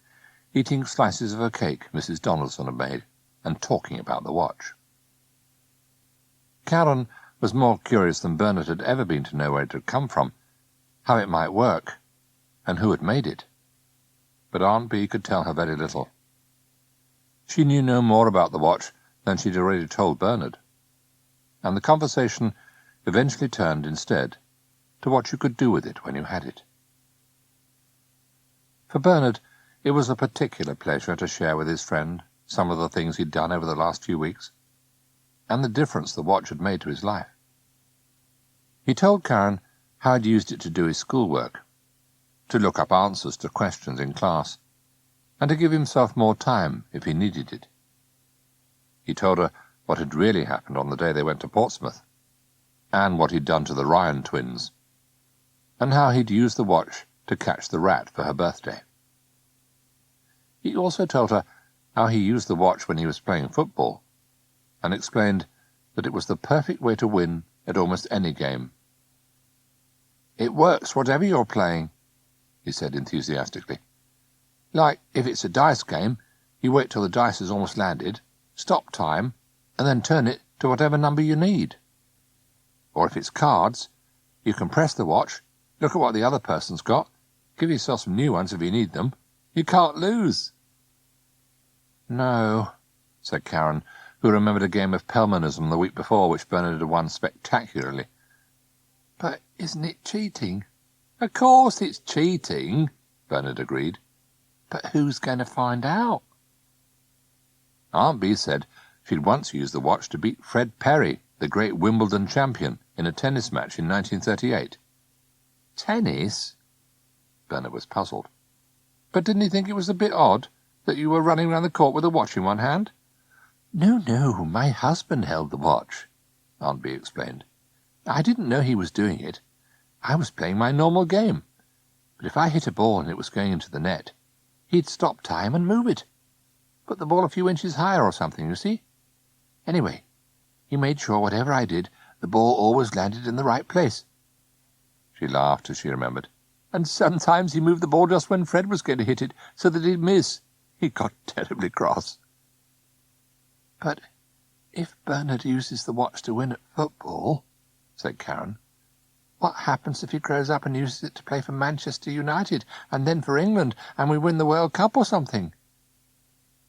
eating slices of a cake Mrs. Donaldson had made, and talking about the watch. Karen was more curious than Bernard had ever been to know where it had come from, how it might work, and who had made it. But Aunt Bee could tell her very little. She knew no more about the watch than she'd already told Bernard, and the conversation eventually turned instead to what you could do with it when you had it. For Bernard, it was a particular pleasure to share with his friend some of the things he'd done over the last few weeks, and the difference the watch had made to his life. He told Karen how he'd used it to do his schoolwork, to look up answers to questions in class, and to give himself more time if he needed it. He told her what had really happened on the day they went to Portsmouth, and what he'd done to the Ryan twins, and how he'd used the watch to catch the rat for her birthday. He also told her how he used the watch when he was playing football, and explained that it was the perfect way to win at almost any game. "It works whatever you're playing," he said enthusiastically. "Like, if it's a dice game, you wait till the dice is almost landed, stop time, and then turn it to whatever number you need. Or if it's cards, you can press the watch, look at what the other person's got, give yourself some new ones if you need them. You can't lose." "No," said Karen, who remembered a game of Pelmanism the week before which Bernard had won spectacularly. "But isn't it cheating?" "Of course it's cheating," Bernard agreed. "But who's going to find out?" Aunt Bee said she'd once used the watch to beat Fred Perry, the great Wimbledon champion, in a tennis match in 1938. "Tennis?" Bernard was puzzled. "But didn't he think it was a bit odd that you were running round the court with a watch in one hand?" No, my husband held the watch," Aunt Bee explained. "I didn't know he was doing it. I was playing my normal game. But if I hit a ball and it was going into the net, he'd stop time and move it. Put the ball a few inches higher or something, you see. Anyway, he made sure whatever I did, the ball always landed in the right place." She laughed as she remembered. "And sometimes he moved the ball just when Fred was going to hit it, so that he'd miss. He got terribly cross." "But if Bernard uses the watch to win at football," said Karen, "what happens if he grows up and uses it to play for Manchester United, and then for England, and we win the World Cup or something?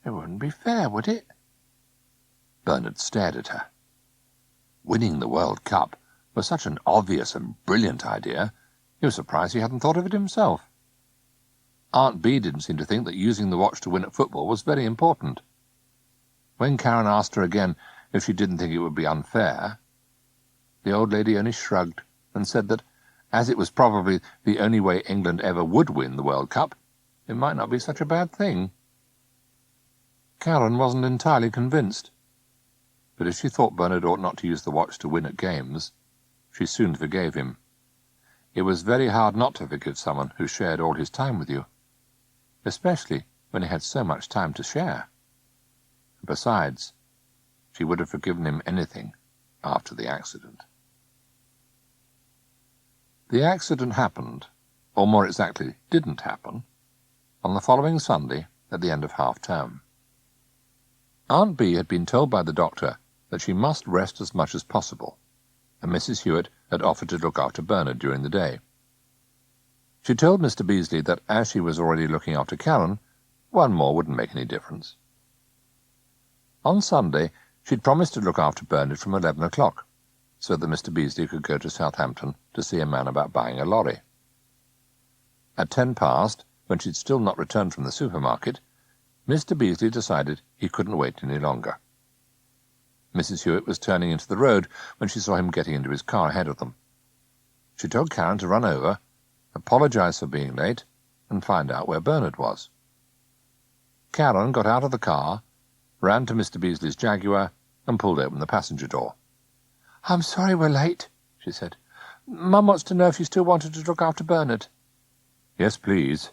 It wouldn't be fair, would it?" Bernard stared at her. Winning the World Cup was such an obvious and brilliant idea, he was surprised he hadn't thought of it himself. Aunt Bee didn't seem to think that using the watch to win at football was very important. When Karen asked her again if she didn't think it would be unfair, the old lady only shrugged and said that, as it was probably the only way England ever would win the World Cup, it might not be such a bad thing. Karen wasn't entirely convinced, but if she thought Bernard ought not to use the watch to win at games, she soon forgave him. It was very hard not to forgive someone who shared all his time with you, especially when he had so much time to share. Besides, she would have forgiven him anything after the accident. The accident happened, or more exactly, didn't happen, on the following Sunday at the end of half-term. Aunt Bee had been told by the doctor that she must rest as much as possible, and Mrs Hewitt had offered to look after Bernard during the day. She told Mr Beasley that as she was already looking after Karen, one more wouldn't make any difference. On Sunday, she'd promised to look after Bernard from 11 o'clock, so that Mr Beasley could go to Southampton to see a man about buying a lorry. At 10 past, when she'd still not returned from the supermarket, Mr Beasley decided he couldn't wait any longer. Mrs Hewitt was turning into the road when she saw him getting into his car ahead of them. She told Karen to run over, apologize for being late, and find out where Bernard was. Karen got out of the car, ran to Mr Beasley's Jaguar, and pulled open the passenger door. "I'm sorry we're late," she said. "Mum wants to know if you still wanted to look after Bernard." "Yes, please."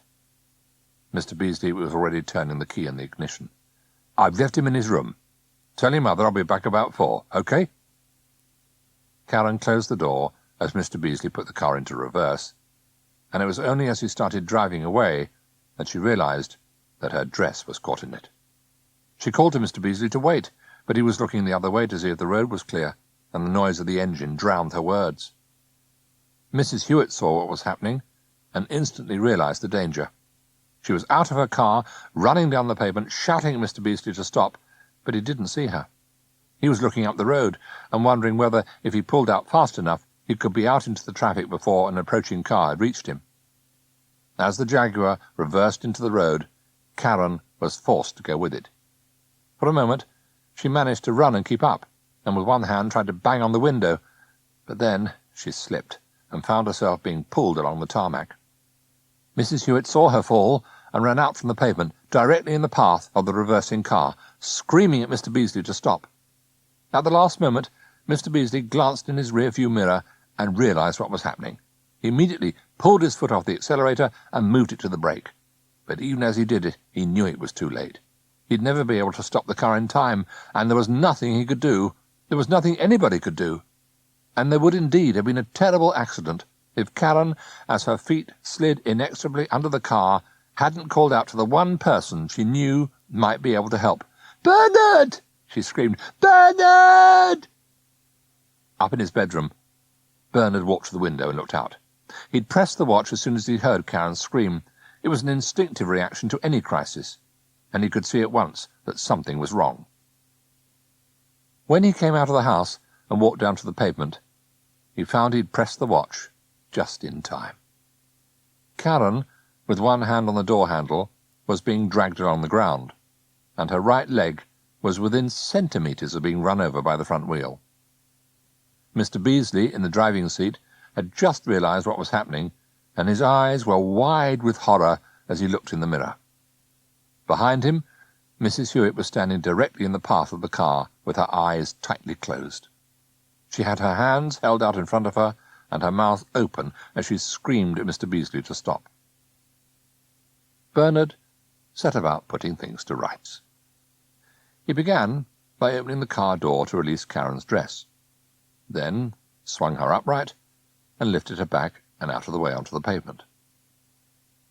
Mr Beasley was already turning the key in the ignition. "I've left him in his room. Tell your mother I'll be back about 4, OK?" Karen closed the door as Mr Beasley put the car into reverse, and it was only as he started driving away that she realized that her dress was caught in it. She called to Mr Beasley to wait, but he was looking the other way to see if the road was clear, and the noise of the engine drowned her words. Mrs Hewitt saw what was happening and instantly realized the danger. She was out of her car, running down the pavement, shouting at Mr Beasley to stop, but he didn't see her. He was looking up the road and wondering whether, if he pulled out fast enough, he could be out into the traffic before an approaching car had reached him. As the Jaguar reversed into the road, Karen was forced to go with it. For a moment, she managed to run and keep up, and with one hand tried to bang on the window, but then she slipped and found herself being pulled along the tarmac. Mrs Hewitt saw her fall and ran out from the pavement, directly in the path of the reversing car, screaming at Mr Beasley to stop. At the last moment, Mr Beasley glanced in his rear-view mirror and realized what was happening. He immediately pulled his foot off the accelerator and moved it to the brake. But even as he did it, he knew it was too late. He'd never be able to stop the car in time, and there was nothing he could do. There was nothing anybody could do. And there would indeed have been a terrible accident if Karen, as her feet slid inexorably under the car, hadn't called out to the one person she knew might be able to help. "Bernard!" she screamed. "Bernard!" Up in his bedroom, Bernard walked to the window and looked out. He'd pressed the watch as soon as he heard Karen's scream. It was an instinctive reaction to any crisis, and he could see at once that something was wrong. When he came out of the house and walked down to the pavement, he found he'd pressed the watch just in time. Karen, with one hand on the door handle, was being dragged along the ground, and her right leg was within centimetres of being run over by the front wheel. Mr Beasley, in the driving seat, had just realized what was happening, and his eyes were wide with horror as he looked in the mirror. Behind him, Mrs Hewitt was standing directly in the path of the car, with her eyes tightly closed. She had her hands held out in front of her, and her mouth open as she screamed at Mr Beasley to stop. Bernard set about putting things to rights. He began by opening the car door to release Karen's dress, then swung her upright and lifted her back and out of the way onto the pavement.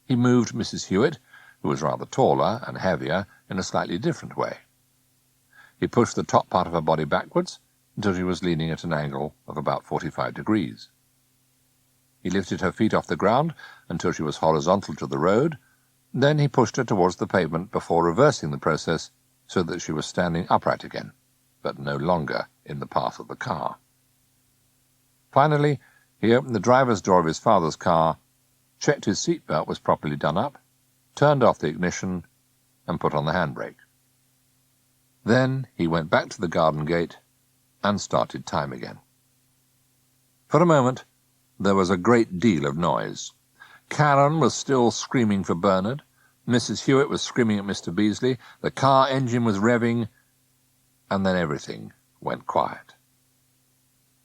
He moved Mrs Hewitt, who was rather taller and heavier, in a slightly different way. He pushed the top part of her body backwards until she was leaning at an angle of about 45 degrees. He lifted her feet off the ground until she was horizontal to the road. Then he pushed her towards the pavement before reversing the process so that she was standing upright again, but no longer in the path of the car. Finally, he opened the driver's door of his father's car, checked his seatbelt was properly done up, turned off the ignition, and put on the handbrake. Then he went back to the garden gate and started time again. For a moment, there was a great deal of noise. Karen was still screaming for Bernard, Mrs Hewitt was screaming at Mr Beasley, the car engine was revving, and then everything went quiet.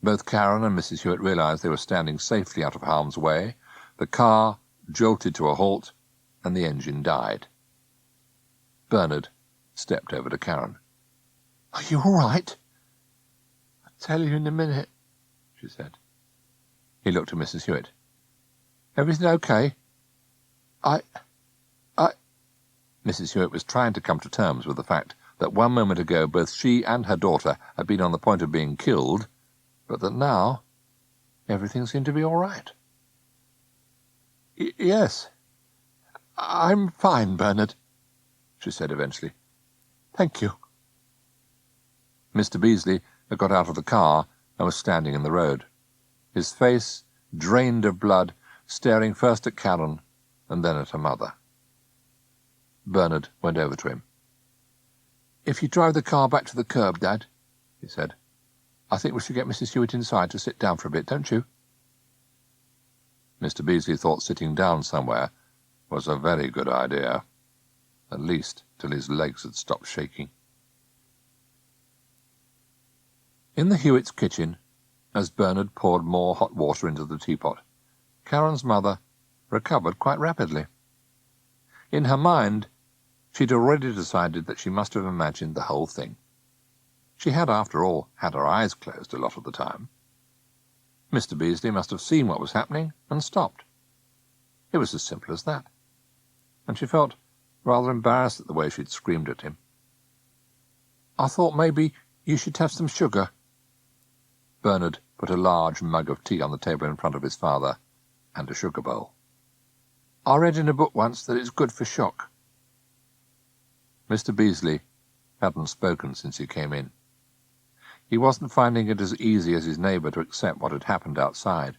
Both Karen and Mrs Hewitt realized they were standing safely out of harm's way. The car jolted to a halt, and the engine died. Bernard stepped over to Karen. "Are you all right?" "I'll tell you in a minute," she said. He looked at Mrs Hewitt. "Everything okay?" I... Mrs Hewitt was trying to come to terms with the fact that 1 moment ago both she and her daughter had been on the point of being killed, but that now everything seemed to be all right. "Yes, I'm fine, Bernard," she said eventually. "Thank you." Mr Beasley had got out of the car and was standing in the road, his face drained of blood, staring first at Karen and then at her mother. Bernard went over to him. "If you drive the car back to the curb, Dad," he said, "I think we should get Mrs Hewitt inside to sit down for a bit, don't you?" Mr Beasley thought sitting down somewhere was a very good idea, at least till his legs had stopped shaking. In the Hewitts' kitchen, as Bernard poured more hot water into the teapot, Karen's mother recovered quite rapidly. In her mind, she'd already decided that she must have imagined the whole thing. She had, after all, had her eyes closed a lot of the time. Mr Beasley must have seen what was happening and stopped. It was as simple as that. And she felt rather embarrassed at the way she'd screamed at him. "I thought maybe you should have some sugar." Bernard put a large mug of tea on the table in front of his father, and a sugar bowl. "I read in a book once that it's good for shock." Mr Beasley hadn't spoken since he came in. He wasn't finding it as easy as his neighbour to accept what had happened outside.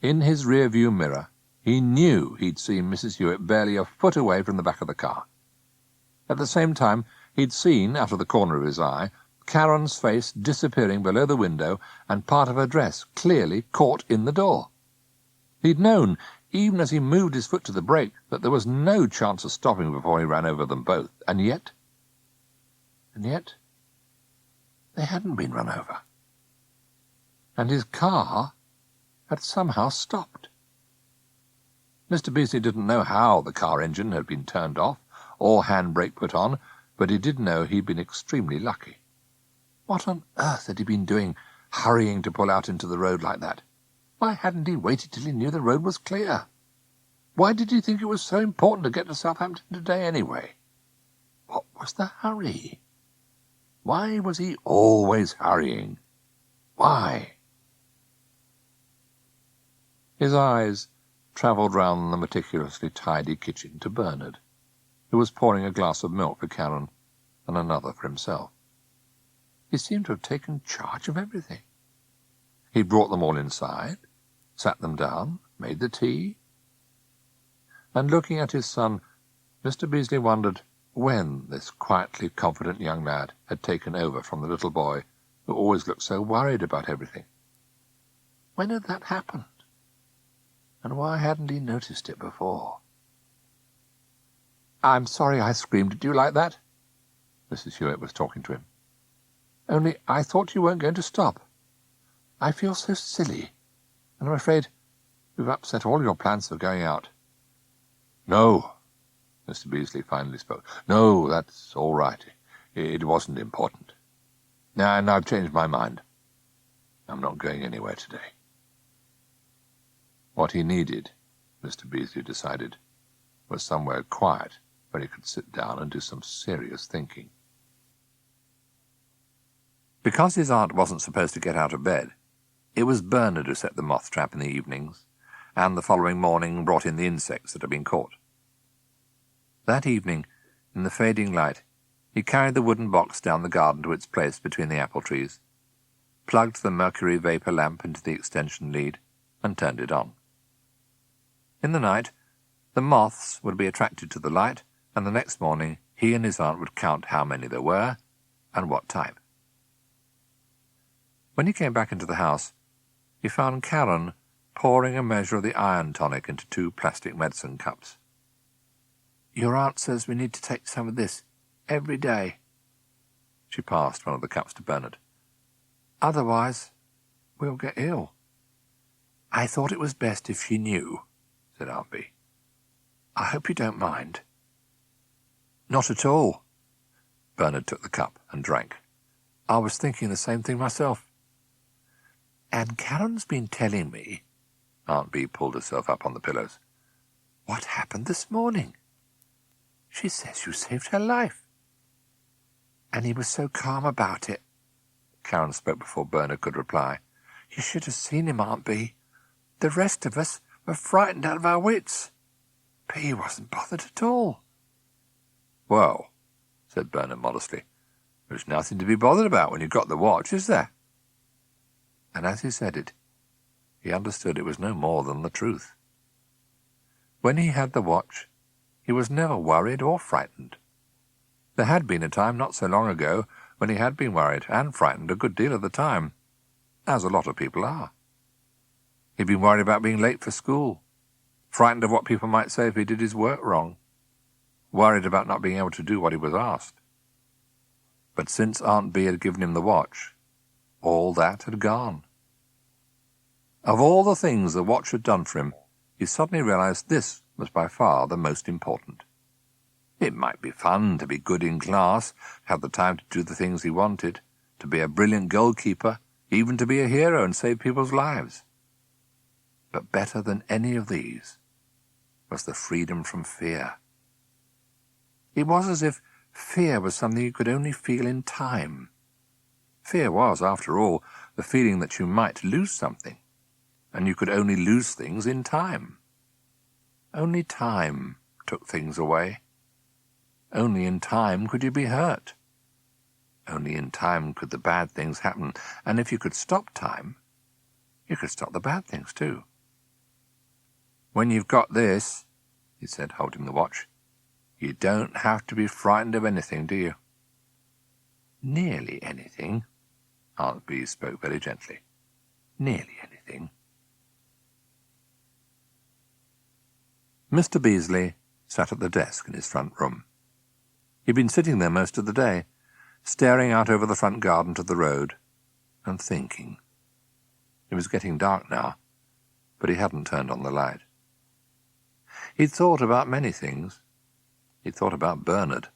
In his rear-view mirror, he knew he'd seen Mrs Hewitt barely a foot away from the back of the car. At the same time, he'd seen, out of the corner of his eye, Karen's face disappearing below the window and part of her dress clearly caught in the door. He'd known, even as he moved his foot to the brake, that there was no chance of stopping before he ran over them both, and yet, they hadn't been run over. And his car had somehow stopped. Mr Beasley didn't know how the car engine had been turned off or handbrake put on, but he did know he'd been extremely lucky. What on earth had he been doing, hurrying to pull out into the road like that? Why hadn't he waited till he knew the road was clear? Why did he think it was so important to get to Southampton today anyway? What was the hurry? Why was he always hurrying? Why? His eyes travelled round the meticulously tidy kitchen to Bernard, who was pouring a glass of milk for Karen and another for himself. He seemed to have taken charge of everything. He brought them all inside, sat them down, made the tea. And looking at his son, Mr Beasley wondered when this quietly confident young lad had taken over from the little boy who always looked so worried about everything. When had that happened? And why hadn't he noticed it before? "I'm sorry I screamed at you like that." Mrs Hewitt was talking to him. "Only I thought you weren't going to stop. I feel so silly, and I'm afraid we've upset all your plans for going out." "No," Mr Beasley finally spoke. "No, that's all right. It wasn't important. And I've changed my mind. I'm not going anywhere today." What he needed, Mr Beasley decided, was somewhere quiet where he could sit down and do some serious thinking. Because his aunt wasn't supposed to get out of bed, it was Bernard who set the moth trap in the evenings, and the following morning brought in the insects that had been caught. That evening, in the fading light, he carried the wooden box down the garden to its place between the apple trees, plugged the mercury vapour lamp into the extension lead, and turned it on. In the night, the moths would be attracted to the light, and the next morning he and his aunt would count how many there were and what type. When he came back into the house, he found Karen pouring a measure of the iron tonic into 2 plastic medicine cups. "Your aunt says we need to take some of this every day." She passed one of the cups to Bernard. "Otherwise, we'll get ill." "I thought it was best if she knew," said Aunt Bee. "I hope you don't mind." "Not at all." Bernard took the cup and drank. "I was thinking the same thing myself." "And Karen's been telling me," Aunt Bee pulled herself up on the pillows, "what happened this morning. She says you saved her life. And he was so calm about it." Karen spoke before Bernard could reply. "You should have seen him, Aunt Bee. The rest of us were frightened out of our wits. But he wasn't bothered at all." "Well," said Bernard modestly, "there's nothing to be bothered about when you've got the watch, is there?" And as he said it, he understood it was no more than the truth. When he had the watch, he was never worried or frightened. There had been a time not so long ago when he had been worried and frightened a good deal of the time, as a lot of people are. He'd been worried about being late for school, frightened of what people might say if he did his work wrong, worried about not being able to do what he was asked. But since Aunt Bee had given him the watch, all that had gone. Of all the things the watch had done for him, he suddenly realized this was by far the most important. It might be fun to be good in class, have the time to do the things he wanted, to be a brilliant goalkeeper, even to be a hero and save people's lives. But better than any of these was the freedom from fear. It was as if fear was something you could only feel in time. Fear was, after all, the feeling that you might lose something, and you could only lose things in time. Only time took things away. Only in time could you be hurt. Only in time could the bad things happen, and if you could stop time, you could stop the bad things too. "When you've got this," he said, holding the watch, "you don't have to be frightened of anything, do you?" "Nearly anything." Aunt Bee spoke very gently. "Nearly anything." Mr Beasley sat at the desk in his front room. He'd been sitting there most of the day, staring out over the front garden to the road, and thinking. It was getting dark now, but he hadn't turned on the light. He'd thought about many things. He'd thought about Bernard,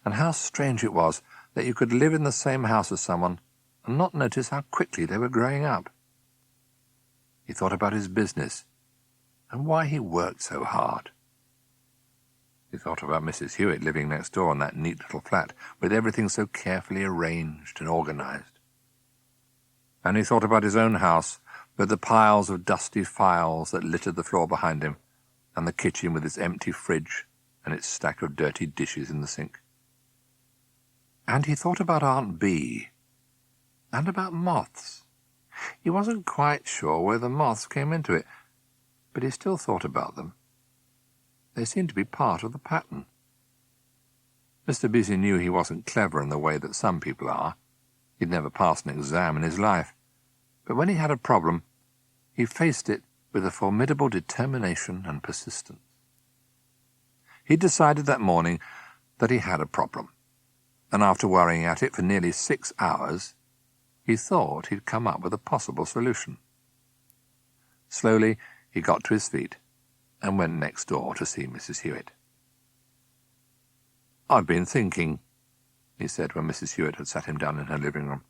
and how strange it was that you could live in the same house as someone and not notice how quickly they were growing up. He thought about his business and why he worked so hard. He thought about Mrs Hewitt living next door in that neat little flat with everything so carefully arranged and organized. And he thought about his own house with the piles of dusty files that littered the floor behind him, and the kitchen with its empty fridge and its stack of dirty dishes in the sink. And he thought about Aunt Bee, and about moths. He wasn't quite sure where the moths came into it, but he still thought about them. They seemed to be part of the pattern. Mr Beasley knew he wasn't clever in the way that some people are. He'd never passed an exam in his life. But when he had a problem, he faced it with a formidable determination and persistence. He decided that morning that he had a problem, and after worrying at it for nearly 6 hours, he thought he'd come up with a possible solution. Slowly, he got to his feet and went next door to see Mrs Hewitt. "I've been thinking," he said when Mrs Hewitt had sat him down in her living room,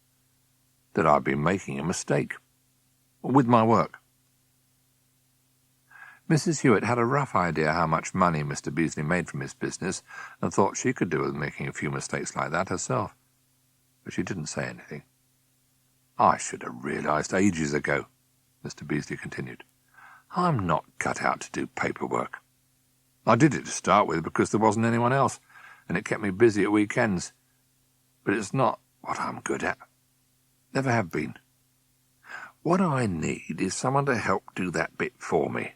"that I've been making a mistake with my work." Mrs Hewitt had a rough idea how much money Mr Beasley made from his business, and thought she could do with making a few mistakes like that herself. But she didn't say anything. "I should have realised ages ago," Mr Beasley continued. "I'm not cut out to do paperwork. I did it to start with because there wasn't anyone else, and it kept me busy at weekends. But it's not what I'm good at. Never have been. What I need is someone to help do that bit for me.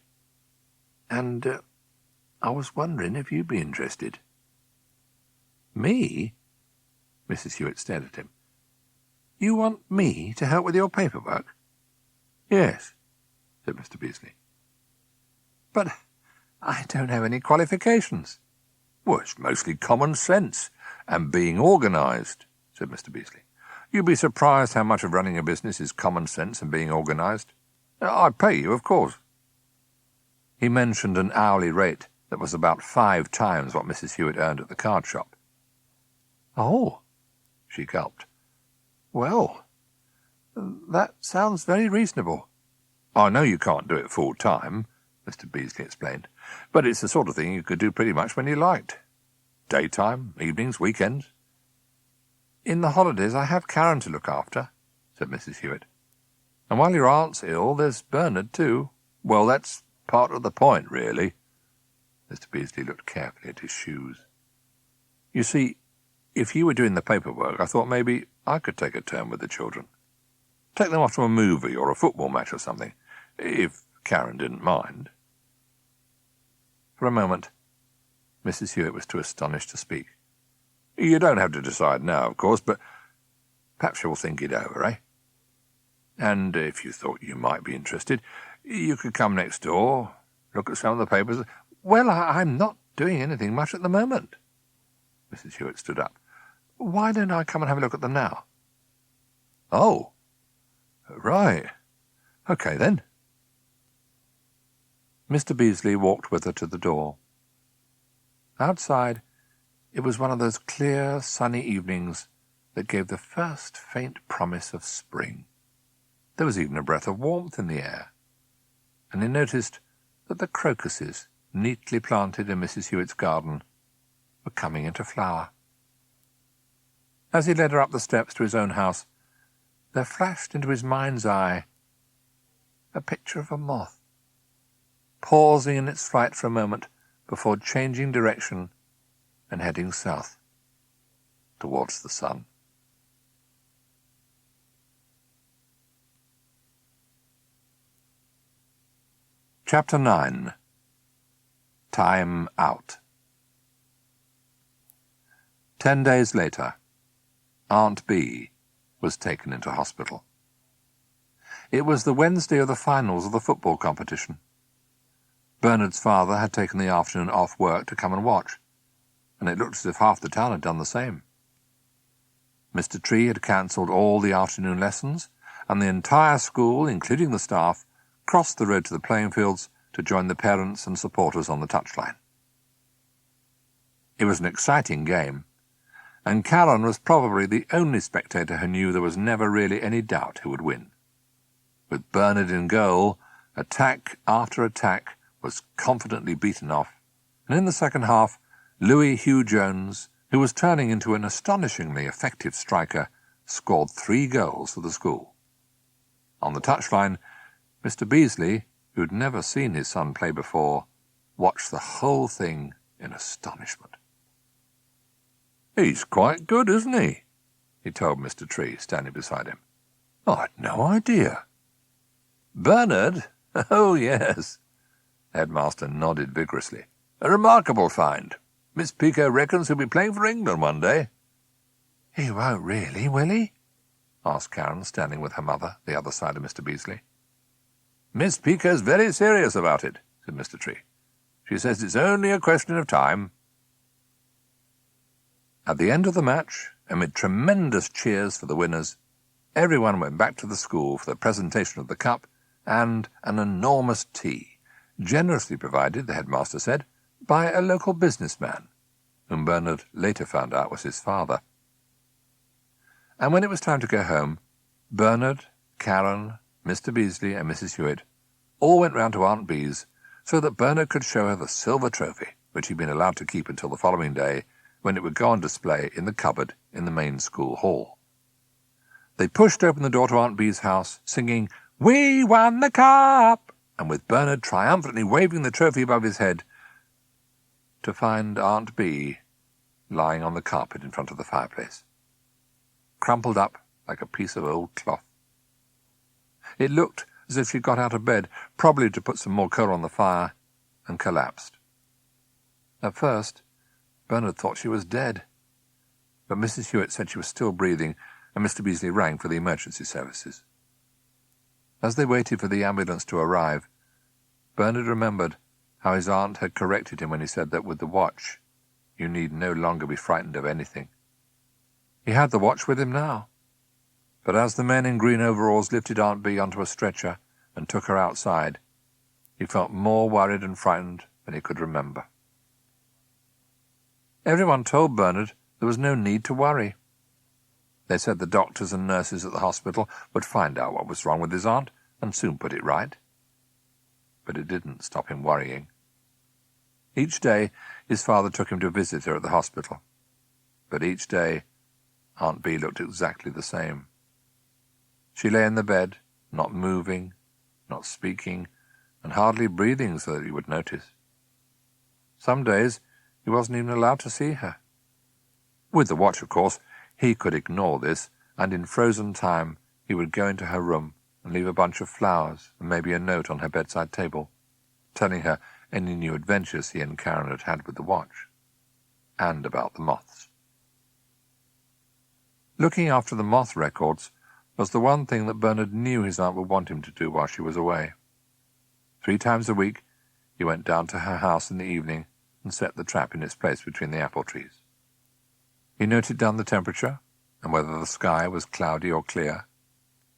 And I was wondering if you'd be interested." "Me?" Mrs Hewitt stared at him. "You want me to help with your paperwork?" "Yes," said Mr Beasley. "But I don't have any qualifications." "Well, it's mostly common sense and being organised," said Mr Beasley. "You'd be surprised how much of running a business is common sense and being organised. I'd pay you, of course." He mentioned an hourly rate that was about 5 times what Mrs Hewitt earned at the card shop. "Oh," she gulped. "Well, that sounds very reasonable." "I know you can't do it full time," Mr Beasley explained, "but it's the sort of thing you could do pretty much when you liked. Daytime, evenings, weekends." "In the holidays I have Karen to look after," said Mrs Hewitt. "And while your aunt's ill, there's Bernard too." "Well, that's part of the point, really." Mr Beasley looked carefully at his shoes. "You see, if you were doing the paperwork, I thought maybe I could take a turn with the children. Take them off to a movie or a football match or something, if Karen didn't mind." For a moment, Mrs Hewitt was too astonished to speak. "You don't have to decide now, of course, but perhaps you'll think it over, eh? And if you thought you might be interested, you could come next door, look at some of the papers." "Well, I'm not doing anything much at the moment." Mrs Hewitt stood up. "Why don't I come and have a look at them now?" "Oh, right. OK, then." Mr Beasley walked with her to the door. Outside, it was one of those clear, sunny evenings that gave the first faint promise of spring. There was even a breath of warmth in the air, and he noticed that the crocuses, neatly planted in Mrs Hewitt's garden, were coming into flower. As he led her up the steps to his own house, there flashed into his mind's eye a picture of a moth, pausing in its flight for a moment before changing direction and heading south towards the sun. Chapter 9. Time Out. 10 days later, Aunt B was taken into hospital. It was the Wednesday of the finals of the football competition. Bernard's father had taken the afternoon off work to come and watch, and it looked as if half the town had done the same. Mr Tree had cancelled all the afternoon lessons, and the entire school, including the staff, crossed the road to the playing fields to join the parents and supporters on the touchline. It was an exciting game, and Karen was probably the only spectator who knew there was never really any doubt who would win. With Bernard in goal, attack after attack was confidently beaten off, and in the second half, Louis Hugh Jones, who was turning into an astonishingly effective striker, scored 3 goals for the school. On the touchline, Mr Beasley, who had never seen his son play before, watched the whole thing in astonishment. "He's quite good, isn't he?" he told Mr Tree, standing beside him. "I'd no idea." "Bernard? Oh, yes." The headmaster nodded vigorously. "A remarkable find. Miss Pico reckons he'll be playing for England one day." "He won't really, will he?" asked Karen, standing with her mother, the other side of Mr Beasley. "Miss Pico's very serious about it," said Mr Tree. "She says it's only a question of time." At the end of the match, amid tremendous cheers for the winners, everyone went back to the school for the presentation of the cup and an enormous tea, generously provided, the headmaster said, by a local businessman, whom Bernard later found out was his father. And when it was time to go home, Bernard, Karen, Mr Beasley and Mrs Hewitt all went round to Aunt B's so that Bernard could show her the silver trophy, which he'd been allowed to keep until the following day, when it would go on display in the cupboard in the main school hall. They pushed open the door to Aunt Bee's house, singing, "We won the cup!" and with Bernard triumphantly waving the trophy above his head, to find Aunt Bee lying on the carpet in front of the fireplace, crumpled up like a piece of old cloth. It looked as if she'd got out of bed, probably to put some more coal on the fire, and collapsed. At first, Bernard thought she was dead, but Mrs Hewitt said she was still breathing, and Mr Beasley rang for the emergency services. As they waited for the ambulance to arrive, Bernard remembered how his aunt had corrected him when he said that with the watch, you need no longer be frightened of anything. He had the watch with him now, but as the men in green overalls lifted Aunt Bee onto a stretcher and took her outside, he felt more worried and frightened than he could remember. Everyone told Bernard there was no need to worry. They said the doctors and nurses at the hospital would find out what was wrong with his aunt and soon put it right. But it didn't stop him worrying. Each day his father took him to visit her at the hospital, but each day Aunt Bee looked exactly the same. She lay in the bed, not moving, not speaking, and hardly breathing so that he would notice. Some days he wasn't even allowed to see her. With the watch, of course, he could ignore this, and in frozen time he would go into her room and leave a bunch of flowers and maybe a note on her bedside table, telling her any new adventures he and Karen had had with the watch, and about the moths. Looking after the moth records was the one thing that Bernard knew his aunt would want him to do while she was away. 3 times a week he went down to her house in the evening and set the trap in its place between the apple trees. He noted down the temperature and whether the sky was cloudy or clear,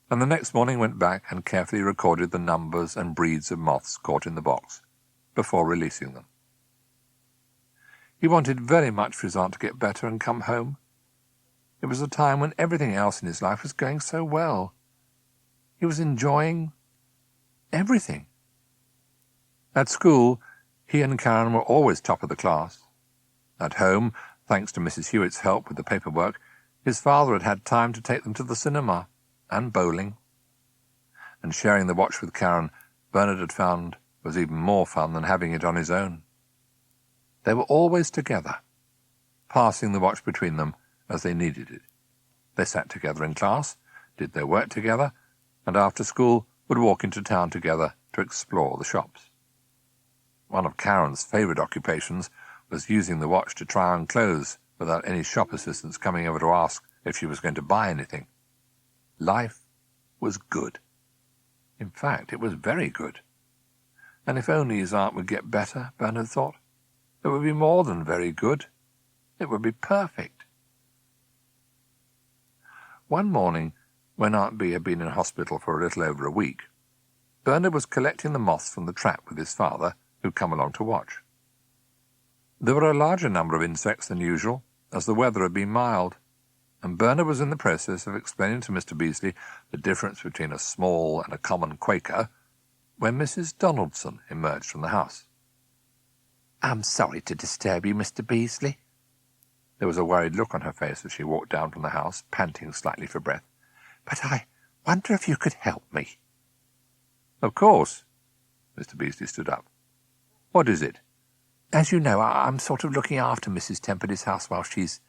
and the next morning went back and carefully recorded the numbers and breeds of moths caught in the box before releasing them. He wanted very much for his aunt to get better and come home. It was a time when everything else in his life was going so well. He was enjoying everything. At school, he and Karen were always top of the class. At home, thanks to Mrs Hewitt's help with the paperwork, his father had had time to take them to the cinema and bowling. And sharing the watch with Karen, Bernard had found was even more fun than having it on his own. They were always together, passing the watch between them as they needed it. They sat together in class, did their work together, and after school would walk into town together to explore the shops. One of Karen's favourite occupations was using the watch to try on clothes without any shop assistants coming over to ask if she was going to buy anything. Life was good. In fact, it was very good. And if only his aunt would get better, Bernard thought, it would be more than very good. It would be perfect. One morning, when Aunt Bee had been in hospital for a little over a week, Bernard was collecting the moths from the trap with his father, who'd come along to watch. There were a larger number of insects than usual, as the weather had been mild, and Bernard was in the process of explaining to Mr Beasley the difference between a small and a common Quaker, when Mrs Donaldson emerged from the house. "I'm sorry to disturb you, Mr Beasley." There was a worried look on her face as she walked down from the house, panting slightly for breath. "But I wonder if you could help me." "Of course." Mr Beasley stood up. "What is it?" "As you know, I'm sort of looking after Mrs Temperley's house while she's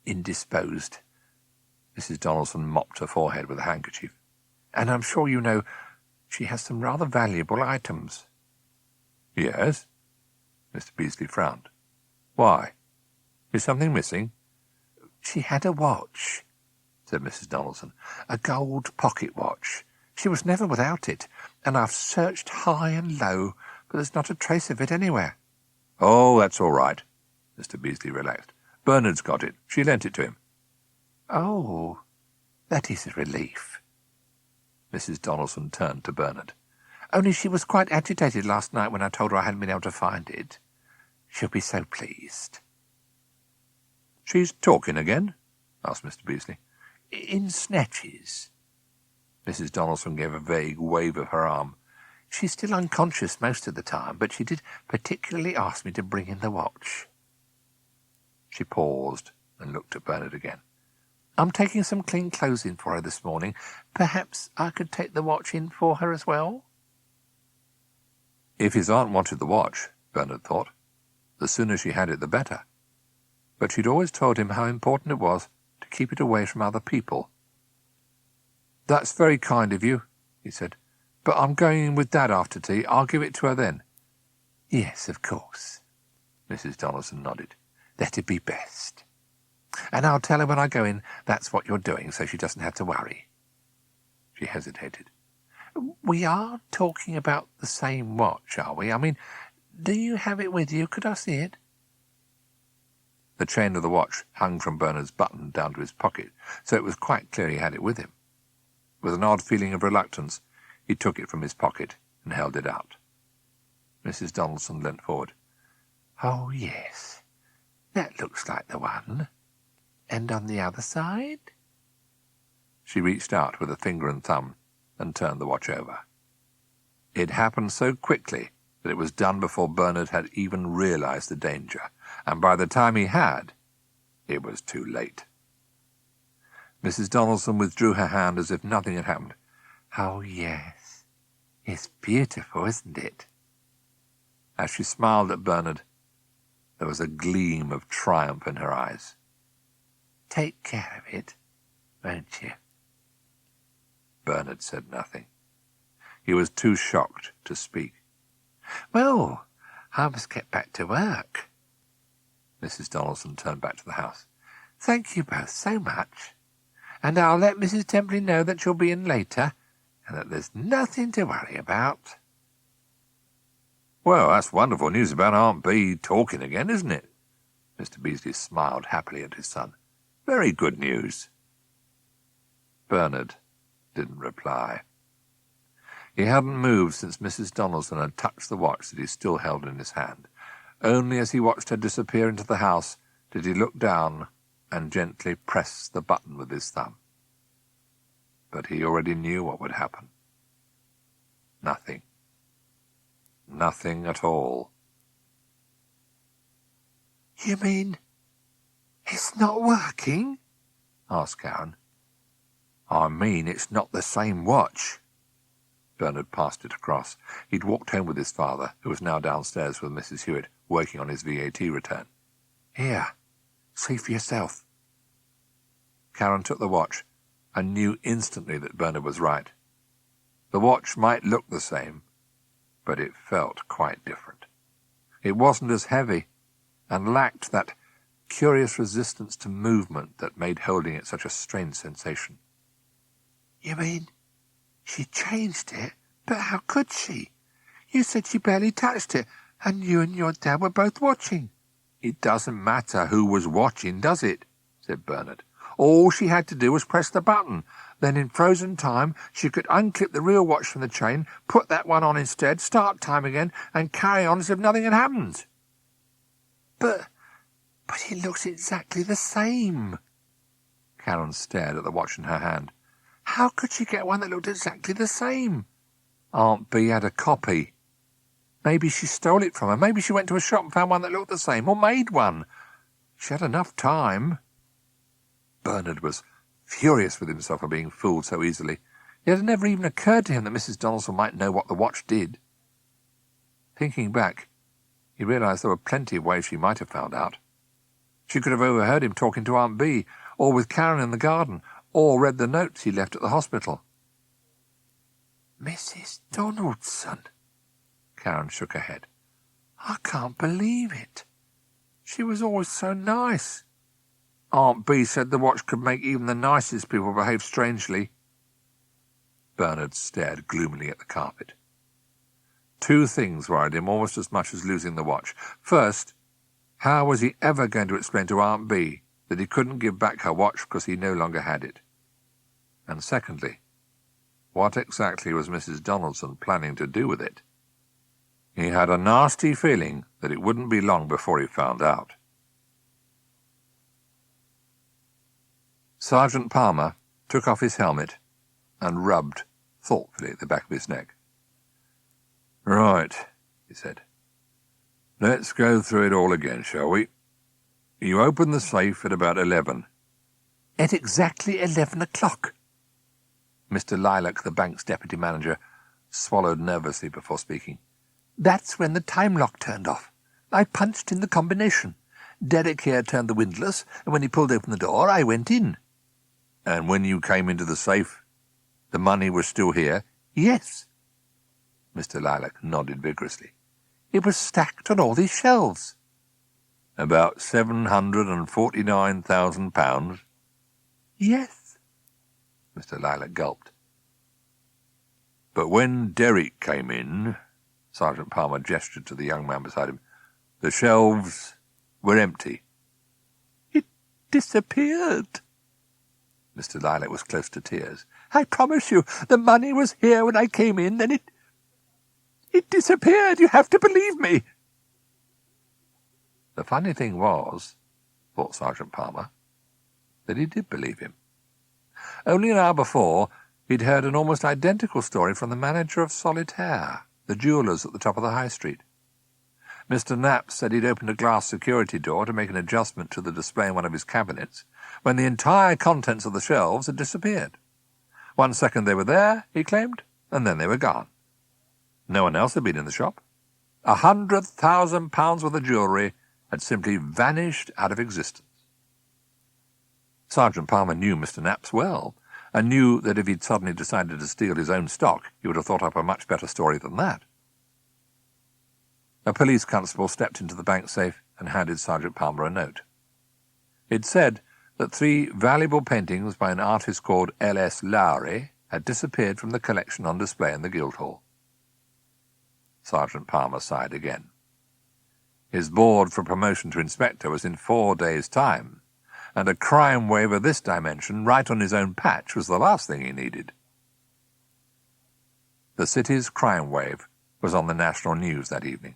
indisposed." Mrs Donaldson mopped her forehead with a handkerchief. "And I'm sure you know she has some rather valuable items." "Yes?" Mr Beasley frowned. "Why? Is something missing?" "She had a watch," said Mrs Donaldson. "A gold pocket watch. She was never without it, and I've searched high and low, but there's not a trace of it anywhere." "Oh, that's all right." Mr Beasley relaxed. "Bernard's got it. She lent it to him." "Oh, that is a relief." Mrs Donaldson turned to Bernard. "Only she was quite agitated last night when I told her I hadn't been able to find it. She'll be so pleased." "She's talking again?" asked Mr Beasley. "In snatches." Mrs Donaldson gave a vague wave of her arm. "She's still unconscious most of the time, but she did particularly ask me to bring in the watch." She paused and looked at Bernard again. I'm taking some clean clothes in for her this morning. Perhaps I could take the watch in for her as well?" If his aunt wanted the watch, Bernard thought, the sooner she had it the better. But she'd always told him how important it was to keep it away from other people. "That's very kind of you," he said, "but I'm going in with Dad after tea. I'll give it to her then." "Yes, of course." Mrs. Donaldson nodded. "That'd be best. And I'll tell her when I go in that's what you're doing, so she doesn't have to worry." She hesitated. "We are talking about the same watch, are we? I mean, do you have it with you? Could I see it?" The chain of the watch hung from Bernard's button down to his pocket, so it was quite clear he had it with him. With an odd feeling of reluctance, he took it from his pocket and held it out. Mrs. Donaldson leant forward. "Oh, yes, that looks like the one. And on the other side?" She reached out with a finger and thumb and turned the watch over. It happened so quickly that it was done before Bernard had even realized the danger, and by the time he had, it was too late. Mrs. Donaldson withdrew her hand as if nothing had happened. "Oh, yes, it's beautiful, isn't it?" As she smiled at Bernard, there was a gleam of triumph in her eyes. "Take care of it, won't you?" Bernard said nothing. He was too shocked to speak. "Well, I must get back to work." Mrs. Donaldson turned back to the house. "Thank you both so much. And I'll let Mrs. Templey know that you'll be in later, and that there's nothing to worry about." "Well, that's wonderful news about Aunt Bee talking again, isn't it?" Mr. Beasley smiled happily at his son. "Very good news." Bernard didn't reply. He hadn't moved since Mrs. Donaldson had touched the watch that he still held in his hand. Only as he watched her disappear into the house did he look down and gently press the button with his thumb. But he already knew what would happen. Nothing. Nothing at all. "You mean it's not working?" asked Karen. "I mean it's not the same watch." Bernard passed it across. He'd walked home with his father, who was now downstairs with Mrs. Hewitt, working on his VAT return. "Here, see for yourself." Karen took the watch and knew instantly that Bernard was right. The watch might look the same, but it felt quite different. It wasn't as heavy, and lacked that curious resistance to movement that made holding it such a strange sensation. "You mean she changed it? But how could she? You said she barely touched it, and you and your dad were both watching." "It doesn't matter who was watching, does it?" said Bernard. "All she had to do was press the button. Then in frozen time she could unclip the real watch from the chain, put that one on instead, start time again, and carry on as if nothing had happened." But it looks exactly the same." Karen stared at the watch in her hand. "How could she get one that looked exactly the same?" Aunt Bee had a copy. Maybe she stole it from her. Maybe she went to a shop and found one that looked the same, or made one. She had enough time. Bernard was furious with himself for being fooled so easily. It had never even occurred to him that Mrs. Donaldson might know what the watch did. Thinking back, he realized there were plenty of ways she might have found out. She could have overheard him talking to Aunt Bee, or with Karen in the garden, or read the notes he left at the hospital. "Mrs. Donaldson?" Karen shook her head. "I can't believe it. She was always so nice." "Aunt Bee said the watch could make even the nicest people behave strangely." Bernard stared gloomily at the carpet. Two things worried him almost as much as losing the watch. First, how was he ever going to explain to Aunt Bee that he couldn't give back her watch because he no longer had it? And secondly, what exactly was Mrs. Donaldson planning to do with it? He had a nasty feeling that it wouldn't be long before he found out. Sergeant Palmer took off his helmet and rubbed thoughtfully at the back of his neck. "Right," he said. "Let's go through it all again, shall we? You opened the safe at about 11. At exactly 11 o'clock. Mr. Lilac, the bank's deputy manager, swallowed nervously before speaking. That's when the time lock turned off. I punched in the combination. Derek here turned the windlass, and when he pulled open the door, I went in. And when you came into the safe, the money was still here? Yes. Mr. Lilac nodded vigorously. It was stacked on all these shelves. About £749,000? Yes. Mr. Lilac gulped. But when Derek came in, Sergeant Palmer gestured to the young man beside him, the shelves were empty. It disappeared. Mr. Lilac was close to tears. I promise you, the money was here when I came in, then it disappeared. You have to believe me. The funny thing was, thought Sergeant Palmer, that he did believe him. Only an hour before, he'd heard an almost identical story from the manager of Solitaire, the jewellers at the top of the High Street. Mr. Knapp said he'd opened a glass security door to make an adjustment to the display in one of his cabinets, when the entire contents of the shelves had disappeared. 1 second they were there, he claimed, and then they were gone. No one else had been in the shop. £100,000 worth of jewellery had simply vanished out of existence. Sergeant Palmer knew Mr. Knapp well, and knew that if he'd suddenly decided to steal his own stock, he would have thought up a much better story than that. A police constable stepped into the bank safe and handed Sergeant Palmer a note. It said that 3 valuable paintings by an artist called L.S. Lowry had disappeared from the collection on display in the Guildhall. Sergeant Palmer sighed again. His board for promotion to inspector was in 4 days' time, and a crime wave of this dimension right on his own patch was the last thing he needed. The city's crime wave was on the national news that evening.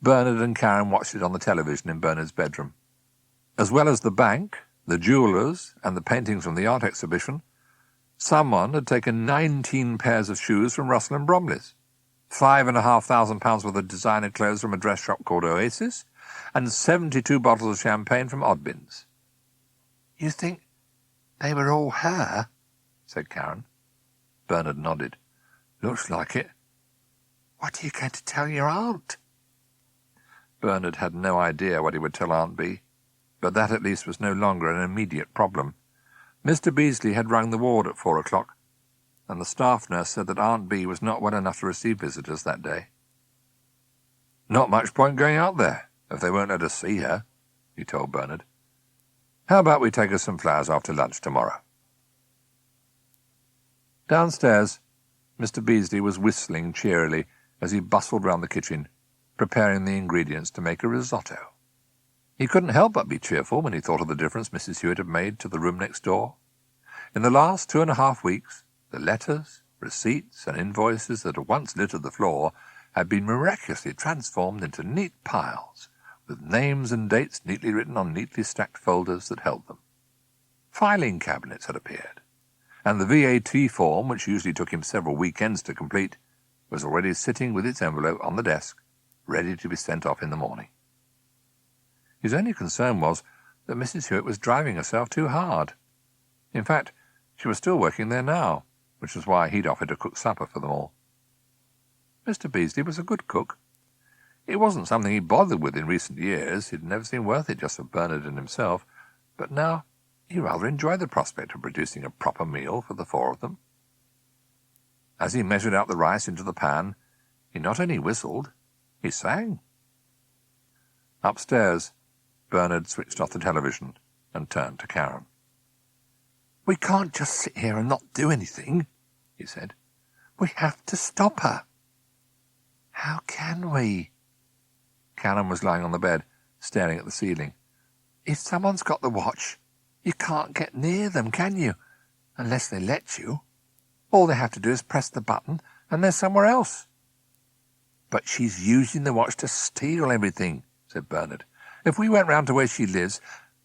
Bernard and Karen watched it on the television in Bernard's bedroom. As well as the bank, the jewellers, and the paintings from the art exhibition, someone had taken 19 pairs of shoes from Russell and Bromley's, £5,500 worth of designer clothes from a dress shop called Oasis, and 72 bottles of champagne from Oddbins. You think they were all her? Said Karen. Bernard nodded. Looks like it. What are you going to tell your aunt? Bernard had no idea what he would tell Aunt Bee, but that at least was no longer an immediate problem. Mr. Beasley had rung the ward at 4 o'clock, and the staff nurse said that Aunt Bee was not well enough to receive visitors that day. Not much point going out there, if they won't let us see her, he told Bernard. How about we take us some flowers after lunch tomorrow? Downstairs, Mr. Beasley was whistling cheerily as he bustled round the kitchen, preparing the ingredients to make a risotto. He couldn't help but be cheerful when he thought of the difference Mrs. Hewitt had made to the room next door. In the last 2.5 weeks, the letters, receipts, and invoices that had once littered the floor had been miraculously transformed into neat piles, with names and dates neatly written on neatly stacked folders that held them. Filing cabinets had appeared, and the VAT form, which usually took him several weekends to complete, was already sitting with its envelope on the desk, ready to be sent off in the morning. His only concern was that Mrs. Hewitt was driving herself too hard. In fact, she was still working there now, which was why he'd offered to cook supper for them all. Mr. Beasley was a good cook. It wasn't something he'd bothered with in recent years. He'd never seen worth it just for Bernard and himself, but now he rather enjoyed the prospect of producing a proper meal for the 4 of them. As he measured out the rice into the pan, he not only whistled, he sang. Upstairs, Bernard switched off the television and turned to Karen. We can't just sit here and not do anything, he said. We have to stop her. How can we? Karen was lying on the bed, staring at the ceiling. If someone's got the watch, you can't get near them, can you? Unless they let you. All they have to do is press the button, and they're somewhere else. But she's using the watch to steal everything, said Bernard. If we went round to where she lives,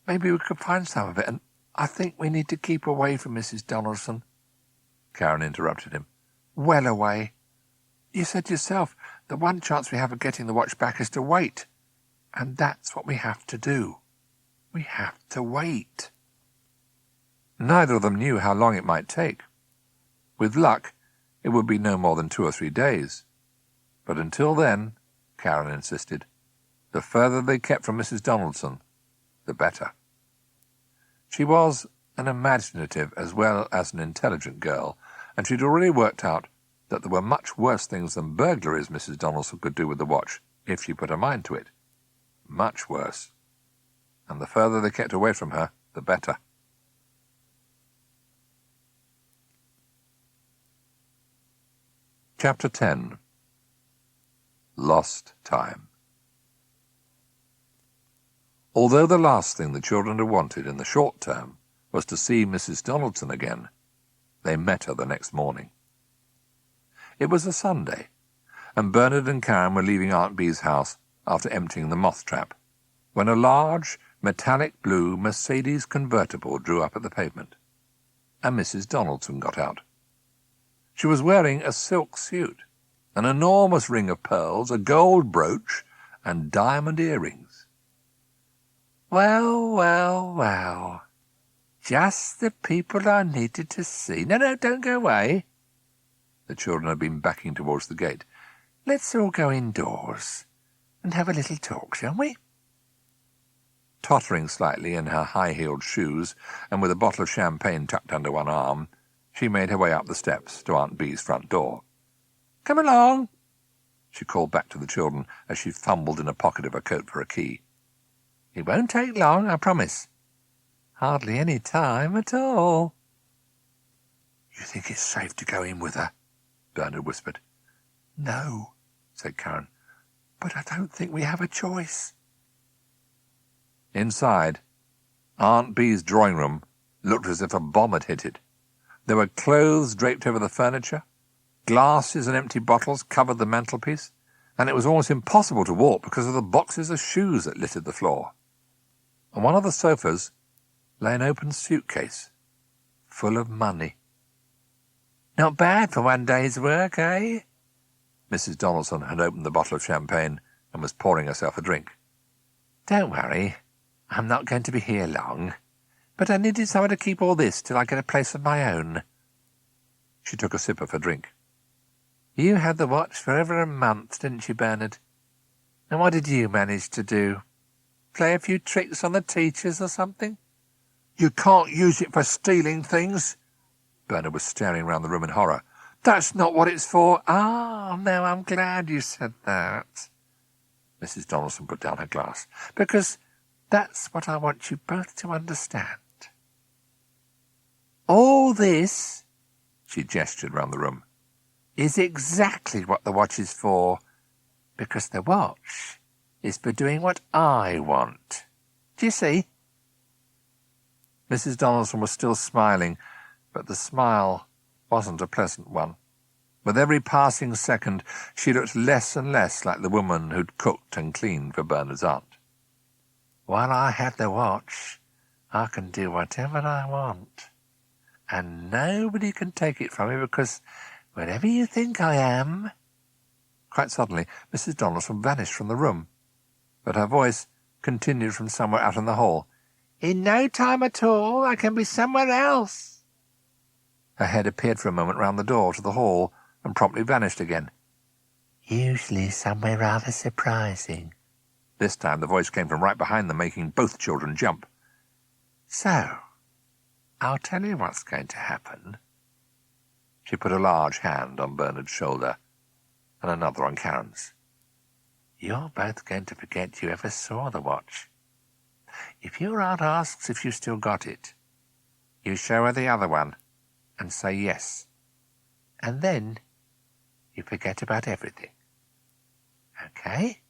maybe we could find some of it, and I think we need to keep away from Mrs. Donaldson. Karen interrupted him. Well away. You said yourself, the one chance we have of getting the watch back is to wait. And that's what we have to do. We have to wait. Neither of them knew how long it might take. With luck, it would be no more than 2 or 3 days. But until then, Karen insisted, the further they kept from Mrs. Donaldson, the better. She was an imaginative as well as an intelligent girl, and she'd already worked out that there were much worse things than burglaries Mrs. Donaldson could do with the watch, if she put her mind to it. Much worse. And the further they kept away from her, the better. Chapter 10. Lost Time. Although the last thing the children had wanted in the short term was to see Mrs. Donaldson again, they met her the next morning. It was a Sunday, and Bernard and Karen were leaving Aunt Bee's house after emptying the moth trap, when a large, metallic blue Mercedes convertible drew up at the pavement, and Mrs. Donaldson got out. She was wearing a silk suit, an enormous ring of pearls, a gold brooch, and diamond earrings. "Well, well, well. Just the people I needed to see. No, don't go away." The children had been backing towards the gate. "Let's all go indoors and have a little talk, shall we?" Tottering slightly in her high-heeled shoes and with a bottle of champagne tucked under one arm, she made her way up the steps to Aunt Bee's front door. "Come along," she called back to the children as she fumbled in a pocket of her coat for a key. "It won't take long, I promise. Hardly any time at all." "You think it's safe to go in with her?" Bernard whispered. "No," said Karen, "but I don't think we have a choice." Inside, Aunt Bee's drawing room looked as if a bomb had hit it. There were clothes draped over the furniture, glasses and empty bottles covered the mantelpiece, and it was almost impossible to walk because of the boxes of shoes that littered the floor. On one of the sofas lay an open suitcase full of money. "Not bad for one day's work, eh?" Mrs. Donaldson had opened the bottle of champagne and was pouring herself a drink. "Don't worry, I'm not going to be here long, but I needed somewhere to keep all this till I get a place of my own." She took a sip of her drink. "You had the watch for over a month, didn't you, Bernard? And what did you manage to do? Play a few tricks on the teachers or something?" "You can't use it for stealing things." Bernard was staring round the room in horror. "That's not what it's for." "Ah, no, I'm glad you said that." Mrs. Donaldson put down her glass. "Because that's what I want you both to understand. All this," she gestured round the room, "is exactly what the watch is for, because the watch is for doing what I want. Do you see?" Mrs. Donaldson was still smiling, but the smile wasn't a pleasant one. With every passing second, she looked less and less like the woman who'd cooked and cleaned for Bernard's aunt. "While I have the watch, I can do whatever I want, and nobody can take it from me because wherever you think I am—" Quite suddenly, Mrs. Donaldson vanished from the room, but her voice continued from somewhere out in the hall. "In no time at all, I can be somewhere else." Her head appeared for a moment round the door to the hall and promptly vanished again. "Usually somewhere rather surprising." This time the voice came from right behind them, making both children jump. "So, I'll tell you what's going to happen." She put a large hand on Bernard's shoulder and another on Karen's. "You're both going to forget you ever saw the watch. If your aunt asks if you still got it, you show her the other one and say yes. And then you forget about everything. Okay?"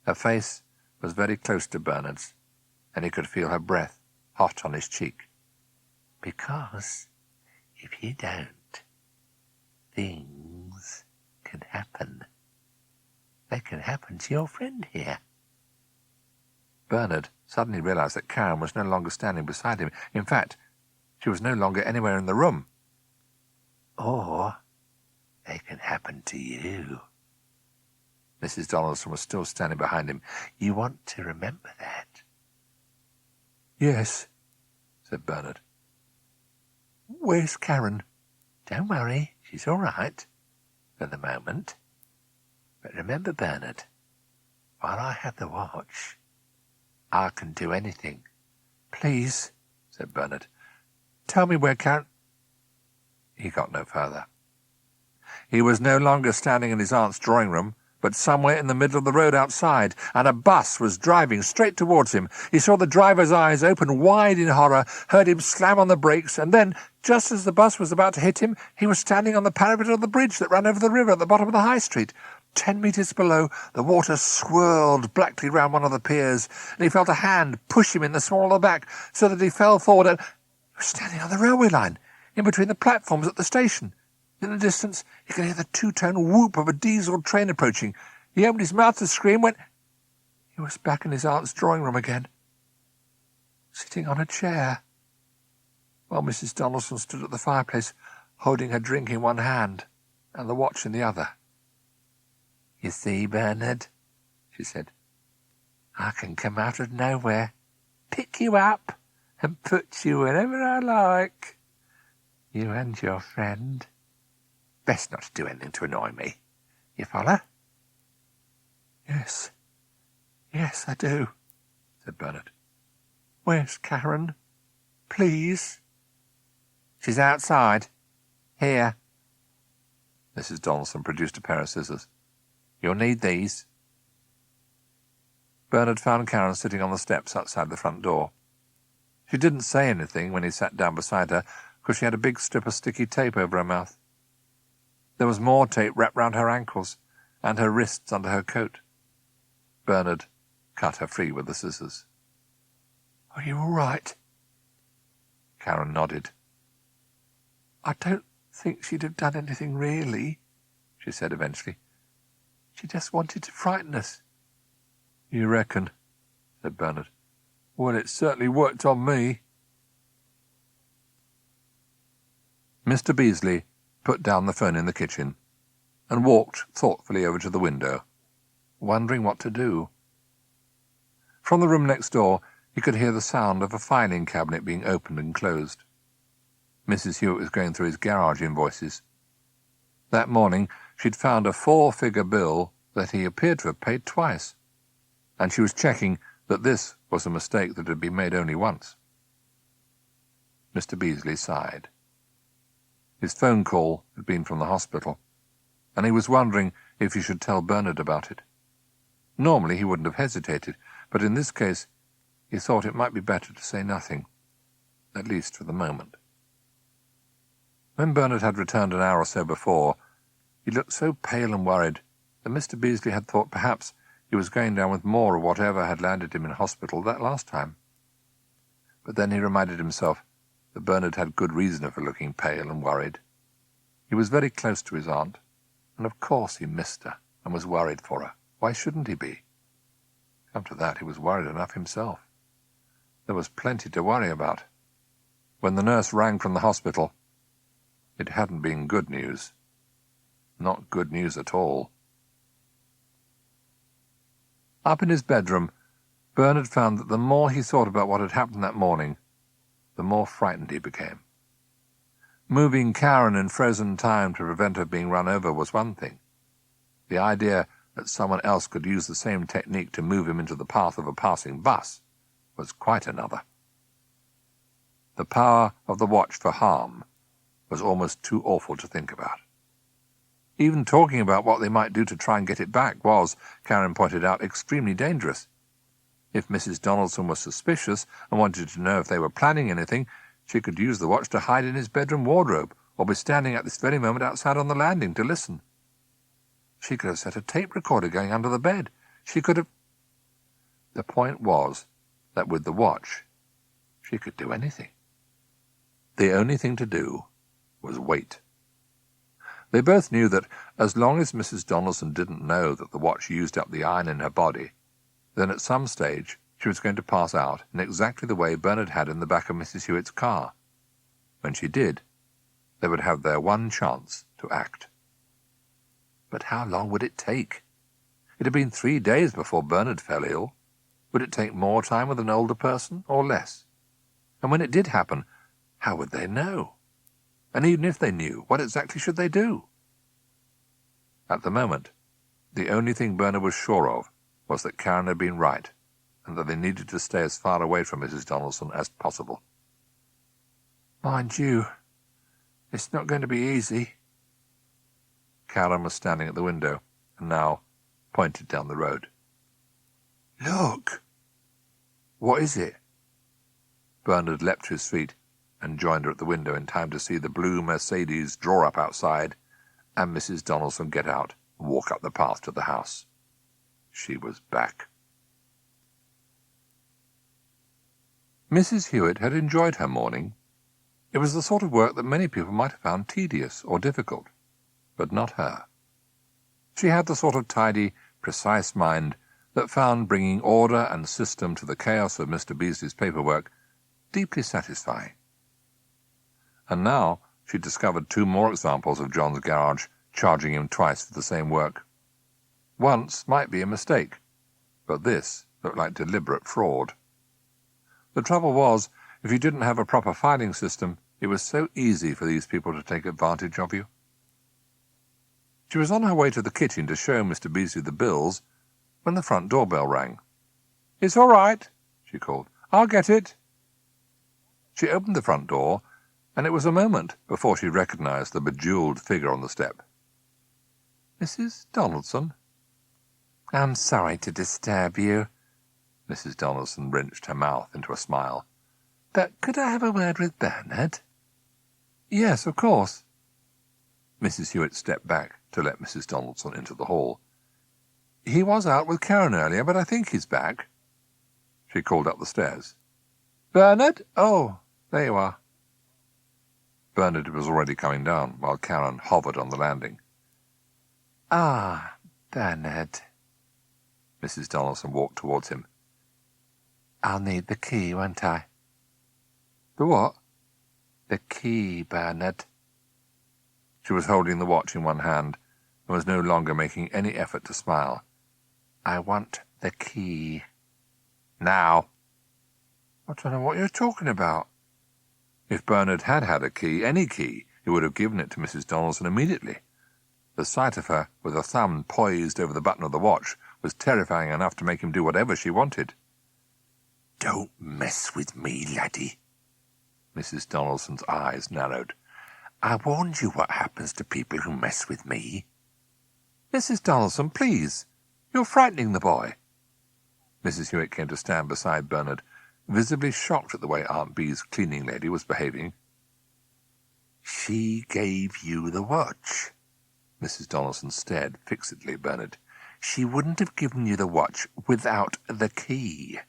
Her face was very close to Bernard's, and he could feel her breath hot on his cheek. "Because if you don't, things can happen. They can happen to your friend here." Bernard suddenly realized that Karen was no longer standing beside him. In fact, she was no longer anywhere in the room. "Or they can happen to you." Mrs. Donaldson was still standing behind him. "You want to remember that." "Yes," said Bernard. Where's Karen? Don't worry, she's all right. For the moment. But remember, Bernard, while I have the watch, I can do anything. Please, said Bernard, tell me where Karen... He got no further. He was no longer standing in his aunt's drawing room, but somewhere in the middle of the road outside, and a bus was driving straight towards him. He saw the driver's eyes open wide in horror, heard him slam on the brakes, and then, just as the bus was about to hit him, he was standing on the parapet of the bridge that ran over the river at the bottom of the high street. 10 metres below, the water swirled blackly round one of the piers, and he felt a hand push him in the small of the back, so that he fell forward and... He was standing on the railway line, in between the platforms at the station. In the distance, he could hear the two-tone whoop of a diesel train approaching. He opened his mouth to scream when... He was back in his aunt's drawing room again, sitting on a chair, while Mrs. Donaldson stood at the fireplace, holding her drink in one hand and the watch in the other. You see, Bernard, she said, I can come out of nowhere, pick you up, and put you wherever I like. You and your friend. Best not to do anything to annoy me. You follow? Yes, I do, said Bernard. Where's Karen? Please? She's outside. Here. Mrs. Donaldson produced a pair of scissors. You'll need these. Bernard found Karen sitting on the steps outside the front door. She didn't say anything when he sat down beside her, because she had a big strip of sticky tape over her mouth. There was more tape wrapped round her ankles and her wrists under her coat. Bernard cut her free with the scissors. Are you all right? Karen nodded. I don't think she'd have done anything really, she said eventually. She just wanted to frighten us. You reckon? Said Bernard. Well, it certainly worked on me. Mr. Beasley put down the phone in the kitchen and walked thoughtfully over to the window, wondering what to do. From the room next door, he could hear the sound of a filing cabinet being opened and closed. Mrs. Hewitt was going through his garage invoices. That morning she'd found a 4-figure bill that he appeared to have paid twice, and she was checking that this was a mistake that had been made only once. Mr. Beasley sighed. His phone call had been from the hospital, and he was wondering if he should tell Bernard about it. Normally he wouldn't have hesitated, but in this case he thought it might be better to say nothing, at least for the moment. When Bernard had returned an hour or so before, he looked so pale and worried that Mr. Beasley had thought perhaps he was going down with more of whatever had landed him in hospital that last time. But then he reminded himself that Bernard had good reason for looking pale and worried. He was very close to his aunt, and of course he missed her and was worried for her. Why shouldn't he be? Come to that, he was worried enough himself. There was plenty to worry about. When the nurse rang from the hospital, it hadn't been good news. Not good news at all. Up in his bedroom, Bernard found that the more he thought about what had happened that morning, the more frightened he became. Moving Karen in frozen time to prevent her being run over was one thing. The idea that someone else could use the same technique to move him into the path of a passing bus was quite another. The power of the watch for harm was almost too awful to think about. Even talking about what they might do to try and get it back was, Karen pointed out, extremely dangerous. If Mrs. Donaldson was suspicious and wanted to know if they were planning anything, she could use the watch to hide in his bedroom wardrobe, or be standing at this very moment outside on the landing to listen. She could have set a tape recorder going under the bed. She could have... The point was that with the watch, she could do anything. The only thing to do was wait. They both knew that as long as Mrs. Donaldson didn't know that the watch used up the iron in her body, then at some stage she was going to pass out in exactly the way Bernard had in the back of Mrs. Hewitt's car. When she did, they would have their one chance to act. But how long would it take? It had been 3 days before Bernard fell ill. Would it take more time with an older person, or less? And when it did happen, how would they know? And even if they knew, what exactly should they do? At the moment, the only thing Bernard was sure of was that Karen had been right, and that they needed to stay as far away from Mrs. Donaldson as possible. "Mind you, it's not going to be easy." Karen was standing at the window, and now pointed down the road. "Look!" "What is it?" Bernard leapt to his feet and joined her at the window in time to see the blue Mercedes draw up outside and Mrs. Donaldson get out and walk up the path to the house. She was back. Mrs. Hewitt had enjoyed her morning. It was the sort of work that many people might have found tedious or difficult, but not her. She had the sort of tidy, precise mind that found bringing order and system to the chaos of Mr. Beasley's paperwork deeply satisfying. And now she discovered 2 more examples of John's garage charging him twice for the same work. Once might be a mistake, but this looked like deliberate fraud. The trouble was, if you didn't have a proper filing system, it was so easy for these people to take advantage of you. She was on her way to the kitchen to show Mr. Beasley the bills when the front doorbell rang. "It's all right," she called. "I'll get it." She opened the front door, and it was a moment before she recognized the bejeweled figure on the step. "Mrs. Donaldson?" "I'm sorry to disturb you." Mrs. Donaldson wrenched her mouth into a smile. "But could I have a word with Bernard?" "Yes, of course." Mrs. Hewitt stepped back to let Mrs. Donaldson into the hall. "He was out with Karen earlier, but I think he's back." She called up the stairs. "Bernard? Oh, there you are." Bernard was already coming down, while Karen hovered on the landing. "Ah, Bernard." Mrs. Donaldson walked towards him. "I'll need the key, won't I?" "The what?" "The key, Bernard." She was holding the watch in one hand and was no longer making any effort to smile. "I want the key." "Now." "I don't know what you're talking about." If Bernard had had a key, any key, he would have given it to Mrs. Donaldson immediately. The sight of her, with a thumb poised over the button of the watch, was terrifying enough to make him do whatever she wanted. "Don't mess with me, laddie." Mrs. Donaldson's eyes narrowed. "I warned you what happens to people who mess with me." "Mrs. Donaldson, please. You're frightening the boy." Mrs. Hewitt came to stand beside Bernard, visibly shocked at the way Aunt Bee's cleaning lady was behaving. "She gave you the watch." Mrs. Donaldson stared fixedly at Bernard. "She wouldn't have given you the watch without the key.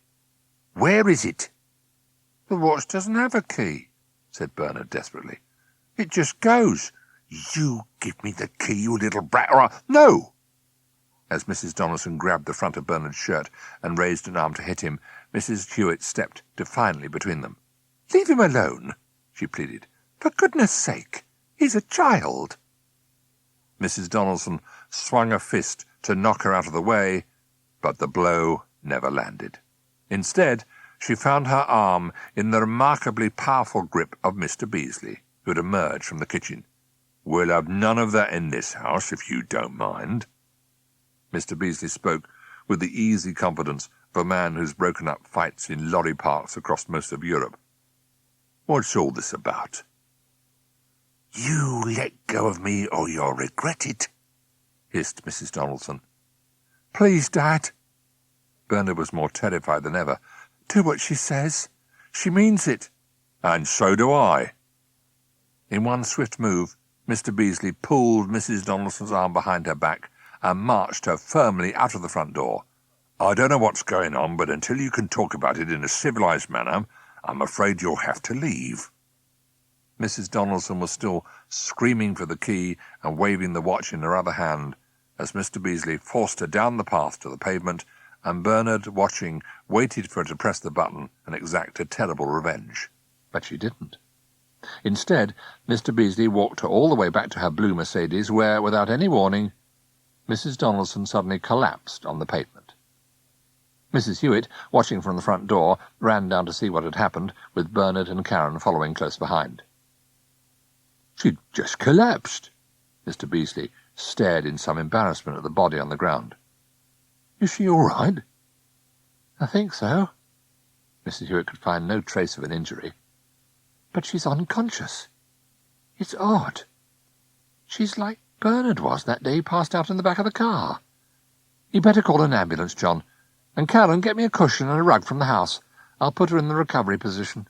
Where is it?" "The watch doesn't have a key," said Bernard desperately. "It just goes." "You give me the key, you little brat, or I'll—" "No!" As Mrs. Donaldson grabbed the front of Bernard's shirt and raised an arm to hit him, Mrs. Hewitt stepped defiantly between them. "Leave him alone," she pleaded. "For goodness sake, he's a child." Mrs. Donaldson swung a fist to knock her out of the way, but the blow never landed. Instead, she found her arm in the remarkably powerful grip of Mr. Beasley, who had emerged from the kitchen. "We'll have none of that in this house, if you don't mind." Mr. Beasley spoke with the easy confidence of a man who's broken up fights in lorry parks across most of Europe. "What's all this about?" "You let go of me or you'll regret it," hissed Mrs. Donaldson. "Please, Dad." Bernard was more terrified than ever. "Do what she says. She means it." "And so do I." In one swift move, Mr. Beasley pulled Mrs. Donaldson's arm behind her back and marched her firmly out of the front door. "I don't know what's going on, but until you can talk about it in a civilized manner, I'm afraid you'll have to leave." Mrs. Donaldson was still screaming for the key and waving the watch in her other hand as Mr. Beasley forced her down the path to the pavement, and Bernard, watching, waited for her to press the button and exact a terrible revenge. But she didn't. Instead, Mr. Beasley walked her all the way back to her blue Mercedes, where, without any warning, Mrs. Donaldson suddenly collapsed on the pavement. Mrs Hewitt, watching from the front door, ran down to see what had happened, with Bernard and Karen following close behind. "She'd just collapsed." Mr Beasley stared in some embarrassment at the body on the ground. "Is she all right?" "I think so." Mrs Hewitt could find no trace of an injury. "But she's unconscious. It's odd. She's like Bernard was that day he passed out in the back of the car. You'd better call an ambulance, John. And Karen, get me a cushion and a rug from the house. I'll put her in the recovery position."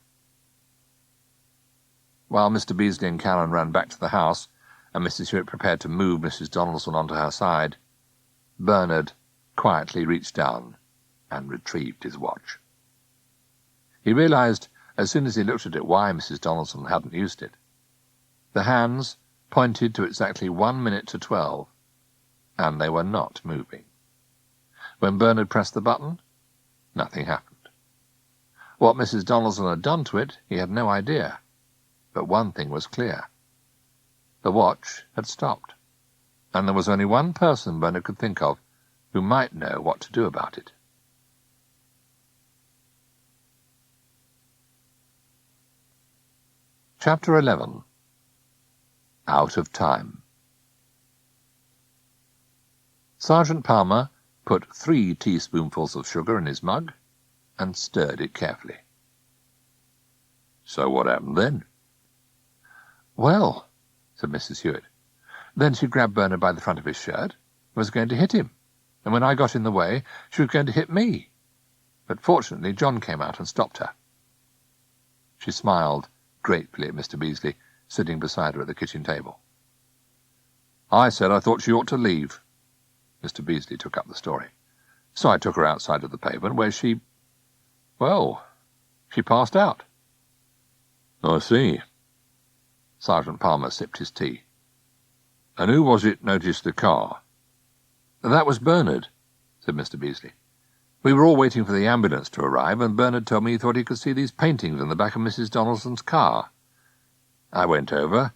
While Mr Beasley and Karen ran back to the house, and Mrs Hewitt prepared to move Mrs Donaldson onto her side, Bernard quietly reached down and retrieved his watch. He realized, as soon as he looked at it, why Mrs Donaldson hadn't used it. The hands pointed to exactly 1 minute to 12, and they were not moving. When Bernard pressed the button, nothing happened. What Mrs Donaldson had done to it, he had no idea, but one thing was clear. The watch had stopped, and there was only one person Bernard could think of who might know what to do about it. Chapter 11. Out of Time. Sergeant Palmer put 3 teaspoonfuls of sugar in his mug and stirred it carefully. "So what happened then?" "Well," said Mrs Hewitt, "then she grabbed Bernard by the front of his shirt and was going to hit him, and when I got in the way, she was going to hit me. But fortunately John came out and stopped her." She smiled gratefully at Mr Beasley, sitting beside her at the kitchen table. "I said I thought she ought to leave." Mr Beasley took up the story. "So I took her outside of the pavement, where she passed out." "I see." Sergeant Palmer sipped his tea. "And who was it noticed the car?" "That was Bernard," said Mr Beasley. "We were all waiting for the ambulance to arrive, and Bernard told me he thought he could see these paintings in the back of Mrs Donaldson's car. I went over,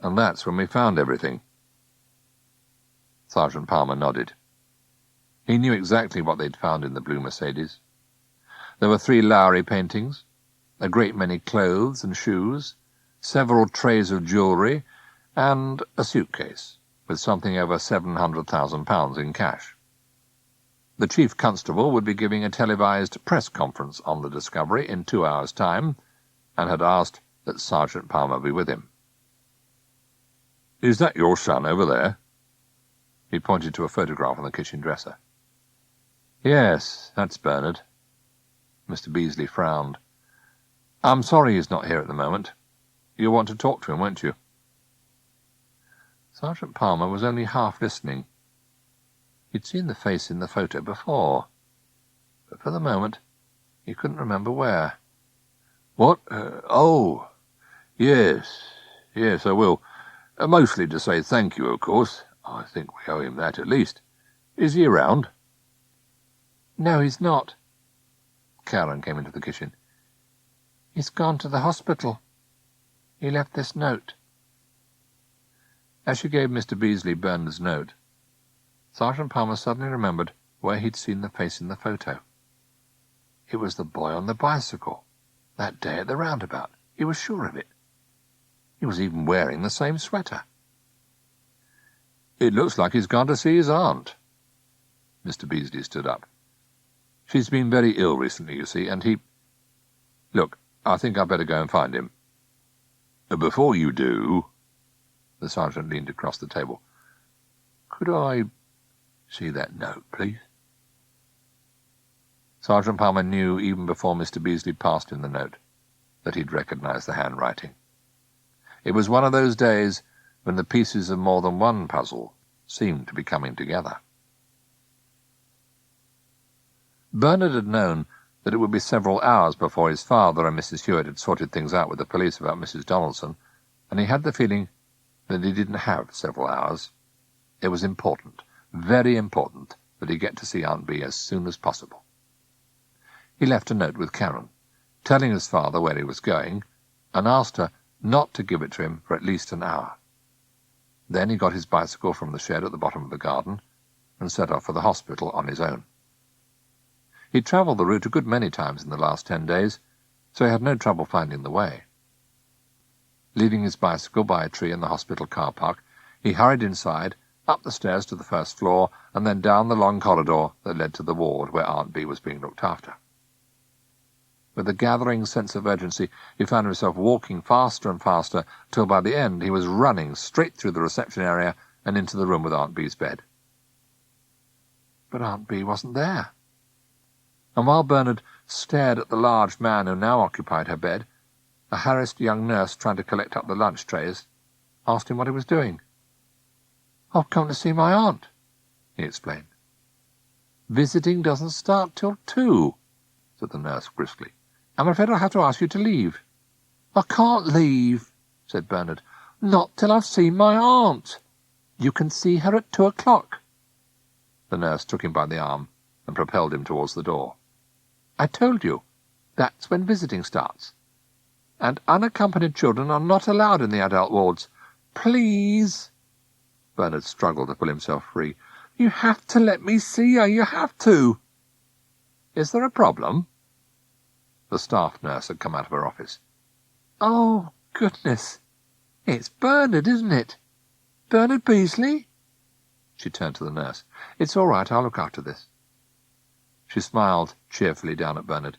and that's when we found everything." Sergeant Palmer nodded. He knew exactly what they'd found in the blue Mercedes. There were 3 Lowry paintings, a great many clothes and shoes, several trays of jewellery, and a suitcase with something over £700,000 in cash. The Chief Constable would be giving a televised press conference on the discovery in 2 hours' time, and had asked that Sergeant Palmer be with him. "Is that your son over there?" He pointed to a photograph on the kitchen dresser. "Yes, that's Bernard." Mr Beasley frowned. "I'm sorry he's not here at the moment. You'll want to talk to him, won't you?" Sergeant Palmer was only half listening. He'd seen the face in the photo before, but for the moment he couldn't remember where. "What? Oh, yes, I will. Mostly to say thank you, of course. I think we owe him that at least. Is he around?" "No, he's not." Karen came into the kitchen. "He's gone to the hospital. He left this note." As she gave Mr Beasley Bernard's note, Sergeant Palmer suddenly remembered where he'd seen the face in the photo. It was the boy on the bicycle, that day at the roundabout. He was sure of it. He was even wearing the same sweater. "It looks like he's gone to see his aunt." Mr Beasley stood up. "She's been very ill recently, you see, and he... Look, I think I'd better go and find him." "Before you do," the sergeant leaned across the table, "could I see that note, please?" Sergeant Palmer knew, even before Mr Beasley passed him the note, that he'd recognized the handwriting. It was one of those days when the pieces of more than one puzzle seemed to be coming together. Bernard had known that it would be several hours before his father and Mrs Hewitt had sorted things out with the police about Mrs Donaldson, and he had the feeling that he didn't have several hours. It was important, very important, that he get to see Aunt Bea as soon as possible. He left a note with Karen, telling his father where he was going, and asked her not to give it to him for at least an hour. Then he got his bicycle from the shed at the bottom of the garden and set off for the hospital on his own. He'd travelled the route a good many times in the last 10 days, so he had no trouble finding the way. Leaving his bicycle by a tree in the hospital car park, he hurried inside, up the stairs to the first floor, and then down the long corridor that led to the ward where Aunt Bee was being looked after. With a gathering sense of urgency, he found himself walking faster and faster, till by the end he was running straight through the reception area and into the room with Aunt Bee's bed. But Aunt Bee wasn't there. And while Bernard stared at the large man who now occupied her bed, a harassed young nurse trying to collect up the lunch trays asked him what he was doing. "I've come to see my aunt," he explained. "Visiting doesn't start till 2, said the nurse briskly. "I'm afraid I'll have to ask you to leave." "I can't leave," said Bernard. "Not till I've seen my aunt. You can see her at 2 o'clock. The nurse took him by the arm and propelled him towards the door. "I told you, that's when visiting starts. And unaccompanied children are not allowed in the adult wards. Please." Bernard struggled to pull himself free. "You have to let me see her, you have to." "Is there a problem?" The staff nurse had come out of her office. "Oh, goodness. It's Bernard, isn't it? Bernard Beasley?" She turned to the nurse. "It's all right, I'll look after this." She smiled cheerfully down at Bernard.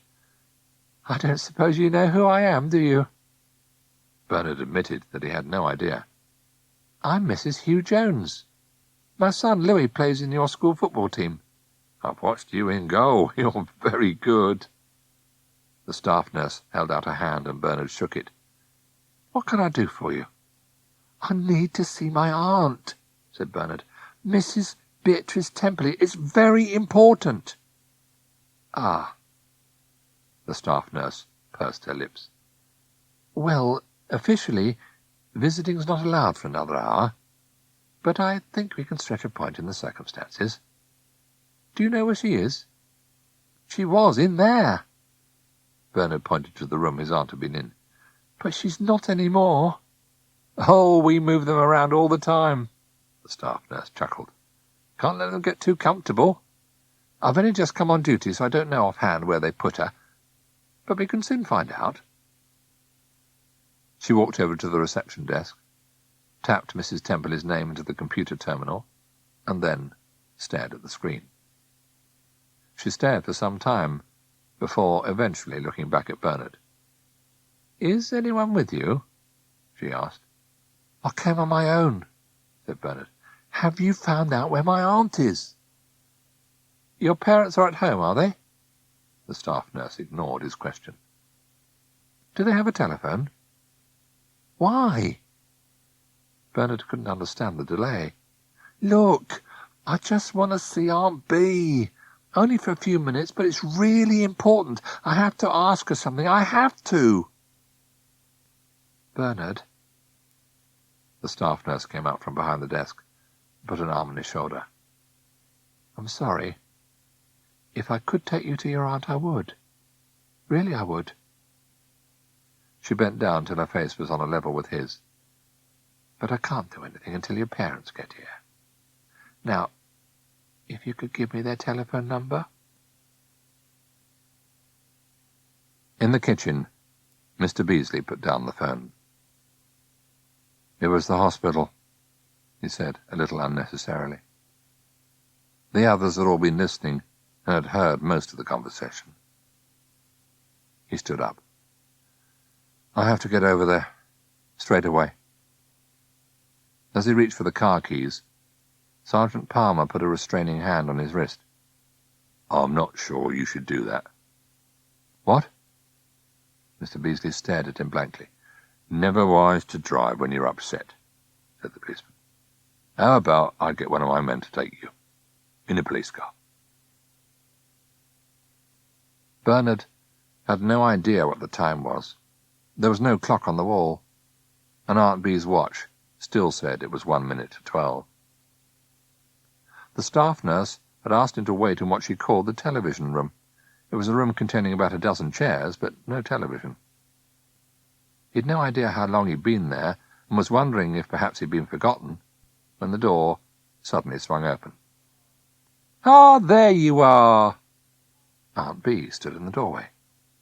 "I don't suppose you know who I am, do you?" Bernard admitted that he had no idea. "I'm Mrs. Hugh Jones. My son Louis plays in your school football team. I've watched you in goal. You're very good." The staff nurse held out a hand and Bernard shook it. "What can I do for you?" "I need to see my aunt," said Bernard. "Mrs. Beatrice Templey. It's very important." "Ah." The staff nurse pursed her lips. "Well, officially, visiting's not allowed for another hour, but I think we can stretch a point in the circumstances. Do you know where she is?" "She was in there." Bernard pointed to the room his aunt had been in. "But she's not any more." "Oh, we move them around all the time," the staff nurse chuckled. "Can't let them get too comfortable. I've only just come on duty, so I don't know offhand where they put her, but we can soon find out." She walked over to the reception desk, tapped Mrs. Templey's name into the computer terminal, and then stared at the screen. She stared for some time, before eventually looking back at Bernard. "Is anyone with you?" she asked. "I came on my own," said Bernard. "Have you found out where my aunt is?" "Your parents are at home, are they?" The staff nurse ignored his question. "Do they have a telephone?" "Why?" Bernard couldn't understand the delay. "Look, I just want to see Aunt Bee. Only for a few minutes, but it's really important. I have to ask her something. I have to." "Bernard." The staff nurse came out from behind the desk, put an arm on his shoulder. "I'm sorry. If I could take you to your aunt, I would. Really, I would." She bent down till her face was on a level with his. "But I can't do anything until your parents get here. Now, if you could give me their telephone number?" In the kitchen, Mr. Beasley put down the phone. "It was the hospital," he said, a little unnecessarily. The others had all been listening and had heard most of the conversation. He stood up. "I have to get over there, straight away." As he reached for the car keys, Sergeant Palmer put a restraining hand on his wrist. "I'm not sure you should do that." "What?" Mr. Beasley stared at him blankly. "Never wise to drive when you're upset," said the policeman. "How about I get one of my men to take you, in a police car?" Bernard had no idea what the time was. There was no clock on the wall, and Aunt Bee's watch still said it was 1 minute to 12. The staff nurse had asked him to wait in what she called the television room. It was a room containing about a dozen chairs, but no television. He'd no idea how long he'd been there, and was wondering if perhaps he'd been forgotten, when the door suddenly swung open. "Ah, there you are!" Aunt Bee stood in the doorway,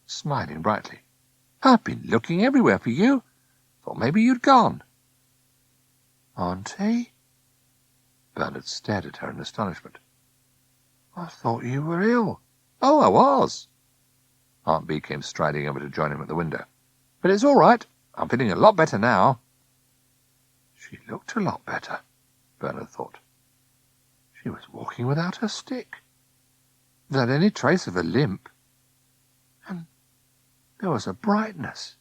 smiling brightly. "I've been looking everywhere for you. Thought maybe you'd gone." "Auntie?" Bernard stared at her in astonishment. "I thought you were ill." "Oh, I was." Aunt Bee came striding over to join him at the window. "But it's all right. I'm feeling a lot better now." She looked a lot better, Bernard thought. She was walking without her stick, without any trace of a limp. And there was a brightness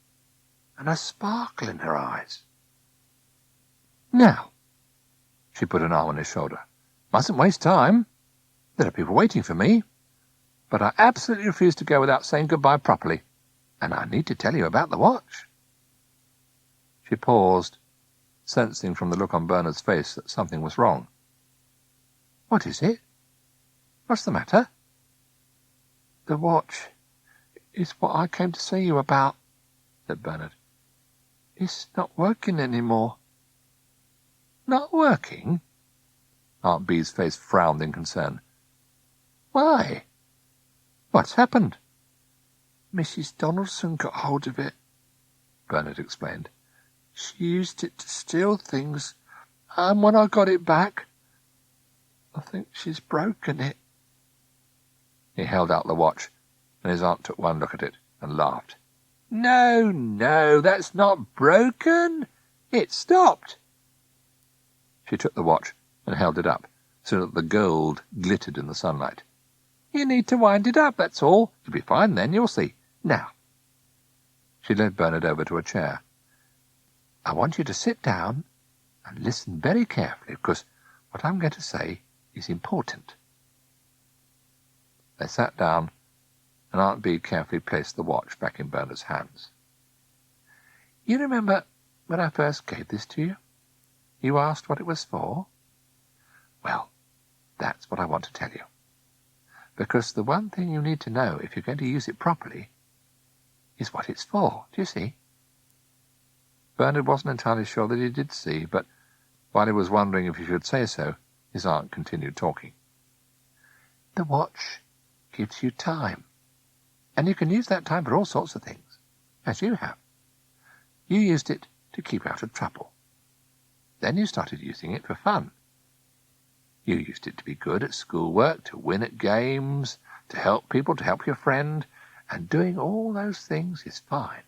and a sparkle in her eyes. "Now," she put an arm on his shoulder, "mustn't waste time. There are people waiting for me. But I absolutely refuse to go without saying goodbye properly, and I need to tell you about the watch." She paused, sensing from the look on Bernard's face that something was wrong. "What is it? "What's the matter?" "The watch is what I came to see you about," said Bernard. "It's not working any more." "Not working?" Aunt Bee's face frowned in concern. "Why? What's happened?" "Mrs. Donaldson got hold of it," Bernard explained. "She used it to steal things, and when I got it back, I think she's broken it." He held out the watch, and his aunt took one look at it and laughed. "No, no, that's not broken. It stopped." She took the watch and held it up, so that the gold glittered in the sunlight. "You need to wind it up, that's all. You'll be fine then, you'll see. Now." She led Bernard over to a chair. "I want you to sit down and listen very carefully, because what I'm going to say is important." They sat down, and Aunt Bee carefully placed the watch back in Bernard's hands. "You remember when I first gave this to you? You asked what it was for? Well, that's what I want to tell you. Because the one thing you need to know if you're going to use it properly is what it's for, do you see?" Bernard wasn't entirely sure that he did see, but while he was wondering if he should say so, his aunt continued talking. "The watch gives you time, and you can use that time for all sorts of things, as you have. You used it to keep out of trouble. Then you started using it for fun. You used it to be good at schoolwork, to win at games, to help people, to help your friend, and doing all those things is fine.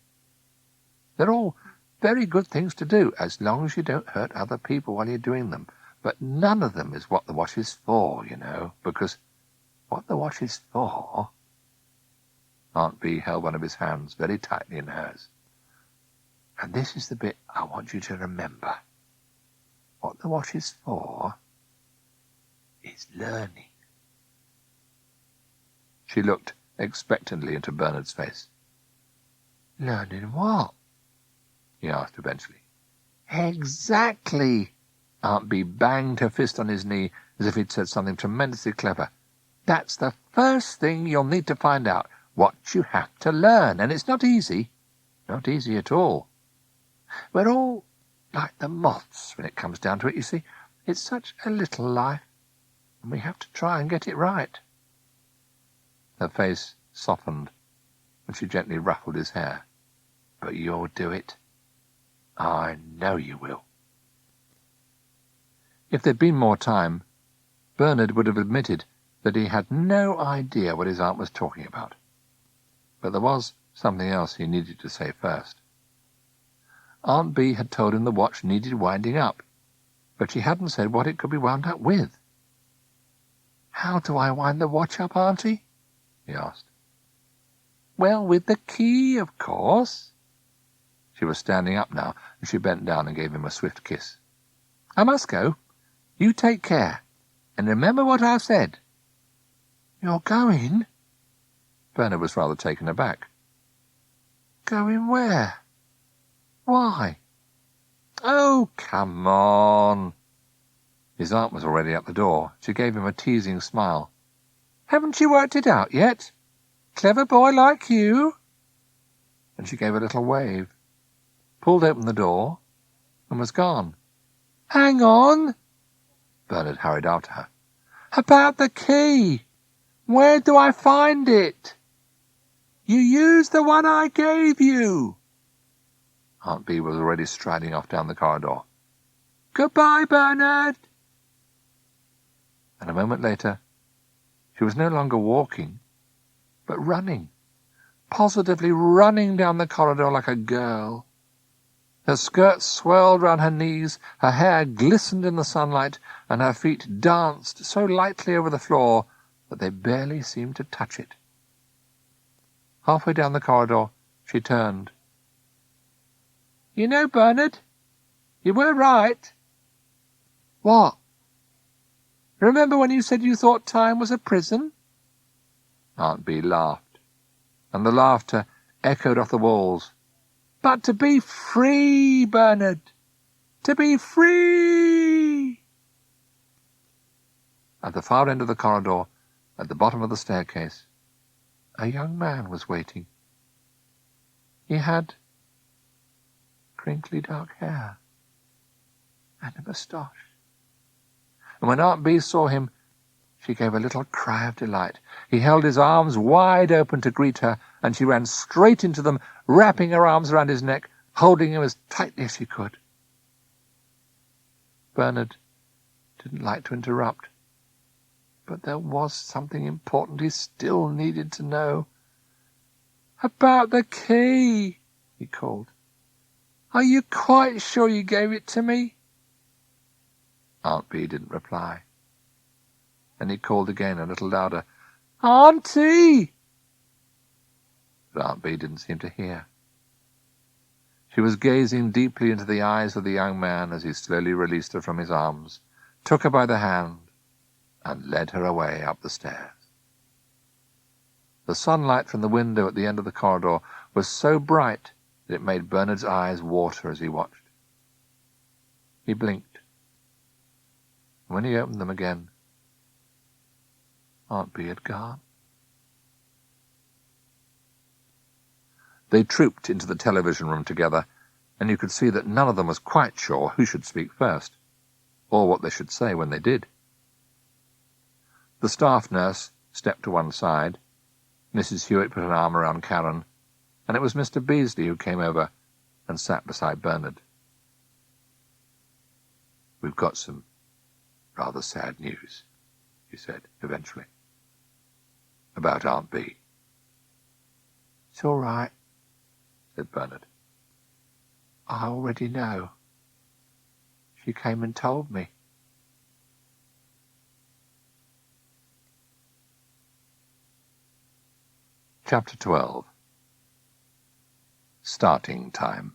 They're all very good things to do, as long as you don't hurt other people while you're doing them. But none of them is what the watch is for, you know, because what the watch is for—" Aunt Bee held one of his hands very tightly in hers. "And this is the bit I want you to remember. What the watch is for is learning." She looked expectantly into Bernard's face. "Learning what?" he asked eventually. "Exactly!" Aunt Bee banged her fist on his knee as if he'd said something tremendously clever. "That's the first thing you'll need to find out, what you have to learn, and it's not easy. Not easy at all. We're all like the moths when it comes down to it, you see. It's such a little life, and we have to try and get it right." Her face softened, and she gently ruffled his hair. "But you'll do it. I know you will." If there'd been more time, Bernard would have admitted that he had no idea what his aunt was talking about. But there was something else he needed to say first. Aunt Bee had told him the watch needed winding up, but she hadn't said what it could be wound up with. "How do I wind the watch up, Auntie?" he asked. "Well, with the key, of course." She was standing up now, and she bent down and gave him a swift kiss. "I must go. You take care, and remember what I've said." "You're going?" Bernard was rather taken aback. "Going where? Why?" "Oh, come on." His aunt was already at the door. She gave him a teasing smile. "Haven't you worked it out yet? Clever boy like you." And she gave a little wave, pulled open the door, and was gone. "Hang on!" Bernard hurried after her. "About the key. Where do I find it? You used the one I gave you. Aunt Bee was already striding off down the corridor. Goodbye, Bernard. And a moment later, she was no longer walking, but running, positively running down the corridor like a girl. Her skirts swirled round her knees, her hair glistened in the sunlight, and her feet danced so lightly over the floor that they barely seemed to touch it. Halfway down the corridor, she turned. You know, Bernard, you were right. What? Remember when you said you thought time was a prison? Aunt Bee laughed, and the laughter echoed off the walls. But to be free, Bernard, to be free! At the far end of the corridor, at the bottom of the staircase, a young man was waiting. He had crinkly dark hair and a moustache. And when Aunt Bee saw him, she gave a little cry of delight. He held his arms wide open to greet her, and she ran straight into them, wrapping her arms around his neck, holding him as tightly as she could. Bernard didn't like to interrupt, but there was something important he still needed to know. About the key, he called. Are you quite sure you gave it to me? Aunt Bee didn't reply. And he called again, a little louder, Auntie! But Aunt Bee didn't seem to hear. She was gazing deeply into the eyes of the young man as he slowly released her from his arms, took her by the hand, and led her away up the stairs. The sunlight from the window at the end of the corridor was so bright that it made Bernard's eyes water as he watched. He blinked. When he opened them again, Aunt Bee had gone. They trooped into the television room together, and you could see that none of them was quite sure who should speak first, or what they should say when they did. The staff nurse stepped to one side, Mrs Hewitt put an arm around Karen, and it was Mr Beasley who came over and sat beside Bernard. We've got some rather sad news, he said eventually, about Aunt Bee. It's all right, said Bernard. I already know. She came and told me. Chapter 12. Starting Time.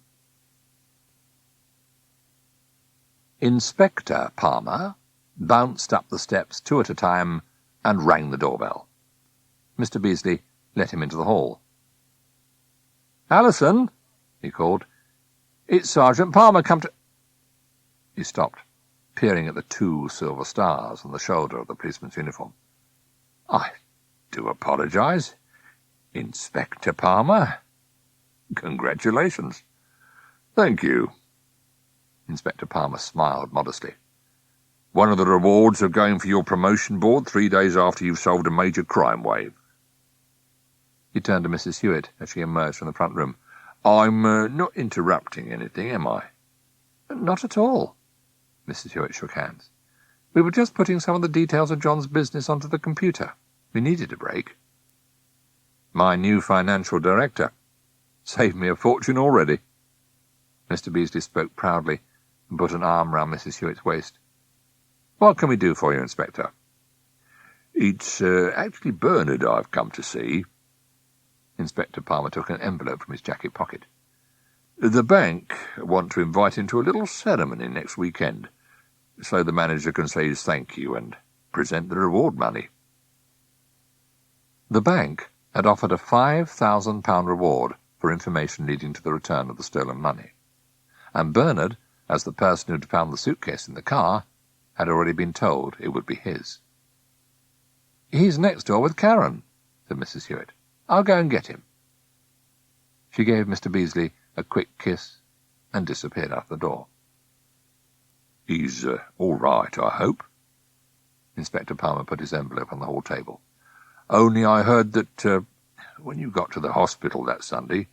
Inspector Palmer bounced up the steps 2 at a time and rang the doorbell. Mr Beasley let him into the hall. Alison, he called, it's Sergeant Palmer come to... He stopped, peering at the 2 silver stars on the shoulder of the policeman's uniform. I do apologize. Inspector Palmer? Congratulations. Thank you. Inspector Palmer smiled modestly. One of the rewards of going for your promotion board 3 days after you've solved a major crime wave. He turned to Mrs Hewitt as she emerged from the front room. I'm not interrupting anything, am I? Not at all. Mrs Hewitt shook hands. We were just putting some of the details of John's business onto the computer. We needed a break. My new financial director. Saved me a fortune already. Mr Beasley spoke proudly and put an arm round Mrs Hewitt's waist. What can we do for you, Inspector? It's actually Bernard I've come to see. Inspector Palmer took an envelope from his jacket pocket. The bank want to invite him to a little ceremony next weekend, so the manager can say his thank you and present the reward money. The bank had offered a £5,000 reward for information leading to the return of the stolen money, and Bernard, as the person who'd found the suitcase in the car, had already been told it would be his. He's next door with Karen, said Mrs Hewitt. I'll go and get him. She gave Mr Beasley a quick kiss and disappeared out the door. He's all right, I hope. Inspector Palmer put his envelope on the hall table. Only I heard that when you got to the hospital that Sunday,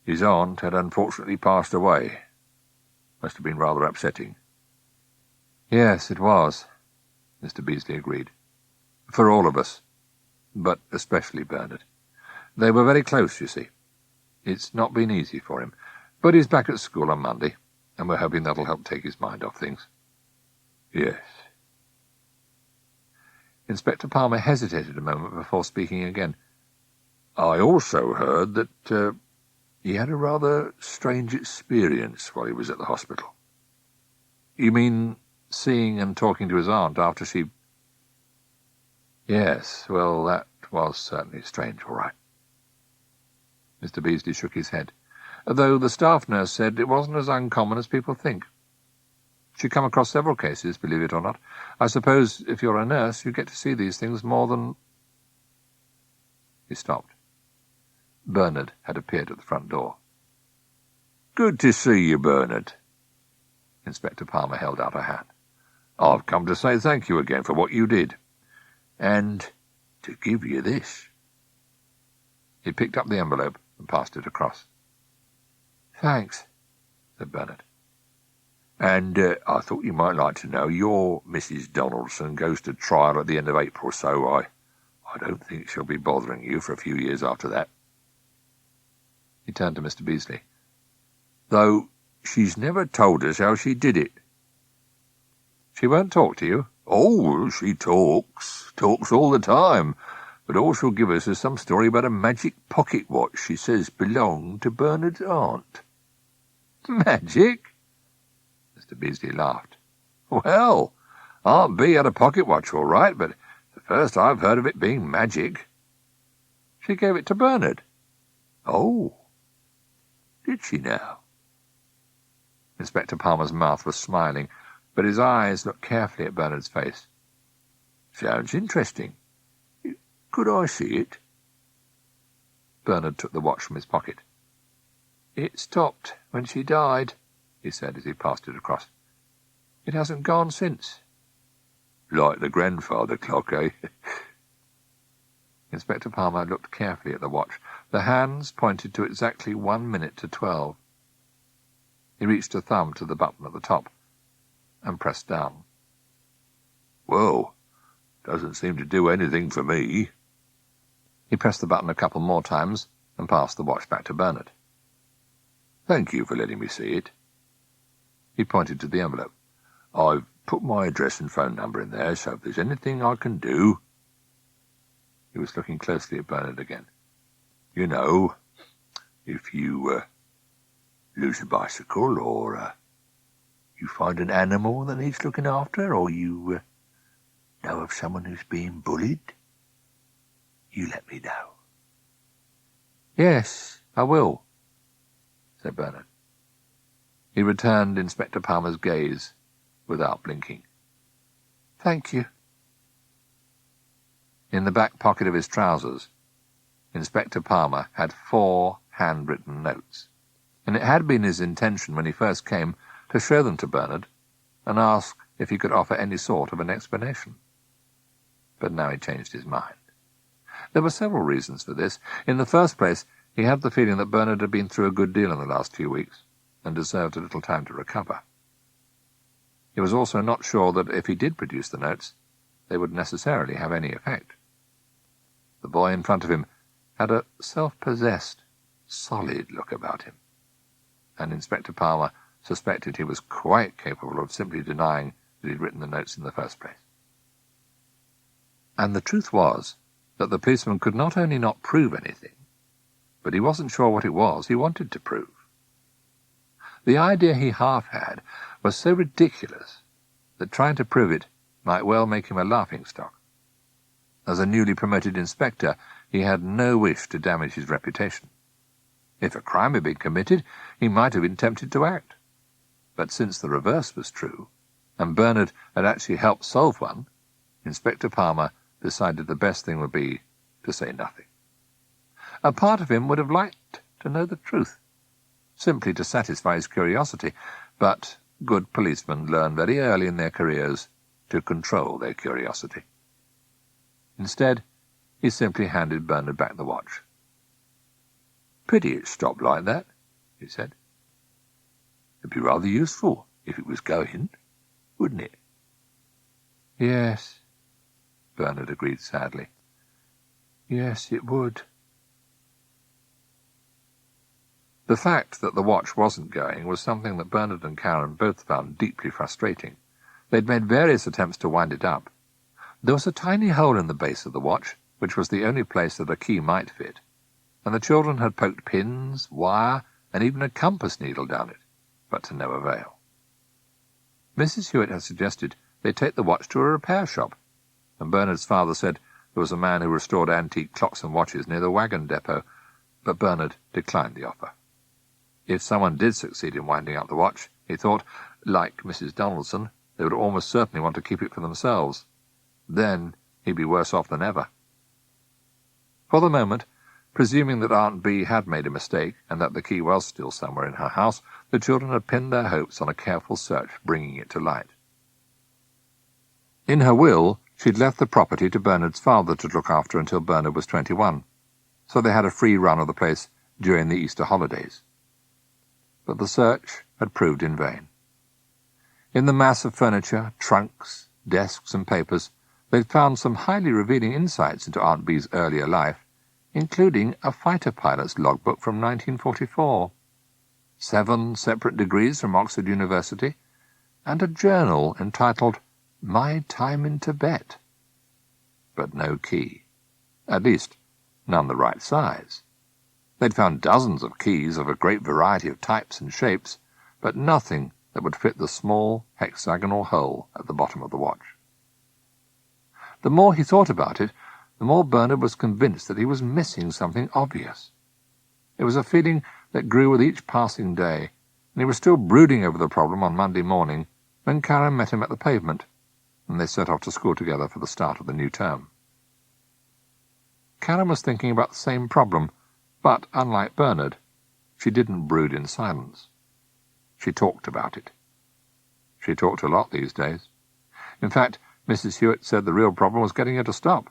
his aunt had unfortunately passed away. Must have been rather upsetting." "Yes, it was," Mr Beasley agreed. "For all of us, but especially Bernard. They were very close, you see. It's not been easy for him, but he's back at school on Monday, and we're hoping that'll help take his mind off things." "Yes." Inspector Palmer hesitated a moment before speaking again. "I also heard that he had a rather strange experience while he was at the hospital." "You mean seeing and talking to his aunt after she—" "Yes, well, that was certainly strange, all right." Mr Beasley shook his head, though the staff nurse said it wasn't as uncommon as people think. She'd come across several cases, believe it or not. I suppose if you're a nurse, you get to see these things more than— He stopped. Bernard had appeared at the front door. "Good to see you, Bernard." Inspector Palmer held out a hand. "I've come to say thank you again for what you did. And to give you this." He picked up the envelope and passed it across. "Thanks," said Bernard. "And I thought you might like to know your Mrs Donaldson goes to trial at the end of April, so I don't think she'll be bothering you for a few years after that." He turned to Mr Beasley. "Though she's never told us how she did it." "She won't talk to you?" "Oh, she talks all the time, but all she'll give us is some story about a magic pocket watch she says belonged to Bernard's aunt." "Magic?" Mr Beasley laughed. "Well, Aunt B had a pocket watch all right, but the first I've heard of it being magic." "She gave it to Bernard." "Oh, did she now?" Inspector Palmer's mouth was smiling, but his eyes looked carefully at Bernard's face. "Sounds interesting. Could I see it?" Bernard took the watch from his pocket. "It stopped when she died," he said as he passed it across. "It hasn't gone since." "Like the grandfather clock, eh?" Inspector Palmer looked carefully at the watch. The hands pointed to exactly 1 minute to 12. He reached a thumb to the button at the top and pressed down. "Well, doesn't seem to do anything for me." He pressed the button a couple more times and passed the watch back to Bernard. "Thank you for letting me see it." He pointed to the envelope. "I've put my address and phone number in there, so if there's anything I can do—" He was looking closely at Bernard again. "You know, if you lose a bicycle, or you find an animal that needs looking after, or you know of someone who's being bullied, you let me know." "Yes, I will," said Bernard. He returned Inspector Palmer's gaze without blinking. "Thank you." In the back pocket of his trousers, Inspector Palmer had 4 handwritten notes, and it had been his intention when he first came to show them to Bernard and ask if he could offer any sort of an explanation. But now he changed his mind. There were several reasons for this. In the first place, he had the feeling that Bernard had been through a good deal in the last few weeks and deserved a little time to recover. He was also not sure that if he did produce the notes, they would necessarily have any effect. The boy in front of him had a self-possessed, solid look about him, and Inspector Palmer suspected he was quite capable of simply denying that he'd written the notes in the first place. And the truth was that the policeman could not only not prove anything, but he wasn't sure what it was he wanted to prove. The idea he half had was so ridiculous that trying to prove it might well make him a laughingstock. As a newly promoted inspector, he had no wish to damage his reputation. If a crime had been committed, he might have been tempted to act. But since the reverse was true, and Bernard had actually helped solve one, Inspector Palmer decided the best thing would be to say nothing. A part of him would have liked to know the truth, simply to satisfy his curiosity, but good policemen learn very early in their careers to control their curiosity. Instead, He simply handed Bernard back the watch. "Pity it stopped like that," he said. "It'd be rather useful if it was going, wouldn't it?" "Yes," Bernard agreed sadly. "Yes, it would." The fact that the watch wasn't going was something that Bernard and Karen both found deeply frustrating. They'd made various attempts to wind it up. There was a tiny hole in the base of the watch, which was the only place that a key might fit, and the children had poked pins, wire, and even a compass needle down it, but to no avail. Mrs Hewitt had suggested they take the watch to a repair shop, and Bernard's father said there was a man who restored antique clocks and watches near the wagon depot, but Bernard declined the offer. If someone did succeed in winding up the watch, he thought, like Mrs Donaldson, they would almost certainly want to keep it for themselves. Then he'd be worse off than ever. For the moment, presuming that Aunt Bee had made a mistake and that the key was still somewhere in her house, the children had pinned their hopes on a careful search bringing it to light. In her will, she'd left the property to Bernard's father to look after until Bernard was 21, so they had a free run of the place during the Easter holidays. But the search had proved in vain. In the mass of furniture, trunks, desks, and papers, they'd found some highly revealing insights into Aunt Bee's earlier life, including a fighter pilot's logbook from 1944, 7 separate degrees from Oxford University, and a journal entitled My Time in Tibet. But no key. At least, none the right size. They'd found dozens of keys of a great variety of types and shapes, but nothing that would fit the small hexagonal hole at the bottom of the watch. The more he thought about it, the more Bernard was convinced that he was missing something obvious. It was a feeling that grew with each passing day, and he was still brooding over the problem on Monday morning when Karen met him at the pavement, and they set off to school together for the start of the new term. Karen was thinking about the same problem, but, unlike Bernard, she didn't brood in silence. She talked about it. She talked a lot these days. In fact, Mrs Hewitt said the real problem was getting her to stop.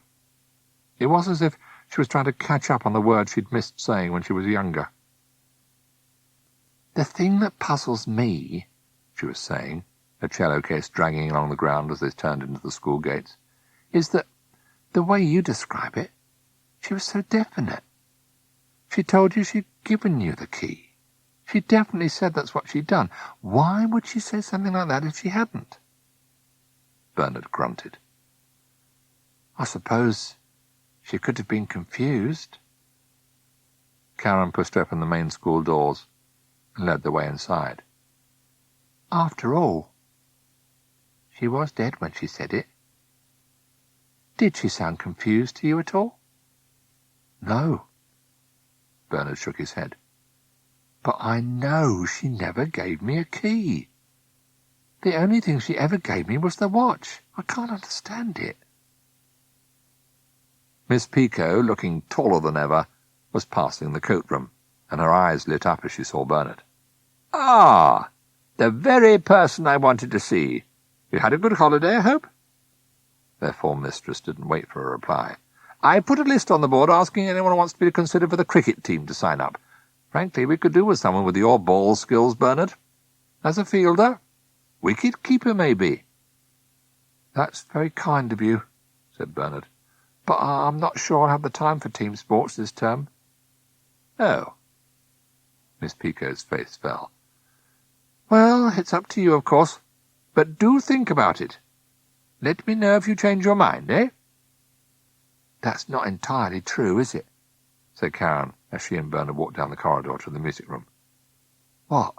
It was as if she was trying to catch up on the words she'd missed saying when she was younger. "The thing that puzzles me," she was saying, her cello case dragging along the ground as they turned into the school gates, "is that, the way you describe it, she was so definite. She told you she'd given you the key. She definitely said that's what she'd done. Why would she say something like that if she hadn't?" Bernard grunted. "I suppose she could have been confused." Karen pushed open the main school doors and led the way inside. "After all, she was dead when she said it. Did she sound confused to you at all?" "No." Bernard shook his head. "But I know she never gave me a key. The only thing she ever gave me was the watch. I can't understand it." Miss Pico, looking taller than ever, was passing the coat room, and her eyes lit up as she saw Bernard. "Ah, the very person I wanted to see. You had a good holiday, I hope?" Their form mistress didn't wait for a reply. "I put a list on the board asking anyone who wants to be considered for the cricket team to sign up. Frankly, we could do with someone with your ball skills, Bernard. As a fielder, wicket-keeper, maybe." "That's very kind of you," said Bernard, "but I'm not sure I'll have the time for team sports this term." "Oh." Miss Pico's face fell. "Well, it's up to you, of course, but do think about it. Let me know if you change your mind, eh?" "That's not entirely true, is it?" said Karen as she and Bernard walked down the corridor to the music room. "What?"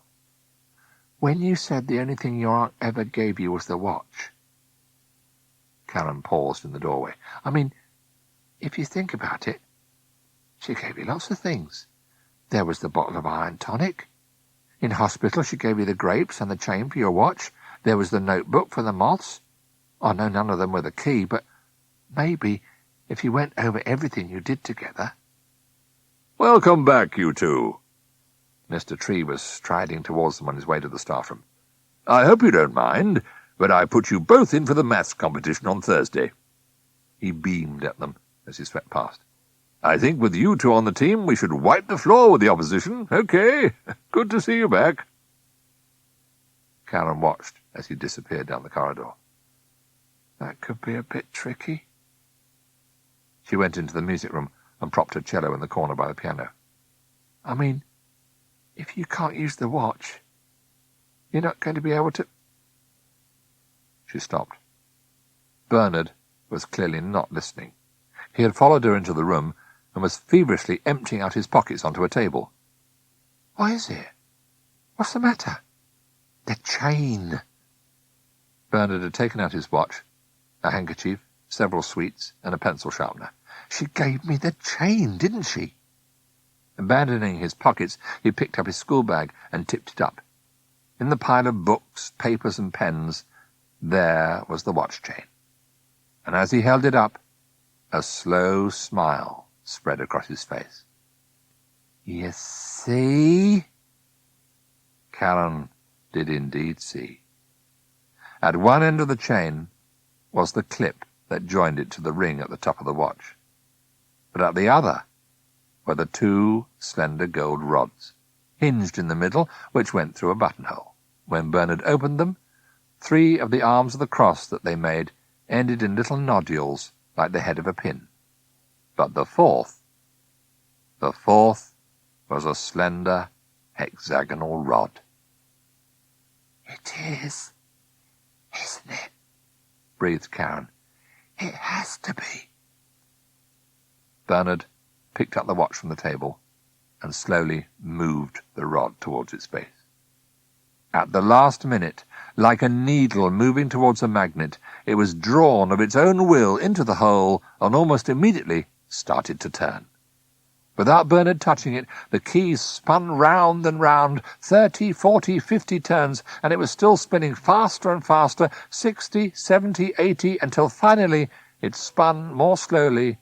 "When you said the only thing your aunt ever gave you was the watch." Karen paused in the doorway. "I mean, if you think about it, she gave you lots of things. There was the bottle of iron tonic. In hospital she gave you the grapes and the chain for your watch. There was the notebook for the moths. I know none of them were the key, but maybe if you went over everything you did together—" "Welcome back, you two." Mr Tree was striding towards them on his way to the staff room. "I hope you don't mind, but I put you both in for the maths competition on Thursday." He beamed at them as he swept past. "I think with you two on the team we should wipe the floor with the opposition. OK, good to see you back." Karen watched as he disappeared down the corridor. That could be a bit tricky. She went into the music room and propped her cello in the corner by the piano. I mean, if you can't use the watch, you're not going to be able to... She stopped. Bernard was clearly not listening. He had followed her into the room and was feverishly emptying out his pockets onto a table. What is it? What's the matter? The chain. Bernard had taken out his watch, a handkerchief, several sweets, and a pencil sharpener. She gave me the chain, didn't she? Abandoning his pockets, he picked up his schoolbag and tipped it up. In the pile of books, papers, and pens, there was the watch chain. And as he held it up, a slow smile spread across his face. You see? Karen did indeed see. At one end of the chain was the clip that joined it to the ring at the top of the watch. But at the other were the two slender gold rods, hinged in the middle, which went through a buttonhole. When Bernard opened them, 3 of the arms of the cross that they made ended in little nodules like the head of a pin. But the fourth was a slender hexagonal rod. It is, isn't it? Breathed Karen. It has to be. Bernard picked up the watch from the table and slowly moved the rod towards its base. At the last minute, like a needle moving towards a magnet, it was drawn of its own will into the hole and almost immediately started to turn. Without Bernard touching it, the key spun round and round, 30, 40, 50 turns, and it was still spinning faster and faster, 60, 70, 80, until finally it spun more slowly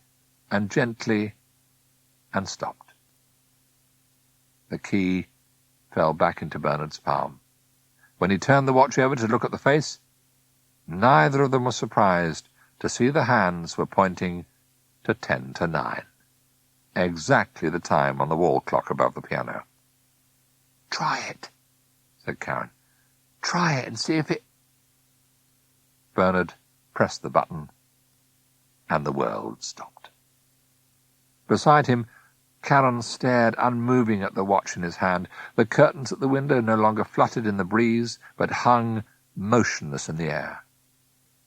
and gently and stopped. The key fell back into Bernard's palm. When he turned the watch over to look at the face, neither of them was surprised to see the hands were pointing to 10 to 9. Exactly the time on the wall clock above the piano. "Try it," said Karen. "Try it and see if it—" Bernard pressed the button, and the world stopped. Beside him, Karen stared unmoving at the watch in his hand. The curtains at the window no longer fluttered in the breeze, but hung motionless in the air.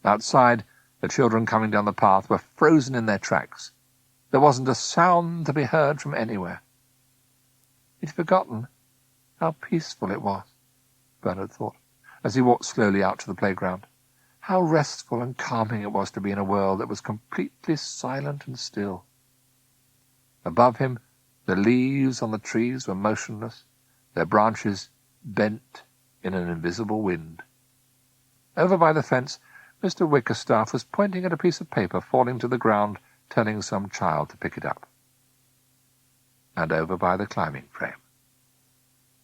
Outside, the children coming down the path were frozen in their tracks. There wasn't a sound to be heard from anywhere. He'd forgotten how peaceful it was, Bernard thought, as he walked slowly out to the playground. How restful and calming it was to be in a world that was completely silent and still. Above him, the leaves on the trees were motionless, their branches bent in an invisible wind. Over by the fence, Mr. Wickerstaff was pointing at a piece of paper falling to the ground, telling some child to pick it up. And over by the climbing frame,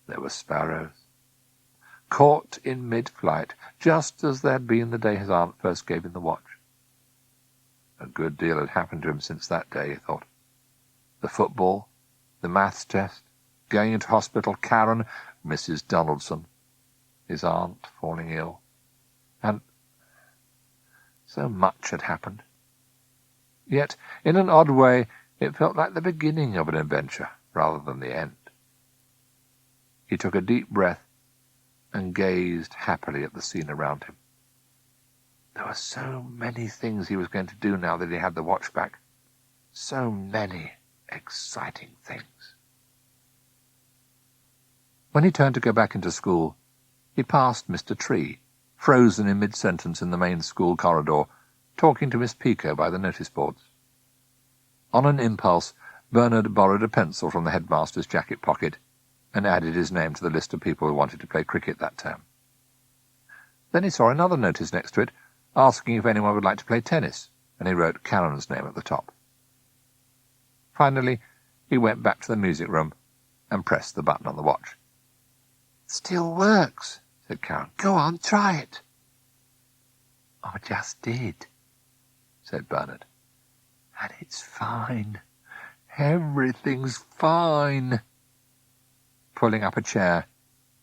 there were sparrows, caught in mid-flight, just as they had been the day his aunt first gave him the watch. A good deal had happened to him since that day, he thought. The football, the maths test, going into hospital, Karen, Mrs. Donaldson, his aunt falling ill, and so much had happened. Yet, in an odd way, it felt like the beginning of an adventure rather than the end. He took a deep breath and gazed happily at the scene around him. There were so many things he was going to do now that he had the watch back. So many exciting things. When he turned to go back into school, he passed Mr. Tree, frozen in mid-sentence in the main school corridor, talking to Miss Pico by the notice boards. On an impulse, Bernard borrowed a pencil from the headmaster's jacket pocket and added his name to the list of people who wanted to play cricket that term. Then he saw another notice next to it, asking if anyone would like to play tennis, and he wrote Karen's name at the top. Finally, he went back to the music room and pressed the button on the watch. "Still works," said Karen. "Go on, try it." "I just did," said Bernard. And it's fine. Everything's fine. Pulling up a chair,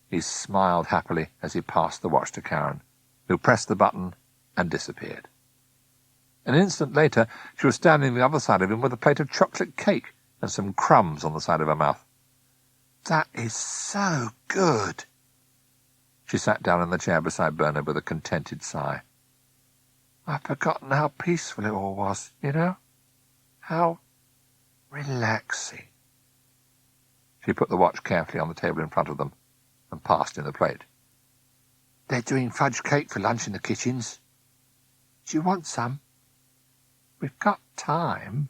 he smiled happily as he passed the watch to Karen, who pressed the button and disappeared. An instant later, she was standing on the other side of him with a plate of chocolate cake and some crumbs on the side of her mouth. That is so good. She sat down in the chair beside Bernard with a contented sigh. I've forgotten how peaceful it all was, you know? How relaxing. She put the watch carefully on the table in front of them and passed him the plate. They're doing fudge cake for lunch in the kitchens. Do you want some? We've got time.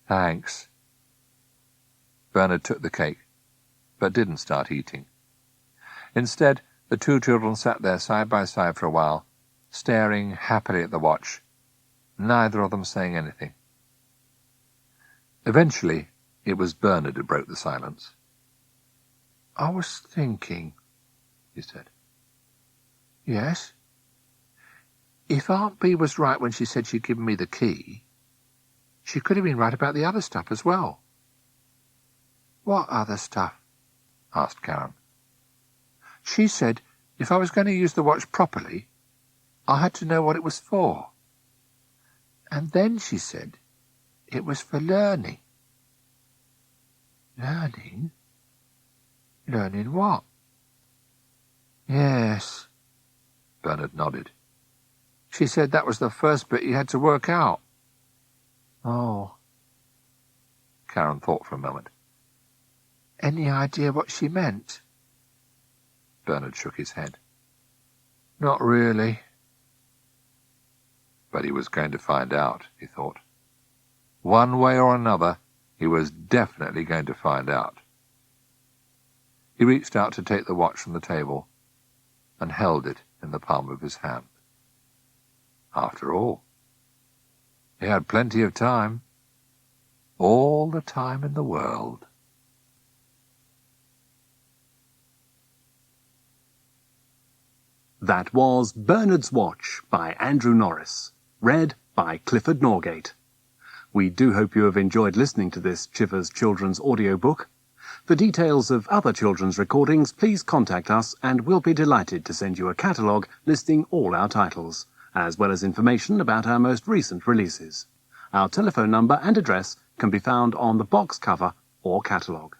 Thanks. Bernard took the cake, but didn't start eating. Instead, the two children sat there side by side for a while, staring happily at the watch, neither of them saying anything. Eventually, it was Bernard who broke the silence. I was thinking, he said. Yes? If Aunt Bee was right when she said she'd given me the key, she could have been right about the other stuff as well. What other stuff? Asked Karen. She said if I was going to use the watch properly, I had to know what it was for. And then she said it was for learning. Learning? Learning what? Yes. Bernard nodded. She said that was the first bit you had to work out. Oh. Karen thought for a moment. Any idea what she meant? Bernard shook his head. Not really. But he was going to find out, he thought. One way or another, he was definitely going to find out. He reached out to take the watch from the table and held it in the palm of his hand. After all, he had plenty of time. All the time in the world. That was Bernard's Watch by Andrew Norriss, read by Clifford Norgate. We do hope you have enjoyed listening to this Chivers Children's audiobook. For details of other children's recordings, please contact us and we'll be delighted to send you a catalogue listing all our titles, as well as information about our most recent releases. Our telephone number and address can be found on the box cover or catalogue.